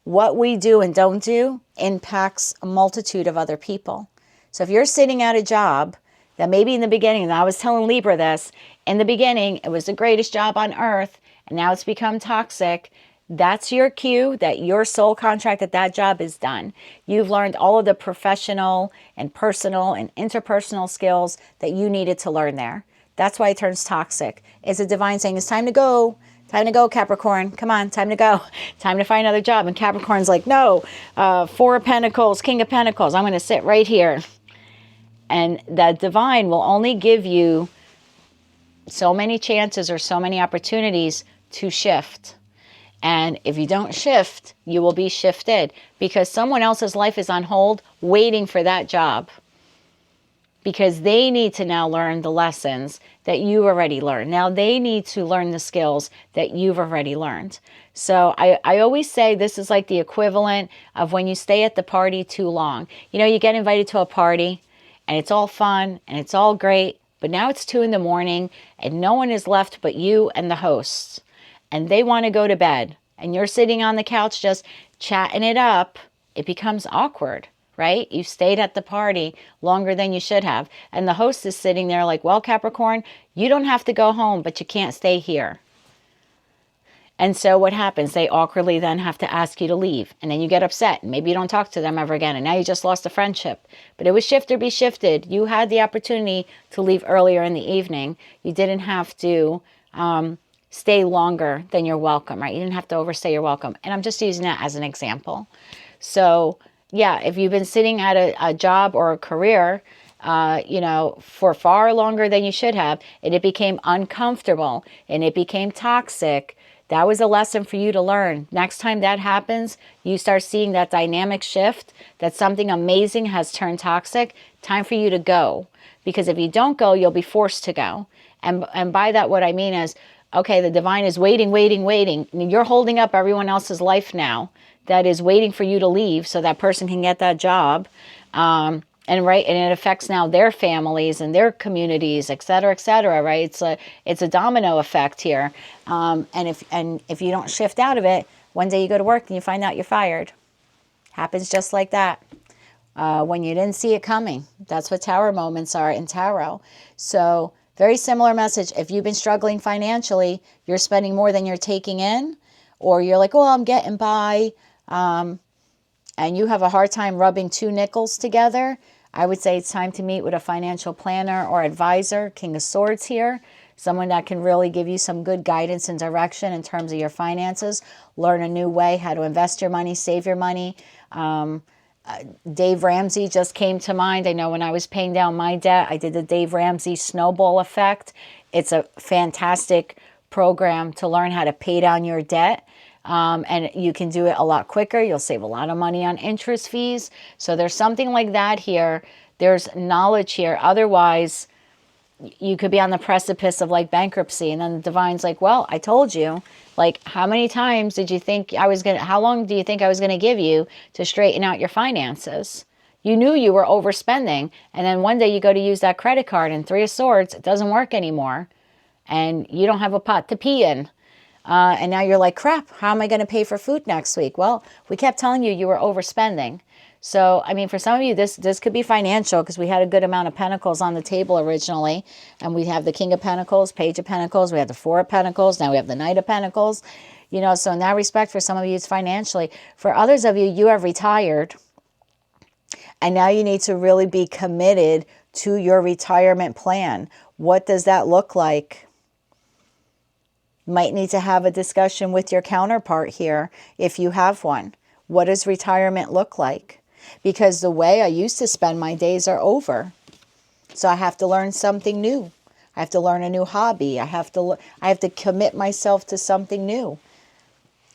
what we do and don't do impacts a multitude of other people. So if you're sitting at a job that maybe in the beginning, and I was telling Libra this, in the beginning, it was the greatest job on earth, and now it's become toxic, that's your cue that your soul contract at that job is done. You've learned all of the professional and personal and interpersonal skills that you needed to learn there. That's why it turns toxic. It's a divine saying, it's time to go. Time to go, Capricorn. Come on, time to go. Time to find another job. And Capricorn's like, no, Four of Pentacles, King of Pentacles. I'm going to sit right here. And that divine will only give you so many chances or so many opportunities to shift. And if you don't shift, you will be shifted, because someone else's life is on hold waiting for that job, because they need to now learn the lessons that you've already learned. Now they need to learn the skills that you've already learned. So I always say this is like the equivalent of when you stay at the party too long. You know, you get invited to a party and it's all fun and it's all great, but now it's 2 in the morning and no one is left but you and the hosts. And they want to go to bed, and you're sitting on the couch just chatting it up. It becomes awkward, right? You stayed at the party longer than you should have. And the host is sitting there like, well, Capricorn, you don't have to go home, but you can't stay here. And so what happens? They awkwardly then have to ask you to leave. And then you get upset. And maybe you don't talk to them ever again. And now you just lost a friendship. But it was shift or be shifted. You had the opportunity to leave earlier in the evening. You didn't have to stay longer than you're welcome, right? You didn't have to overstay your welcome. And I'm just using that as an example. So yeah, if you've been sitting at a job or a career, you know, for far longer than you should have, and it became uncomfortable and it became toxic, that was a lesson for you to learn. Next time that happens, you start seeing that dynamic shift, that something amazing has turned toxic, time for you to go. Because if you don't go, you'll be forced to go. And by that, what I mean is, okay, the divine is waiting, waiting, waiting. You're holding up everyone else's life now that is waiting for you to leave so that person can get that job. And it affects now their families and their communities, et cetera, right? It's a domino effect here. And if you don't shift out of it, one day you go to work and you find out you're fired. Happens just like that. When you didn't see it coming. That's what tower moments are in tarot. So very similar message. If you've been struggling financially, you're spending more than you're taking in, or you're like, oh, I'm getting by, and you have a hard time rubbing 2 nickels together, I would say it's time to meet with a financial planner or advisor, King of Swords here, someone that can really give you some good guidance and direction in terms of your finances, learn a new way how to invest your money, save your money. Dave Ramsey just came to mind. I know when I was paying down my debt, I did the Dave Ramsey snowball effect. It's a fantastic program to learn how to pay down your debt. And you can do it a lot quicker. You'll save a lot of money on interest fees. So there's something like that here. There's knowledge here. Otherwise, you could be on the precipice of like bankruptcy. And then the divine's like, well, I told you. Like, how many times did you think how long do you think I was going to give you to straighten out your finances? You knew you were overspending. And then one day you go to use that credit card and 3 of Swords, it doesn't work anymore. And you don't have a pot to pee in. And now you're like, crap, how am I going to pay for food next week? Well, we kept telling you you were overspending. So, I mean, for some of you, this could be financial, because we had a good amount of pentacles on the table originally. And we have the King of Pentacles, Page of Pentacles. We have the 4 of Pentacles. Now we have the Knight of Pentacles. You know, so in that respect, for some of you, it's financially. For others of you, you have retired. And now you need to really be committed to your retirement plan. What does that look like? Might need to have a discussion with your counterpart here if you have one. What does retirement look like? Because the way I used to spend my days are over. So I have to learn something new. I have to learn a new hobby. I have to commit myself to something new.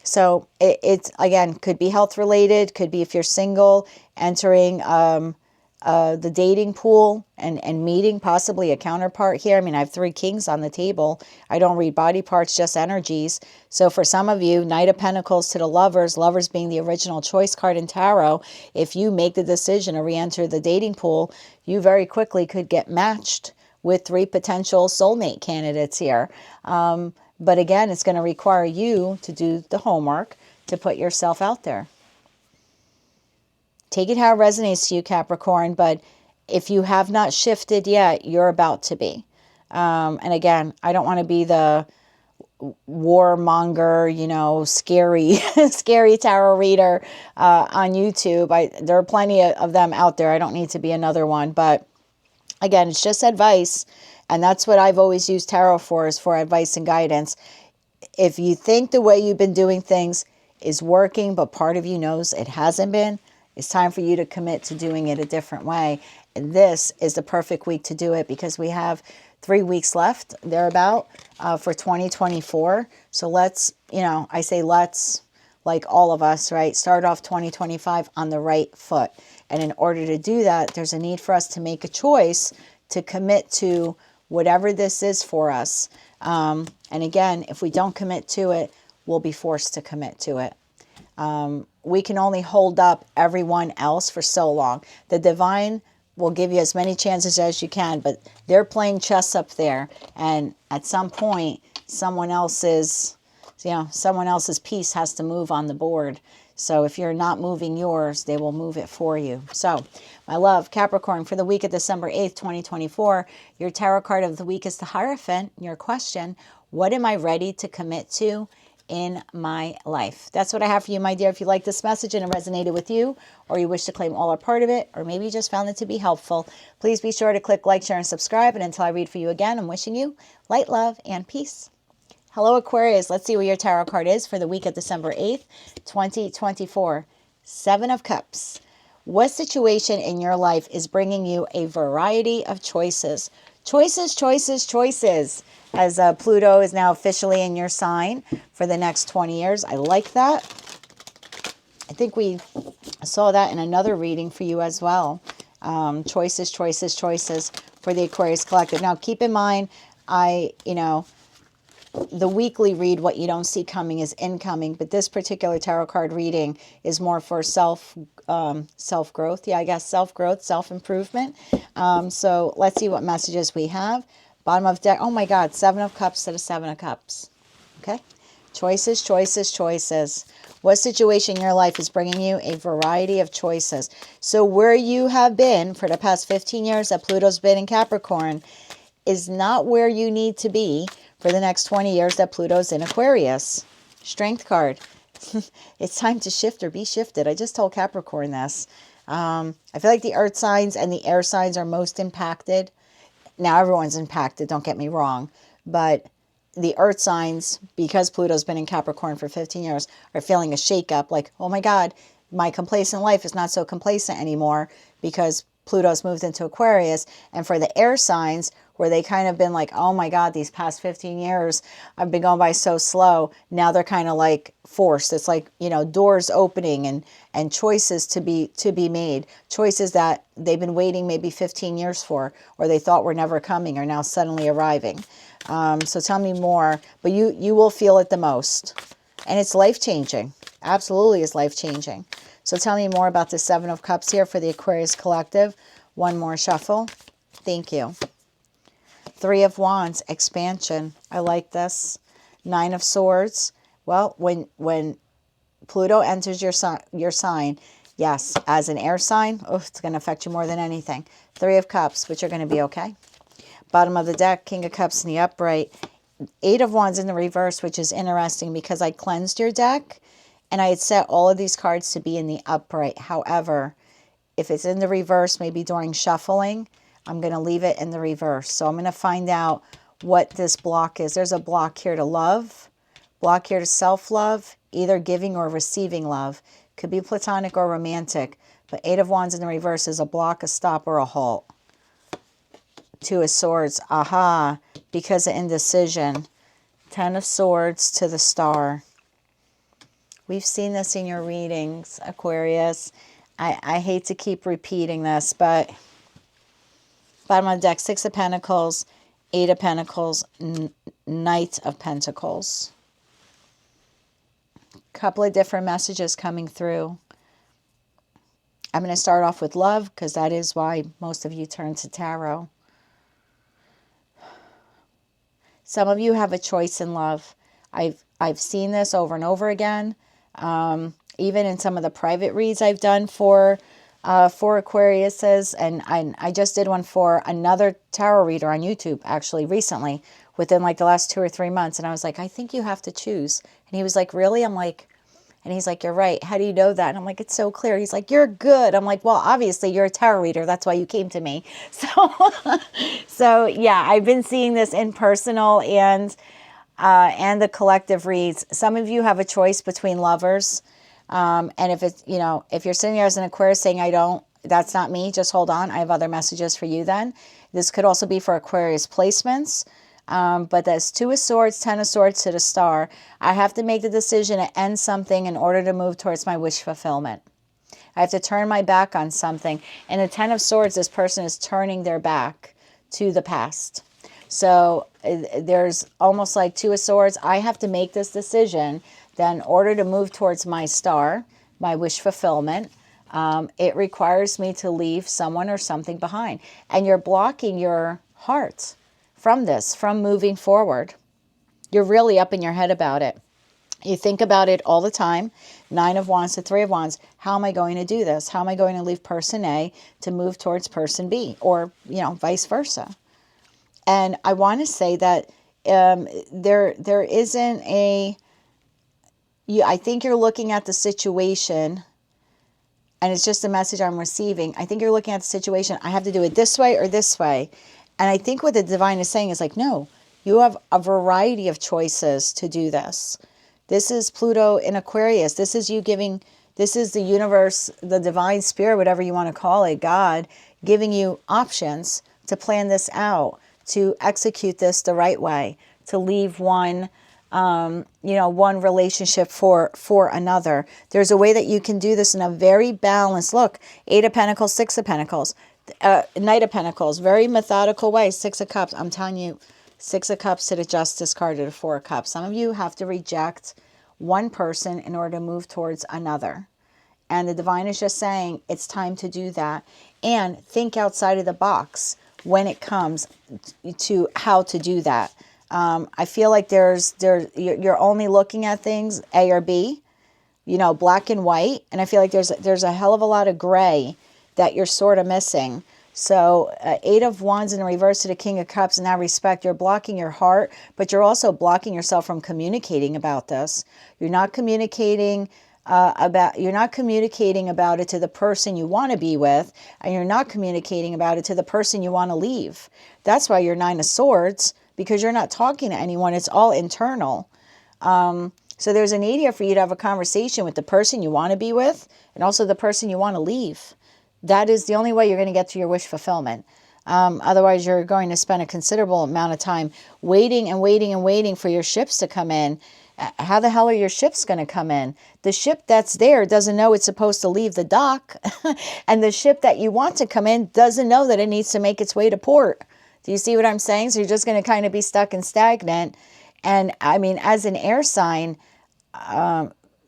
So it's, again, could be health related, could be if you're single, entering the dating pool and meeting possibly a counterpart here. I mean, I have 3 kings on the table. I don't read body parts, just energies. So for some of you, Knight of Pentacles to the Lovers, Lovers being the original choice card in tarot, if you make the decision to re-enter the dating pool, you very quickly could get matched with 3 potential soulmate candidates here. But again, it's going to require you to do the homework to put yourself out there. Take it how it resonates to you, Capricorn, but if you have not shifted yet, you're about to be. And again, I don't want to be the warmonger, you know, scary tarot reader on YouTube. There are plenty of them out there. I don't need to be another one. But again, it's just advice. And that's what I've always used tarot for, is for advice and guidance. If you think the way you've been doing things is working, but part of you knows it hasn't been, it's time for you to commit to doing it a different way. And this is the perfect week to do it because we have 3 weeks left, thereabout, for 2024. So let's, I say let's, like all of us, right? Start off 2025 on the right foot. And in order to do that, there's a need for us to make a choice to commit to whatever this is for us. And again, if we don't commit to it, we'll be forced to commit to it. We can only hold up everyone else for so long. The divine will give you as many chances as you can, but they're playing chess up there. And at some point, someone else's piece has to move on the board. So if you're not moving yours, they will move it for you. So, my love, Capricorn, for the week of December 8th, 2024, your tarot card of the week is the Hierophant. Your question, what am I ready to commit to in my life? That's what I have for you, my dear. If you like this message and it resonated with you, or you wish to claim all or part of it, or maybe you just found it to be helpful, please be sure to click like, share, and subscribe. And until I read for you again, I'm wishing you light, love, and peace. Hello, Aquarius. Let's see what your tarot card is for the week of December 8th, 2024. 7 of Cups. What situation in your life is bringing you a variety of choices? Choices, choices, choices. As Pluto is now officially in your sign for the next 20 years. I like that. I think we saw that in another reading for you as well. Choices, choices, choices for the Aquarius Collective. Now, keep in mind, the weekly read, what you don't see coming is incoming, but this particular tarot card reading is more for self-growth. Yeah, I guess self-growth, self-improvement. So let's see what messages we have. Bottom of deck. Oh my God, 7 of Cups to the 7 of Cups. Okay. Choices, choices, choices. What situation in your life is bringing you a variety of choices? So where you have been for the past 15 years that Pluto's been in Capricorn is not where you need to be for the next 20 years that Pluto's in Aquarius. Strength card. It's time to shift or be shifted. I just told Capricorn this. I feel like the earth signs and the air signs are most impacted. Now, everyone's impacted, don't get me wrong. But the earth signs, because Pluto's been in Capricorn for 15 years, are feeling a shakeup. Like, oh my God, my complacent life is not so complacent anymore because Pluto's moved into Aquarius. And for the air signs, where they kind of been like, oh my God, these past 15 years, I've been going by so slow. Now they're kind of like forced. It's like, doors opening and choices to be made. Choices that they've been waiting maybe 15 years for, or they thought were never coming, are now suddenly arriving. So tell me more, but you will feel it the most. And it's life-changing. Absolutely is life-changing. So tell me more about the 7 of Cups here for the Aquarius Collective. One more shuffle. Thank you. 3 of Wands, expansion. I like this. 9 of Swords. Well, when Pluto enters your sign, yes, as an air sign, it's going to affect you more than anything. 3 of Cups, but you're going to be okay. Bottom of the deck, King of Cups in the upright. 8 of Wands in the reverse, which is interesting because I cleansed your deck and I had set all of these cards to be in the upright. However, if it's in the reverse, maybe during shuffling, I'm going to leave it in the reverse. So I'm going to find out what this block is. There's a block here to love, block here to self-love, either giving or receiving love. Could be platonic or romantic. But 8 of Wands in the reverse is a block, a stop, or a halt. 2 of Swords. Aha. Because of indecision. 10 of Swords to the Star. We've seen this in your readings, Aquarius. I hate to keep repeating this, but bottom of the deck, 6 of Pentacles, 8 of Pentacles, Knight of Pentacles. Couple of different messages coming through. I'm going to start off with love because that is why most of you turn to tarot. Some of you have a choice in love. I've seen this over and over again. Even in some of the private reads I've done for Aquariuses, and I just did one for another tarot reader on YouTube actually recently, within like the last 2 or 3 months, and I was like, I think you have to choose. And he was like, really? I'm like, and he's like, you're right. How do you know that? And I'm like, it's so clear. He's like, you're good. I'm like, well, obviously you're a tarot reader. That's why you came to me. So, so yeah, I've been seeing this in personal, and and the collective reads. Some of you have a choice between lovers. And if it's, you know, if you're sitting there as an Aquarius saying, that's not me, just hold on. I have other messages for you then. This could also be for Aquarius placements. But that's 2 of Swords, 10 of Swords to the Star. I have to make the decision to end something in order to move towards my wish fulfillment. I have to turn my back on something. And the 10 of Swords, this person is turning their back to the past. So there's almost like 2 of Swords. I have to make this decision then in order to move towards my star, my wish fulfillment. It requires me to leave someone or something behind. And you're blocking your heart from this, from moving forward. You're really up in your head about it. You think about it all the time. 9 of Wands to 3 of Wands. How am I going to do this? How am I going to leave person A to move towards person B? Or, you know, vice versa. And I want to say that there isn't a... I think you're looking at the situation, and it's just a message I'm receiving. I think you're looking at the situation. I have to do it this way or this way. And I think what the divine is saying is like, no, you have a variety of choices to do this. This is Pluto in Aquarius. This is you giving, this is the universe, the divine spirit, whatever you want to call it, God, giving you options to plan this out, to execute this the right way, to leave one, one relationship for another. There's a way that you can do this in a very balanced, look, 8 of Pentacles, 6 of Pentacles, Knight of Pentacles, very methodical way, 6 of Cups. I'm telling you, 6 of Cups to the Justice card to the 4 of Cups. Some of you have to reject one person in order to move towards another. And the divine is just saying it's time to do that. And think outside of the box when it comes to how to do that. I feel like you're only looking at things A or B, you know, black and white. And I feel like there's a hell of a lot of gray that you're sort of missing. So 8 of Wands in reverse to the King of Cups. In that respect, you're blocking your heart, but you're also blocking yourself from communicating about this. You're not communicating about it to the person you want to be with, and you're not communicating about it to the person you want to leave. That's why you're 9 of Swords, because you're not talking to anyone. It's all internal. So there's a need here for you to have a conversation with the person you want to be with and also the person you want to leave. That is the only way you're going to get to your wish fulfillment. Otherwise, you're going to spend a considerable amount of time waiting and waiting and waiting for your ships to come in. How the hell are your ships going to come in? The ship that's there doesn't know it's supposed to leave the dock. And the ship that you want to come in doesn't know that it needs to make its way to port. Do you see what I'm saying? So you're just going to kind of be stuck and stagnant. And I mean, as an air sign,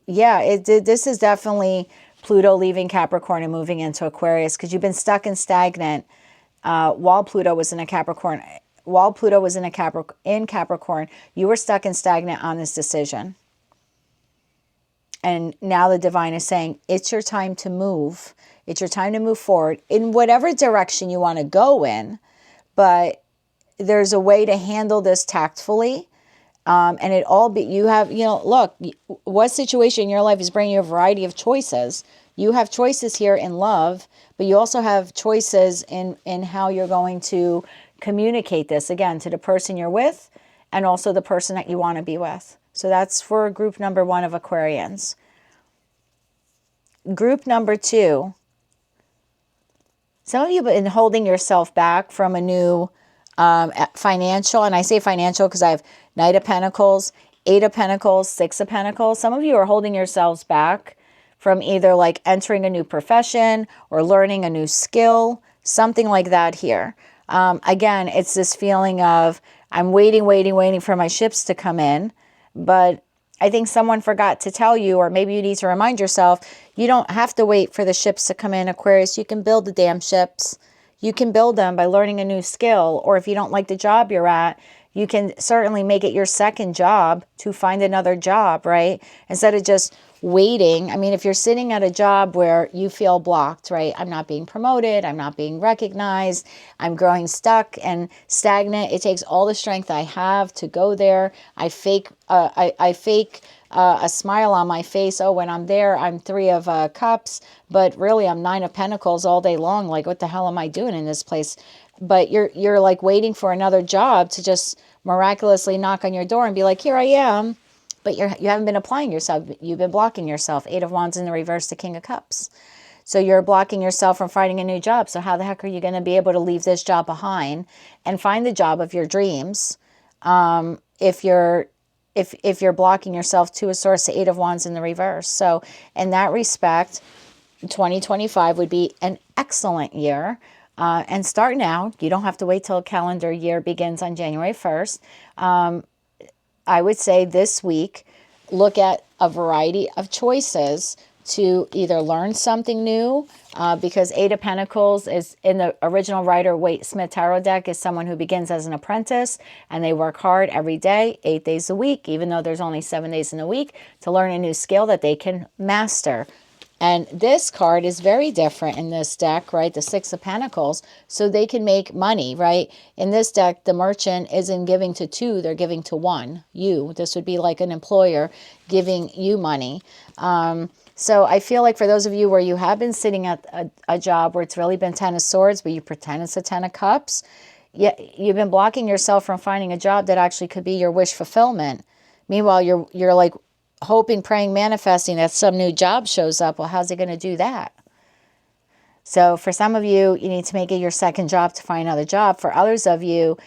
this is definitely Pluto leaving Capricorn and moving into Aquarius, because you've been stuck and stagnant while Pluto was in a Capricorn. While Pluto was in Capricorn, you were stuck and stagnant on this decision. And now the divine is saying, it's your time to move. It's your time to move forward in whatever direction you want to go in. But there's a way to handle this tactfully. And it all be, you have, look, what situation in your life is bringing you a variety of choices. You have choices here in love, but you also have choices in how you're going to communicate this, again, to the person you're with and also the person that you want to be with. So that's for group number 1 of Aquarians. Group number 2. Some of you have been holding yourself back from a new financial, and I say financial because I have Knight of Pentacles, 8 of Pentacles, 6 of Pentacles. Some of you are holding yourselves back from either like entering a new profession or learning a new skill, something like that here. Again, it's this feeling of I'm waiting for my ships to come in, but I think someone forgot to tell you, or maybe you need to remind yourself, you don't have to wait for the ships to come in, Aquarius. You can build the damn ships. You can build them by learning a new skill, or if you don't like the job you're at, you can certainly make it your second job to find another job, right? Instead of just waiting. I mean, if you're sitting at a job where you feel blocked, right? I'm not being promoted. I'm not being recognized. I'm growing stuck and stagnant. It takes all the strength I have to go there. I fake a smile on my face. Oh, when I'm there, I'm 3 of Cups, but really I'm 9 of Pentacles all day long. Like, what the hell am I doing in this place? but you're like waiting for another job to just miraculously knock on your door and be like, here I am. But you haven't been applying yourself. You've been blocking yourself. 8 of Wands in the reverse, the King of Cups. So you're blocking yourself from finding a new job. So how the heck are you going to be able to leave this job behind and find the job of your dreams if you're blocking yourself to a source? The 8 of Wands in the reverse. So in that respect, 2025 would be an excellent year. And start now. You don't have to wait till calendar year begins on January 1st. I would say this week, look at a variety of choices to either learn something new, because 8 of Pentacles is in the original Rider-Waite-Smith Tarot deck is someone who begins as an apprentice and they work hard every day, 8 days a week, even though there's only 7 days in a week, to learn a new skill that they can master. And this card is very different in this deck, right? The 6 of Pentacles, so they can make money, right? In this deck, the merchant isn't giving to 2, they're giving to 1, you. This would be like an employer giving you money. So I feel like for those of you where you have been sitting at a job where it's really been 10 of Swords, but you pretend it's a 10 of Cups, you've been blocking yourself from finding a job that actually could be your wish fulfillment. Meanwhile, you're like hoping, praying, manifesting that some new job shows up. Well, how's it going to do that? So for some of you, you need to make it your second job to find another job. For others of you,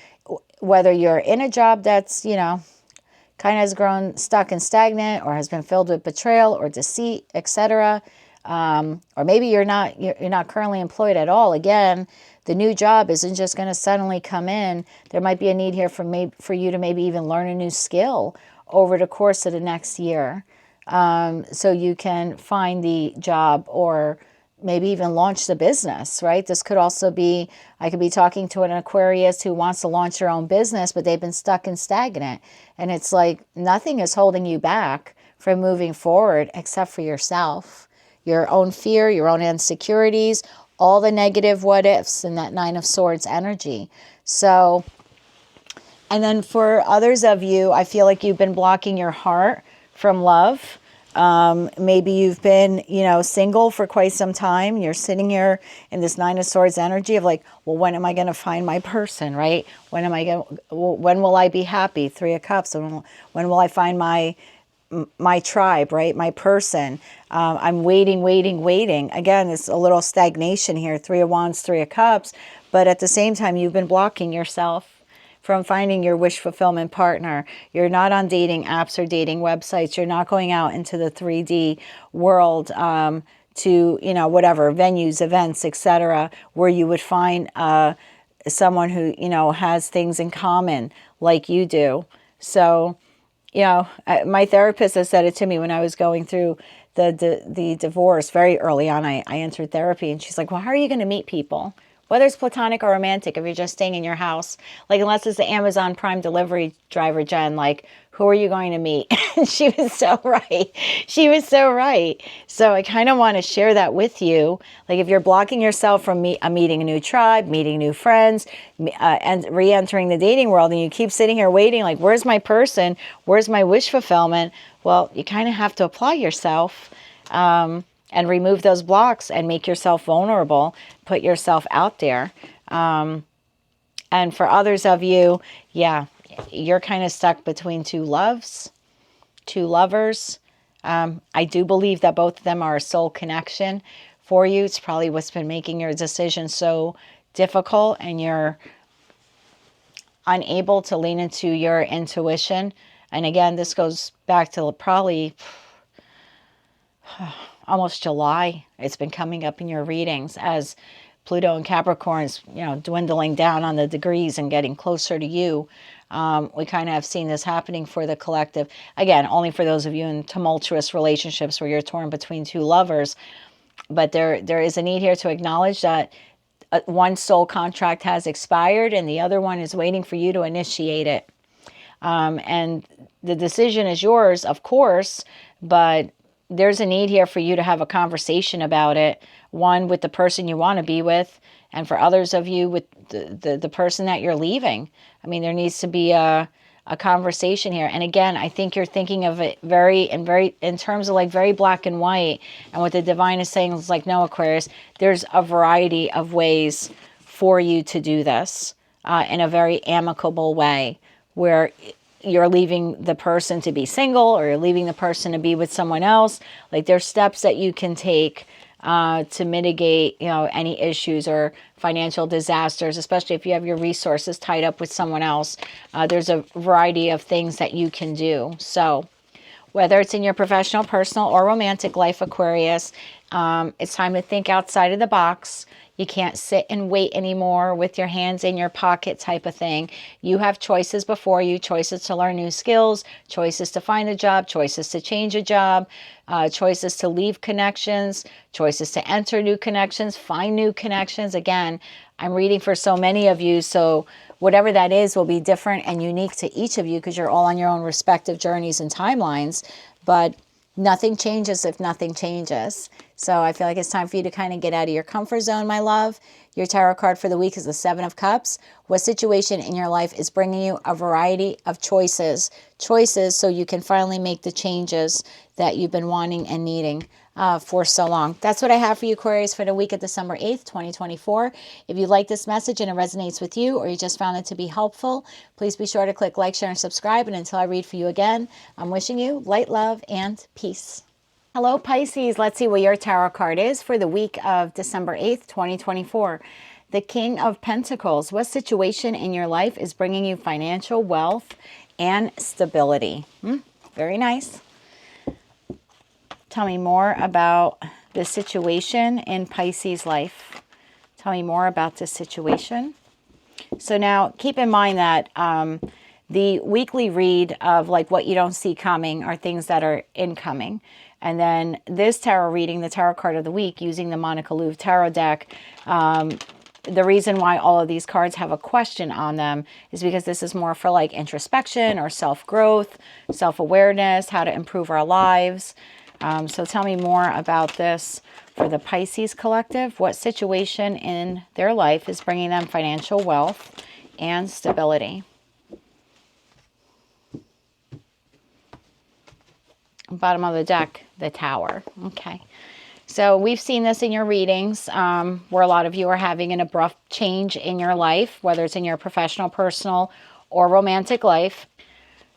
whether you're in a job that's, kind of has grown stuck and stagnant or has been filled with betrayal or deceit, etc. Or maybe you're not currently employed at all. Again, the new job isn't just going to suddenly come in. There might be a need here for you to maybe even learn a new skill over the course of the next year, so you can find the job or maybe even launch the business, right? This could also be, I could be talking to an Aquarius who wants to launch their own business, but they've been stuck and stagnant. And it's like nothing is holding you back from moving forward except for yourself, your own fear, your own insecurities, all the negative what ifs in that 9 of Swords energy. So, and then for others of you, I feel like you've been blocking your heart from love. Maybe you've been, single for quite some time. You're sitting here in this 9 of Swords energy of like, well, when am I going to find my person, right? When will I be happy? 3 of Cups. When will I find my tribe, right? My person. I'm waiting. Again, it's a little stagnation here. 3 of Wands, 3 of Cups. But at the same time, you've been blocking yourself from finding your wish fulfillment partner. You're not on dating apps or dating websites. You're not going out into the 3D world to, whatever, venues, events, etc., where you would find someone who, has things in common like you do. So, my therapist has said it to me when I was going through the divorce very early on. I entered therapy and she's like, well, how are you going to meet people? Whether it's platonic or romantic, if you're just staying in your house, like unless it's the Amazon Prime delivery driver, Jen, like who are you going to meet? And she was so right. She was so right. So I kind of want to share that with you. Like if you're blocking yourself from meeting a new tribe, meeting new friends, and re-entering the dating world, and you keep sitting here waiting, like where's my person? Where's my wish fulfillment? Well, you kind of have to apply yourself. And remove those blocks and make yourself vulnerable, put yourself out there. And for others of you, you're kind of stuck between two lovers. I do believe that both of them are a soul connection for you. It's probably what's been making your decision so difficult and you're unable to lean into your intuition. And again, this goes back to probably almost July. It's been coming up in your readings as Pluto and Capricorn is, dwindling down on the degrees and getting closer to you. We kind of have seen this happening for the collective. Again, only for those of you in tumultuous relationships where you're torn between two lovers. But there is a need here to acknowledge that one soul contract has expired and the other one is waiting for you to initiate it. And the decision is yours, of course, but there's a need here for you to have a conversation about it. One, with the person you want to be with, and for others of you with the person that you're leaving. I mean, there needs to be a conversation here. And again, I think you're thinking of it very in terms of like very black and white. And what the divine is saying is like, no, Aquarius, there's a variety of ways for you to do this in a very amicable way, where you're leaving the person to be single or you're leaving the person to be with someone else. Like, there's steps that you can take to mitigate, any issues or financial disasters, especially if you have your resources tied up with someone else. There's a variety of things that you can do. So whether it's in your professional, personal, or romantic life, Aquarius, it's time to think outside of the box. You can't sit and wait anymore with your hands in your pocket type of thing. You have choices before you, choices to learn new skills, choices to find a job, choices to change a job, choices to leave connections, choices to enter new connections, find new connections. Again, I'm reading for so many of you, so whatever that is will be different and unique to each of you because you're all on your own respective journeys and timelines. But nothing changes if nothing changes. So I feel like it's time for you to kind of get out of your comfort zone, my love. Your tarot card for the week is the Seven of Cups. What situation in your life is bringing you a variety of choices? Choices so you can finally make the changes that you've been wanting and needing for so long. That's what I have for you, Aquarius, for the week of December 8th, 2024. If you like this message and it resonates with you, or you just found it to be helpful, please be sure to click like, share, and subscribe. And until I read for you again, I'm wishing you light, love, and peace. Hello, Pisces. Let's see what your tarot card is for the week of December 8th, 2024. The King of Pentacles. What situation in your life is bringing you financial wealth and stability? Very nice. Tell me more about the situation in Pisces' life. Tell me more about this situation. So now keep in mind that the weekly read of like what you don't see coming are things that are incoming. And then this tarot reading, the tarot card of the week, using the Monica Louv tarot deck, the reason why all of these cards have a question on them is because this is more for like introspection or self-growth, self-awareness, how to improve our lives. So tell me more about this for the Pisces collective. What situation in their life is bringing them financial wealth and stability? Bottom of the deck, the Tower. Okay. So we've seen this in your readings where a lot of you are having an abrupt change in your life, whether it's in your professional, personal, or romantic life.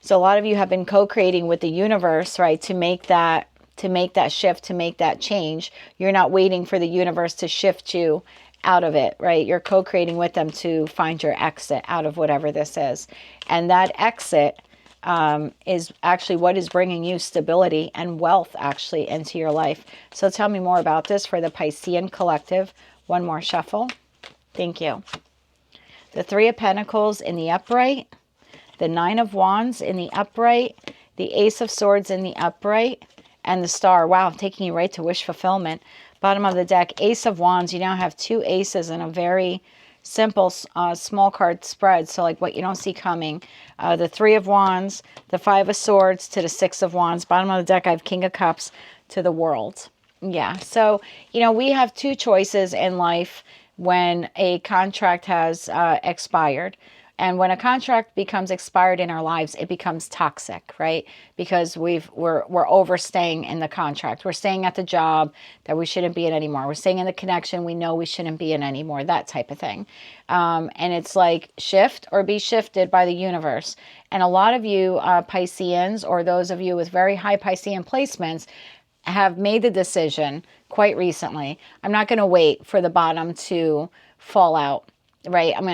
So a lot of you have been co-creating with the universe, right, to make that shift, to make that change. You're not waiting for the universe to shift you out of it, right? You're co-creating with them to find your exit out of whatever this is. And that exit is actually what is bringing you stability and wealth actually into your life. So tell me more about this for the Piscean collective. One more shuffle. Thank you. The Three of Pentacles in the upright, the Nine of Wands in the upright, the Ace of Swords in the upright, and the Star. Wow, I'm taking you right to wish fulfillment. Bottom of the deck, Ace of Wands. You now have two aces in a very simple small card spread, so like what you don't see coming. The Three of Wands, the Five of Swords to the Six of Wands. Bottom of the deck, I have King of Cups to the World. Yeah, so we have two choices in life when a contract has expired. And when a contract becomes expired in our lives, it becomes toxic, right? Because we're overstaying in the contract. We're staying at the job that we shouldn't be in anymore. We're staying in the connection we know we shouldn't be in anymore, that type of thing. And it's like shift or be shifted by the universe. And a lot of you Pisceans, or those of you with very high Piscean placements, have made the decision quite recently. I'm not going to wait for the bottom to fall out. Right, I'm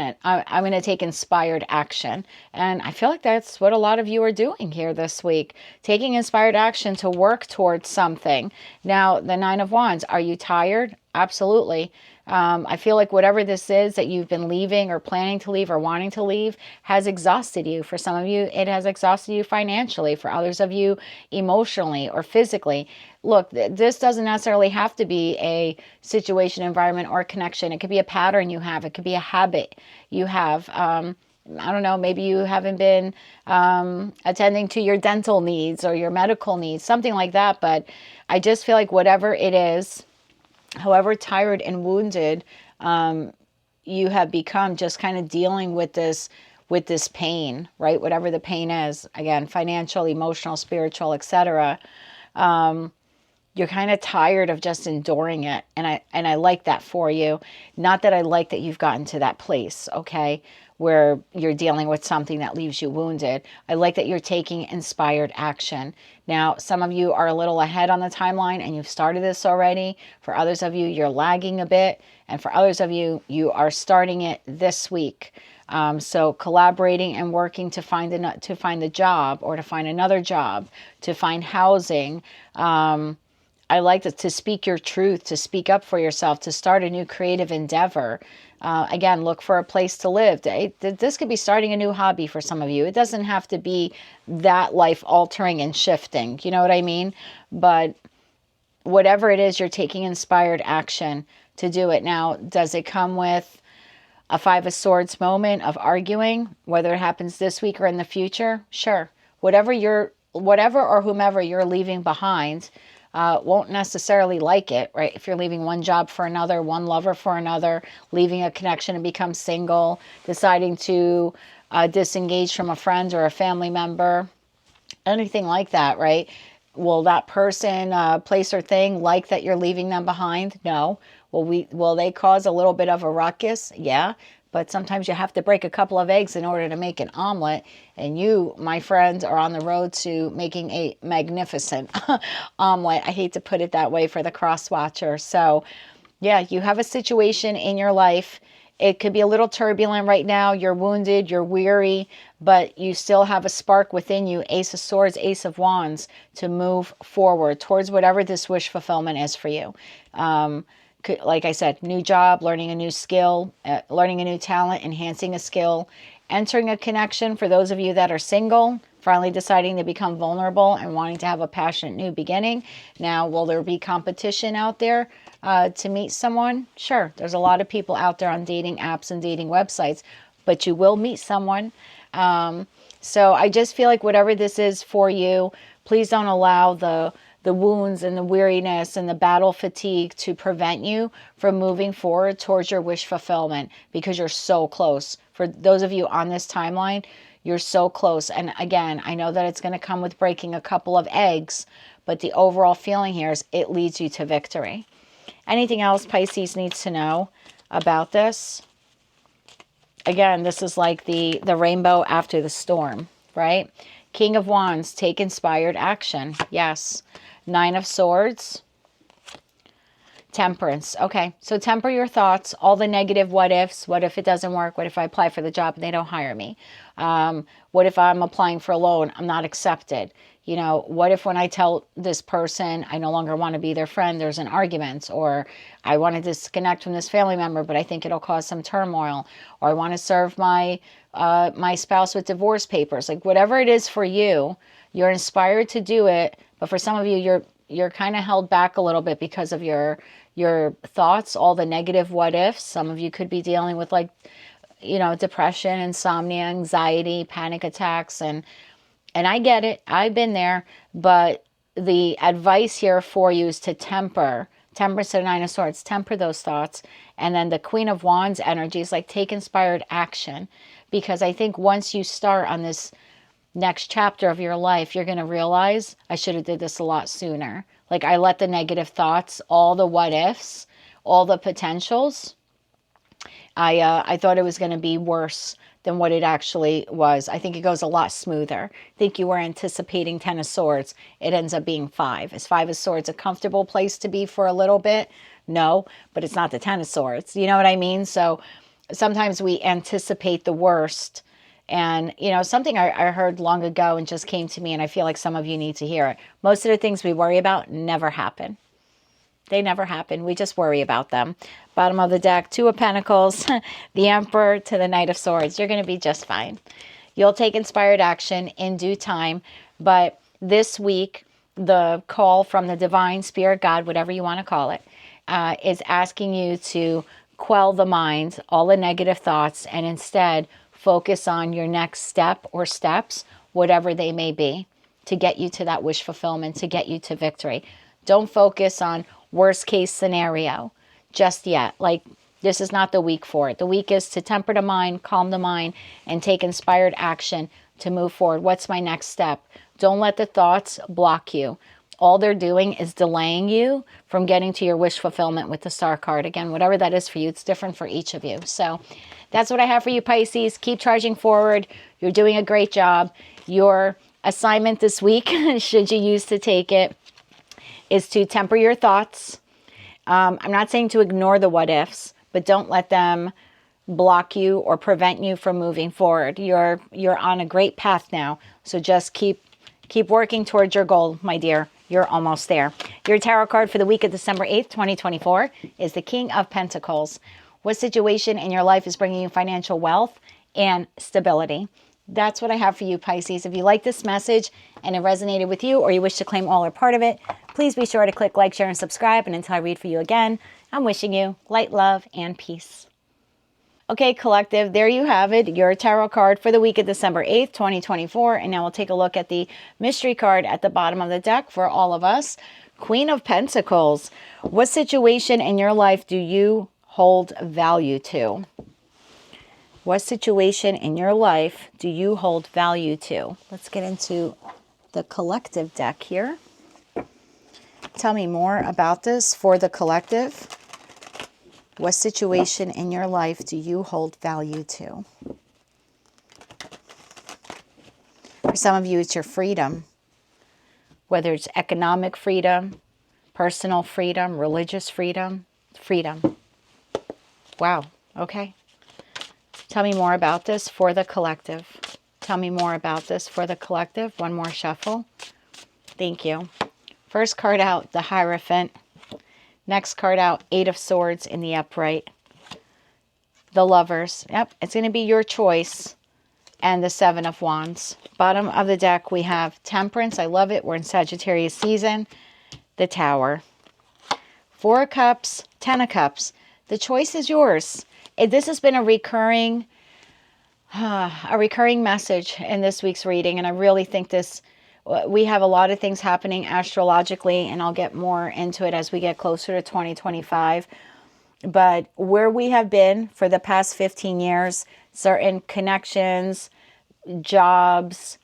gonna take inspired action, and I feel like that's what a lot of you are doing here this week, taking inspired action to work towards something. Now, the Nine of Wands, are you tired? Absolutely. I feel like whatever this is that you've been leaving or planning to leave or wanting to leave has exhausted you. For some of you, it has exhausted you financially. For others of you, emotionally or physically. Look, this doesn't necessarily have to be a situation, environment, or connection. It could be a pattern you have. It could be a habit you have. I don't know, maybe you haven't been attending to your dental needs or your medical needs, something like that. But I just feel like whatever it is, however tired and wounded you have become, just kind of dealing with this pain, right? Whatever the pain is, again, financial, emotional, spiritual, etc. you're kind of tired of just enduring it. And I like that for you. Not that I like that you've gotten to that place, okay, where you're dealing with something that leaves you wounded. I like that you're taking inspired action. Now, some of you are a little ahead on the timeline and you've started this already. For others of you, you're lagging a bit. And for others of you, you are starting it this week. So collaborating and working to find the job, or to find another job, to find housing. I like to speak your truth, to speak up for yourself, to start a new creative endeavor. Again, look for a place to live. This could be starting a new hobby for some of you. It doesn't have to be that life altering and shifting. You know what I mean? But whatever it is, you're taking inspired action to do it. Now, does it come with a Five of Swords moment of arguing, whether it happens this week or in the future? Sure. Whatever or whomever you're leaving behind won't necessarily like it, right? If you're leaving one job for another, one lover for another, leaving a connection and become single, deciding to disengage from a friend or a family member, anything like that, right? Will that person, place, or thing like that you're leaving them behind? No. Will they cause a little bit of a ruckus? Yeah. But sometimes you have to break a couple of eggs in order to make an omelet. And you, my friend, are on the road to making a magnificent omelet. I hate to put it that way for the cross watcher. So yeah, you have a situation in your life. It could be a little turbulent right now. You're wounded, you're weary, but you still have a spark within you, Ace of Swords, Ace of Wands, to move forward towards whatever this wish fulfillment is for you. Like I said, new job, learning a new skill, learning a new talent, enhancing a skill, entering a connection for those of you that are single, finally deciding to become vulnerable and wanting to have a passionate new beginning. Now, will there be competition out there to meet someone? Sure. There's a lot of people out there on dating apps and dating websites, but you will meet someone. So I just feel like whatever this is for you, please don't allow the wounds and the weariness and the battle fatigue to prevent you from moving forward towards your wish fulfillment, because you're so close. For those of you on this timeline, you're so close. And again, I know that it's going to come with breaking a couple of eggs, but the overall feeling here is it leads you to victory. Anything else Pisces needs to know about this? Again, this is like the rainbow after the storm, right? King of Wands, take inspired action. Yes. Nine of Swords. Temperance. Okay, so temper your thoughts, all the negative what ifs. What if it doesn't work? What if I apply for the job and they don't hire me? What if I'm applying for a loan, I'm not accepted? You know, what if when I tell this person I no longer want to be their friend, there's an argument? Or I want to disconnect from this family member, but I think it'll cause some turmoil. Or I want to serve my my spouse with divorce papers. Like whatever it is for you, you're inspired to do it. But for some of you, you're kind of held back a little bit because of your thoughts, all the negative what ifs. Some of you could be dealing with, like, you know, depression, insomnia, anxiety, panic attacks, and I get it. I've been there, but the advice here for you is to temper to the Nine of Swords, temper those thoughts. And then the Queen of Wands energy is like, take inspired action, because I think once you start on this next chapter of your life, you're going to realize, I should have did this a lot sooner. Like, I let the negative thoughts, all the what ifs, all the potentials, I thought it was going to be worse than what it actually was. I think it goes a lot smoother. I think you were anticipating Ten of Swords. It ends up being Five. Is Five of Swords a comfortable place to be for a little bit? No, but it's not the Ten of Swords. You know what I mean? So sometimes we anticipate the worst. And, you know, something I heard long ago and just came to me, and I feel like some of you need to hear it. Most of the things we worry about never happen. They never happen. We just worry about them. Bottom of the deck, Two of Pentacles, the Emperor to the Knight of Swords. You're going to be just fine. You'll take inspired action in due time. But this week, the call from the divine spirit, God, whatever you want to call it, is asking you to quell the mind, all the negative thoughts, and instead focus on your next step or steps, whatever they may be, to get you to that wish fulfillment, to get you to victory. Don't focus on worst case scenario just yet. Like, this is not the week for it. The week is to temper the mind, calm the mind, and take inspired action to move forward. What's my next step? Don't let the thoughts block you. all they're doing is delaying you from getting to your wish fulfillment with the Star card. Again, whatever that is for you, it's different for each of you. So that's what I have for you, Pisces. Keep charging forward. You're doing a great job. Your assignment this week, should you use to take it, is to temper your thoughts. I'm not saying to ignore the what ifs, but don't let them block you or prevent you from moving forward. You're on a great path now. So just keep working towards your goal, my dear. You're almost there. Your tarot card for the week of December 8th, 2024 is the King of Pentacles. What situation in your life is bringing you financial wealth and stability? That's what I have for you, Pisces. If you like this message and it resonated with you, or you wish to claim all or part of it, please be sure to click like, share, and subscribe. And until I read for you again, I'm wishing you light, love, and peace. Okay, collective, there you have it, your tarot card for the week of December 8th, 2024. And now we'll take a look at the mystery card at the bottom of the deck for all of us. Queen of Pentacles. What situation in your life do you hold value to? What situation in your life do you hold value to? Let's get into the collective deck here. Tell me more about this for the collective. What situation in your life do you hold value to? For some of you, it's your freedom. Whether it's economic freedom, personal freedom, religious freedom, freedom. Wow, okay. Tell me more about this for the collective. Tell me more about this for the collective. One more shuffle. Thank you. First card out, the Hierophant. Next card out, Eight of Swords in the upright. The Lovers. Yep, it's going to be your choice. And the Seven of Wands. Bottom of the deck, we have Temperance. I love it. We're in Sagittarius season. The Tower. Four of Cups, Ten of Cups. The choice is yours. This has been a recurring message in this week's reading. And I really think we have a lot of things happening astrologically, and I'll get more into it as we get closer to 2025. But where we have been for the past 15 years, certain connections, jobs,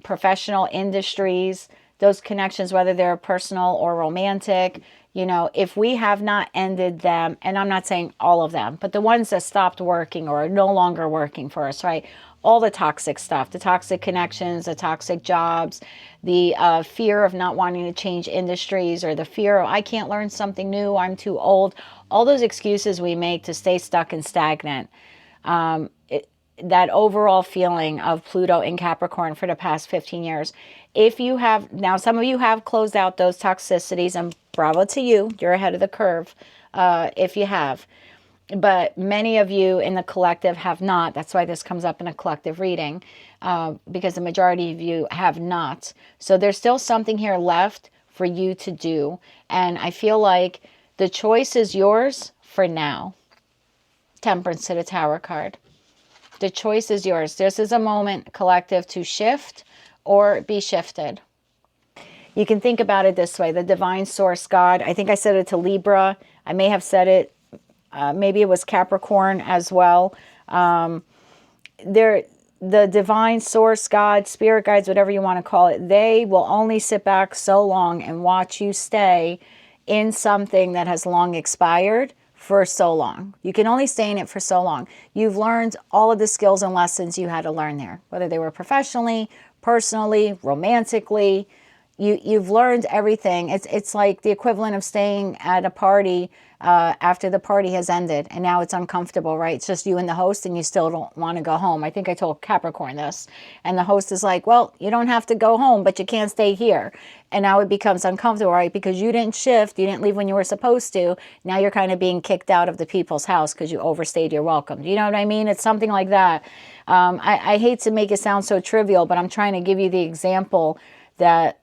professional industries, those connections, whether they're personal or romantic, you know, if we have not ended them, and I'm not saying all of them, but the ones that stopped working or are no longer working for us, right? All the toxic stuff, the toxic connections, the toxic jobs, the fear of not wanting to change industries, or the fear of, I can't learn something new, I'm too old. All those excuses we make to stay stuck and stagnant. That overall feeling of Pluto in Capricorn for the past 15 years. If you have, now some of you have closed out those toxicities, and bravo to you, you're ahead of the curve if you have. But many of you in the collective have not. That's why this comes up in a collective reading, because the majority of you have not. So there's still something here left for you to do. And I feel like the choice is yours for now. Temperance to the Tower card. The choice is yours. This is a moment, collective, to shift or be shifted. You can think about it this way. The divine source God. I think I said it to Libra. I may have said it. Maybe it was Capricorn as well. The divine source God, spirit guides, whatever you want to call it, they will only sit back so long and watch you stay in something that has long expired for so long. You can only stay in it for so long. You've learned all of the skills and lessons you had to learn there, whether they were professionally, personally, romantically. You've learned everything. It's like the equivalent of staying at a party after the party has ended, and now it's uncomfortable, right? It's just you and the host, and you still don't want to go home. I think I told Capricorn this, and the host is like, well, you don't have to go home, but you can't stay here. And now it becomes uncomfortable, right? Because you didn't shift, you didn't leave when you were supposed to. Now you're kind of being kicked out of the people's house because you overstayed your welcome. Do you know what I mean? It's something like that. I hate to make it sound so trivial, but I'm trying to give you the example that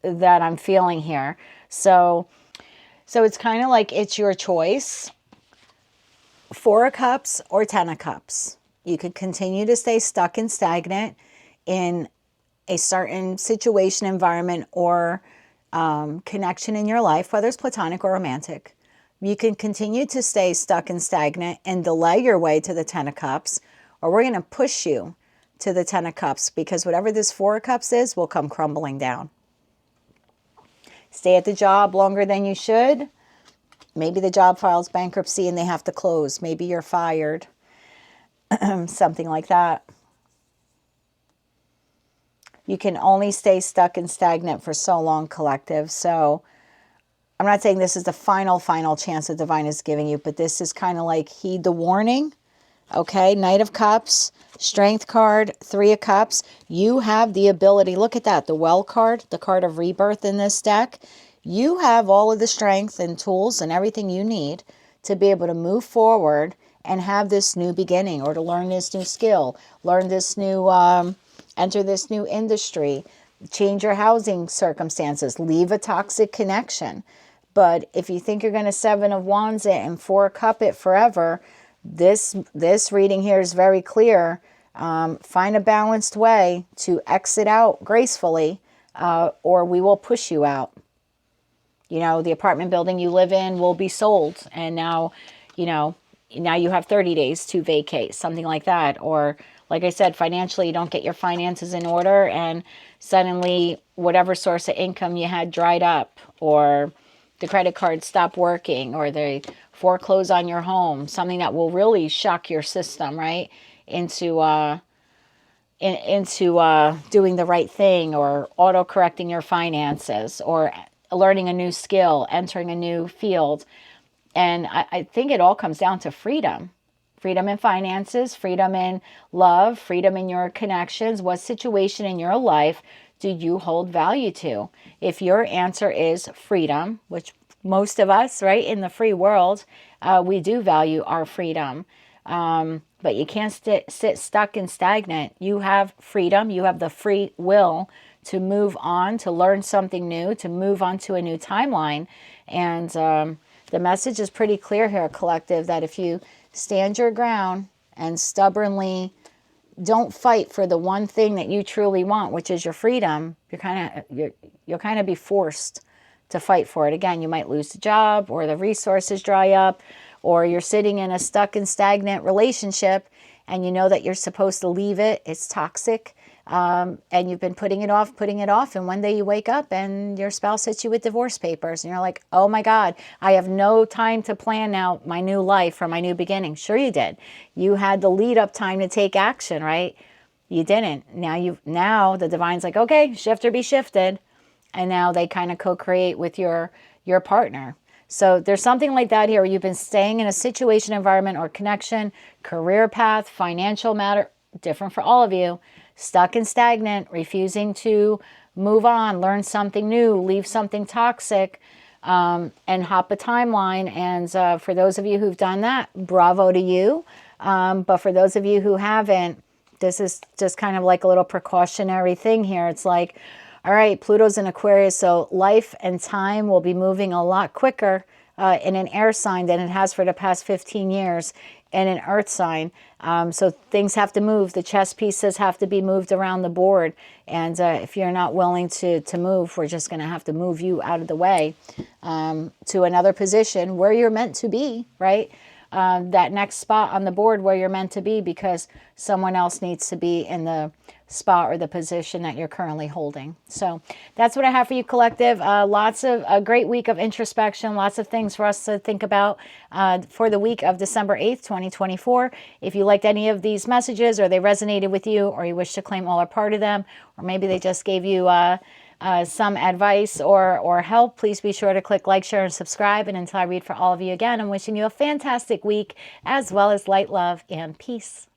I'm feeling here. So it's kind of like it's your choice. Four of Cups or Ten of Cups. You could continue to stay stuck and stagnant in a certain situation, environment, or connection in your life, whether it's platonic or romantic. You can continue to stay stuck and stagnant and delay your way to the Ten of Cups, or we're going to push you to the Ten of Cups, because whatever this Four of Cups is will come crumbling down. stay at the job longer than you should. Maybe the job files bankruptcy and they have to close. Maybe you're fired. Something like that. You can only stay stuck and stagnant for so long, collective. So I'm not saying this is the final chance the divine is giving you, but this is kind of like heed the warning. Okay, Knight of Cups, Strength card, Three of Cups. You have the ability, look at that, the Well card, the card of rebirth in this deck. You have all of the strength and tools and everything you need to be able to move forward and have this new beginning, or to learn this new skill, learn this new, enter this new industry, change your housing circumstances, leave a toxic connection. But if you think you're going to Seven of Wands it and Four of Cup it forever, this reading here is very clear. Find a balanced way to exit out gracefully, or we will push you out. You know, the apartment building you live in will be sold, and now, you know, now you have 30 days to vacate, something like that. Or, like I said, financially, you don't get your finances in order, and suddenly whatever source of income you had dried up, or the credit card stopped working, or they foreclose on your home, something that will really shock your system, right? Into doing the right thing, or auto-correcting your finances, or learning a new skill, entering a new field. And I think it all comes down to freedom. Freedom in finances, freedom in love, freedom in your connections. What situation in your life do you hold value to? If your answer is freedom, which most of us, right, in the free world, we do value our freedom. But you can't sit stuck and stagnant. You have freedom. You have the free will to move on, to learn something new, to move on to a new timeline. And the message is pretty clear here, collective, that if you stand your ground and stubbornly don't fight for the one thing that you truly want, which is your freedom, you'll kind of be forced to fight for it. Again, you might lose the job, or the resources dry up, or you're sitting in a stuck and stagnant relationship and you know that you're supposed to leave it. It's toxic. And you've been putting it off. And one day you wake up and your spouse hits you with divorce papers. And you're like, oh my God, I have no time to plan out my new life or my new beginning. Sure you did. You had the lead up time to take action, right? You didn't. Now the divine's like, okay, shift or be shifted. And now they kind of co-create with your partner. So there's something like that here where you've been staying in a situation, environment, or connection, career path, financial matter, different for all of you, stuck and stagnant, refusing to move on, learn something new, leave something toxic, and hop a timeline. And for those of you who've done that, bravo to you. But for those of you who haven't, this is just kind of like a little precautionary thing here. It's like, all right, Pluto's in Aquarius, so life and time will be moving a lot quicker in an air sign than it has for the past 15 years in an earth sign. So things have to move. The chess pieces have to be moved around the board. And if you're not willing to move, we're just going to have to move you out of the way to another position where you're meant to be, right? That next spot on the board where you're meant to be, because someone else needs to be in the spot or the position that you're currently holding. So that's what I have for you, collective. Lots of a great week of introspection, lots of things for us to think about for the week of December 8th, 2024. If you liked any of these messages, or they resonated with you, or you wish to claim all or part of them, or maybe they just gave you some advice or help, please be sure to click like, share, and subscribe. And until I read for all of you again, I'm wishing you a fantastic week, as well as light, love, and peace.